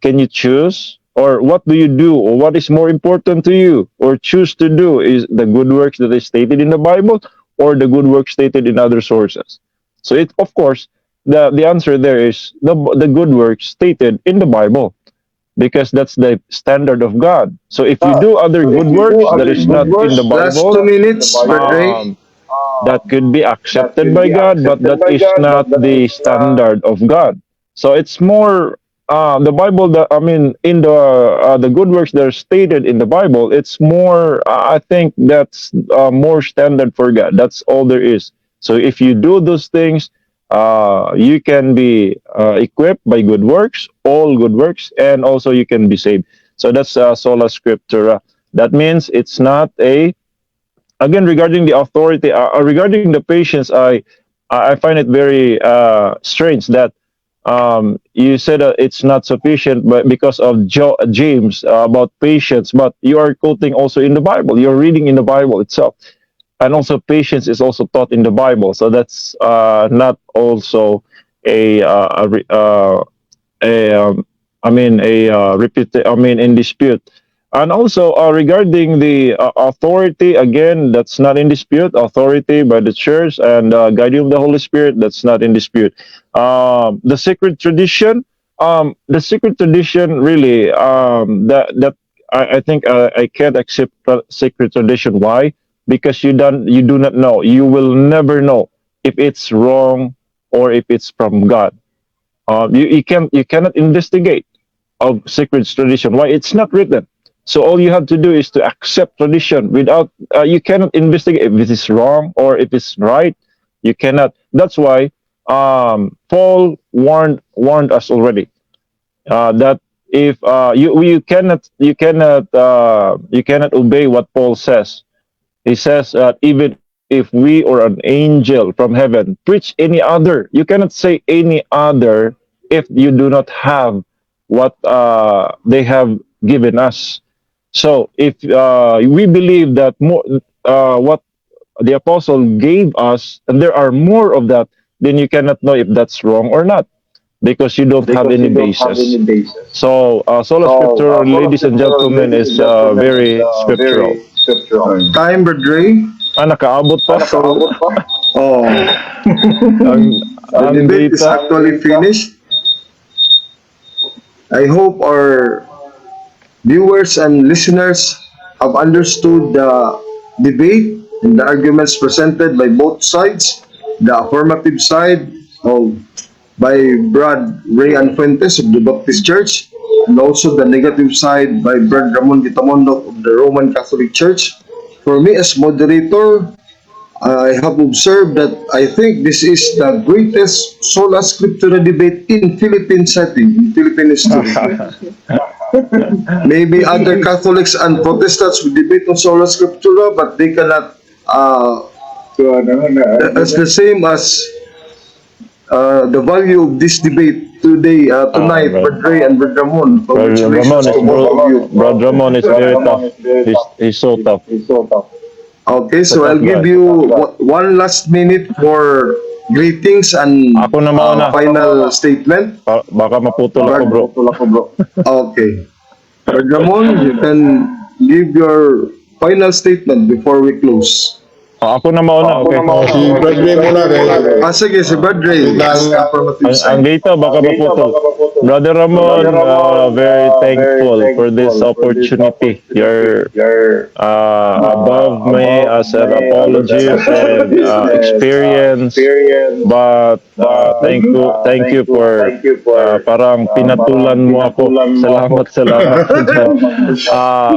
can you choose, or what do you do, or what is more important to you, or choose to do, is the good works that is stated in the Bible or the good works stated in other sources? So it, of course, the answer there is the good works stated in the Bible, because that's the standard of God. So if you do other good works that is not in the Last Bible, 2 minutes, Padre. that could be accepted by God, but that is not the standard of God. So it's more the Bible. That I mean, in the good works that are stated in the Bible, it's more. I think that's more standard for God. That's all there is. So if you do those things, you can be equipped by good works, all good works, and also you can be saved. So that's sola scriptura. That means it's not a, again, regarding the authority, regarding the patience, I find it very strange that you said it's not sufficient, but because of James about patience, but you are quoting also in the Bible. You're reading in the Bible itself, and also patience is also taught in the Bible. So that's not also a I mean I mean in dispute. And also regarding the authority, again, that's not in dispute. Authority by the church and guiding of the Holy Spirit, that's not in dispute. The secret tradition really, that I think I can't accept sacred tradition. Why? Because you do not know. You will never know if it's wrong or if it's from God. You cannot investigate of sacred tradition. Why? It's not written. So all you have to do is to accept tradition without you cannot investigate if it is wrong or if it's right. You cannot. That's why Paul warned us already that if you cannot obey what Paul says. He says that even if we or an angel from heaven preach any other, you cannot say any other if you do not have what they have given us. So if we believe that more what the apostle gave us, and there are more of that, then you cannot know if that's wrong or not because you don't have any basis. So sola scriptura, ladies and gentlemen, is very scriptural. Time, Brother Ray. Nakaabot pa. Oh, the Ang debate is data. actually finished. I hope our viewers and listeners have understood the debate and the arguments presented by both sides. The affirmative side of by Brad Ray and Fuentes of the Baptist Church, and also the negative side by Brad Ramon Gitamondoc of the Roman Catholic Church. For me as moderator, I have observed that I think this is the greatest sola scriptura debate in Philippine setting, in Philippine history. Maybe other Catholics and Protestants will debate on sola scriptura, but they cannot. It's the same as the value of this debate today, tonight, Brad Brad Ray and Brad Ramon. Ramon Congratulations is to both of you. Brad Ramon is very tough. He's so tough. Okay, so I'll give you one last minute for greetings and Ako na mauna. final statement. Baka maputol ako, bro. Okay. Brad Ramon, you can give your final statement before we close. Ako na mauna, okay. Si Brad Ray muna kay Sige, si Brad Ray. Ang data baka maputol. Brother Ramon, very thankful for this opportunity. You're above me as an apologist and experience, but thank you for parang pinatulan mo ako. Salamat.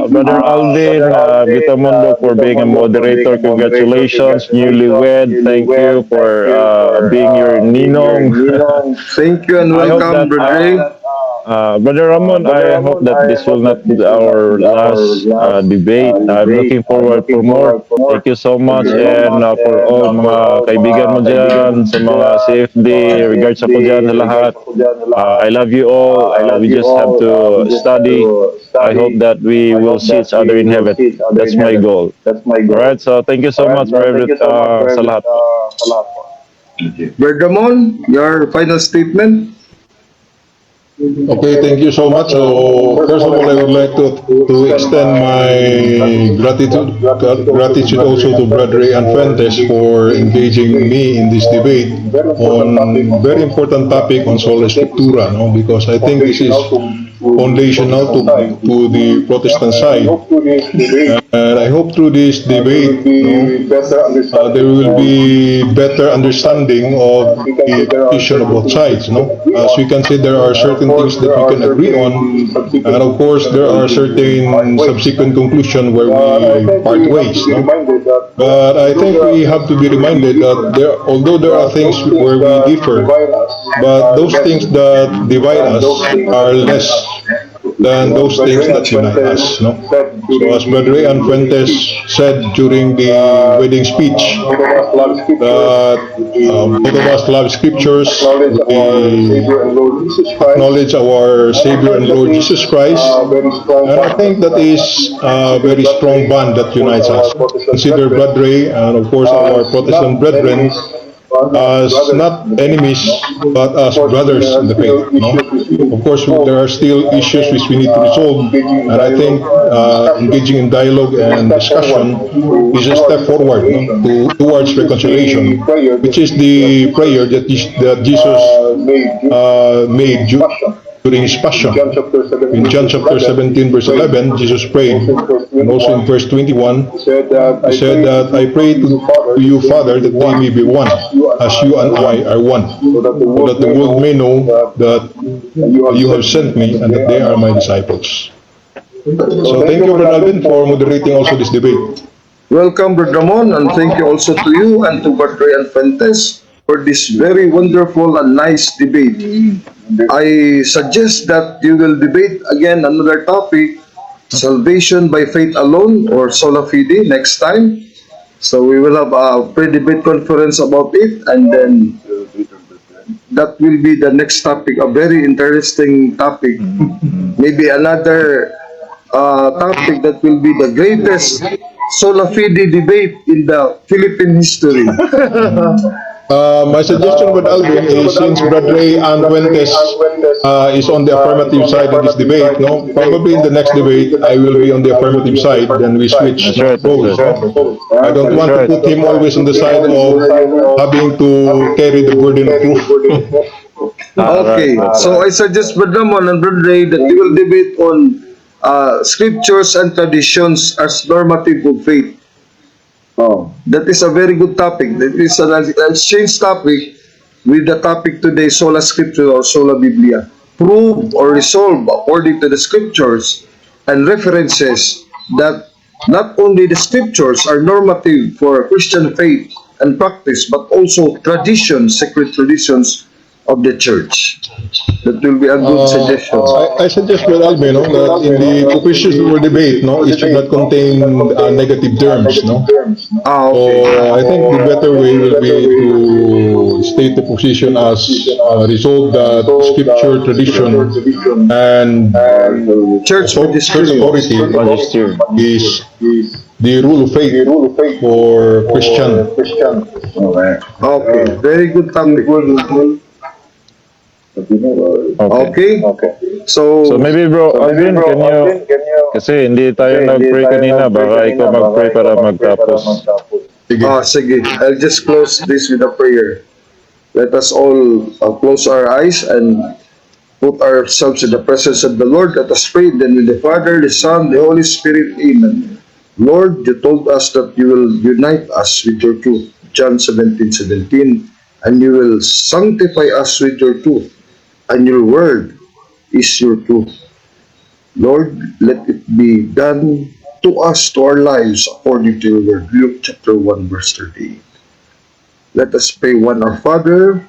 Brother Alvin Gitamondo for being a moderator. Congratulations, newlywed. Thank you for being your ninong. Thank you and welcome, Brad Ray. Brother Ramon, I hope that this will not be our last debate. I'm looking forward for more. Thank you so much, and for all mga kaibigan mo dyan, sa mga CFD, regards ako dyan sa lahat. I love you all. We just have to study. I hope that we will see each other in heaven. That's my goal. Alright, so thank you so much for sa lahat. Brad Ramon, your final statement. Okay, thank you so much. So, first of all, I would like to extend my gratitude also to Brad Ray and Fuentes for engaging me in this debate on very important topic on sola scriptura, no? Because I think this is foundational to the Protestant side. And I hope through this debate, there will be better understanding of the position of both sides. As we can see, there are certain things that we can agree on, and of course, there are certain subsequent conclusions where we part ways. But I think we have to be reminded that although there are things where we differ, but those things that divide us are less than those things that unite us. So as Brother Ray and Fuentes said during the wedding speech, that both of us love scriptures, we acknowledge our Savior and Lord Jesus Christ, and I think that is a very strong bond that unites us. Consider Brother Ray and of course our Protestant brethren as not enemies but as brothers in the faith. Of course, there are still issues which we need to resolve, and I think engaging in dialogue and discussion is a step forward towards reconciliation, which is the prayer that Jesus made during his passion. In John chapter 17, verse 11, Jesus prayed, and also in verse 21, he said that I pray to you, Father, that they may be one, as you and I are one, so that the world may know that you have sent me and that they are my disciples. So thank you, Brother Alvin, for moderating also this debate. Welcome, Brother Ramon, and thank you also to you and to Brother Fuentes for this very wonderful and nice debate. I suggest that you will debate again another topic, salvation by faith alone or sola fide, next time. So we will have a pre-debate conference about it, and then that will be the next topic, a very interesting topic. Maybe another topic that will be the greatest sola fide debate in the Philippine history. My suggestion with Alvin is, since Brother Ray and Fuentes is on the affirmative side in this debate, no, probably in the next debate I will be on the affirmative side, then we switch roles. I don't want to put him always on the side of having to carry the burden of proof. Okay, so I suggest Brother Ramon and Brother Ray that we will debate on scriptures and traditions as normative of faith. That is a very good topic. That is an exchange topic with the topic today, sola scriptura or sola biblia. Prove or resolve according to the scriptures and references that not only the scriptures are normative for Christian faith and practice, but also traditions, sacred traditions of the church. That will be a good suggestion. I suggest, Brother Alvin, no, that in the questions we will debate, no, it should not contain negative terms, no. Okay. So I think the better way will be to state the position as resolve that scripture, tradition, and Church church authority Magisterium. is the rule of faith for Christian. Okay, very good topic. Okay. So maybe bro, Alvin, can you, kasi hindi tayo nag-pray kanina, baka ikaw mag-pray para magtapos. Sige. I'll just close this with a prayer. Let us all close our eyes and put ourselves in the presence of the Lord. Let us pray then with the Father, the Son, the Holy Spirit. Amen. Lord, you told us that you will unite us with your truth. John 17:17. And you will sanctify us with your truth. And your word is your truth. Lord, let it be done to us, to our lives, according to your word. Luke chapter 1, verse 38. Let us pray one. Our Father,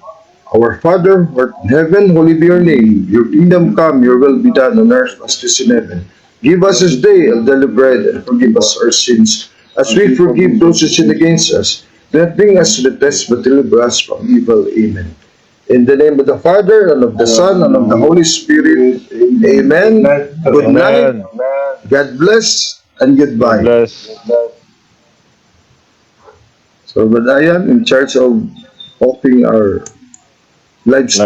who art in heaven, holy be your name. Your kingdom come, your will be done on earth as it is in heaven. Give us this day our daily bread, and forgive us our sins, as we forgive those who sin against us. Do not bring us to the test, but deliver us from evil. Amen. In the name of the Father, and of the Son, and of the Holy Spirit. Amen. Good night. God bless, and goodbye. Bless. So, Brother Ian, in charge of opening our live stream.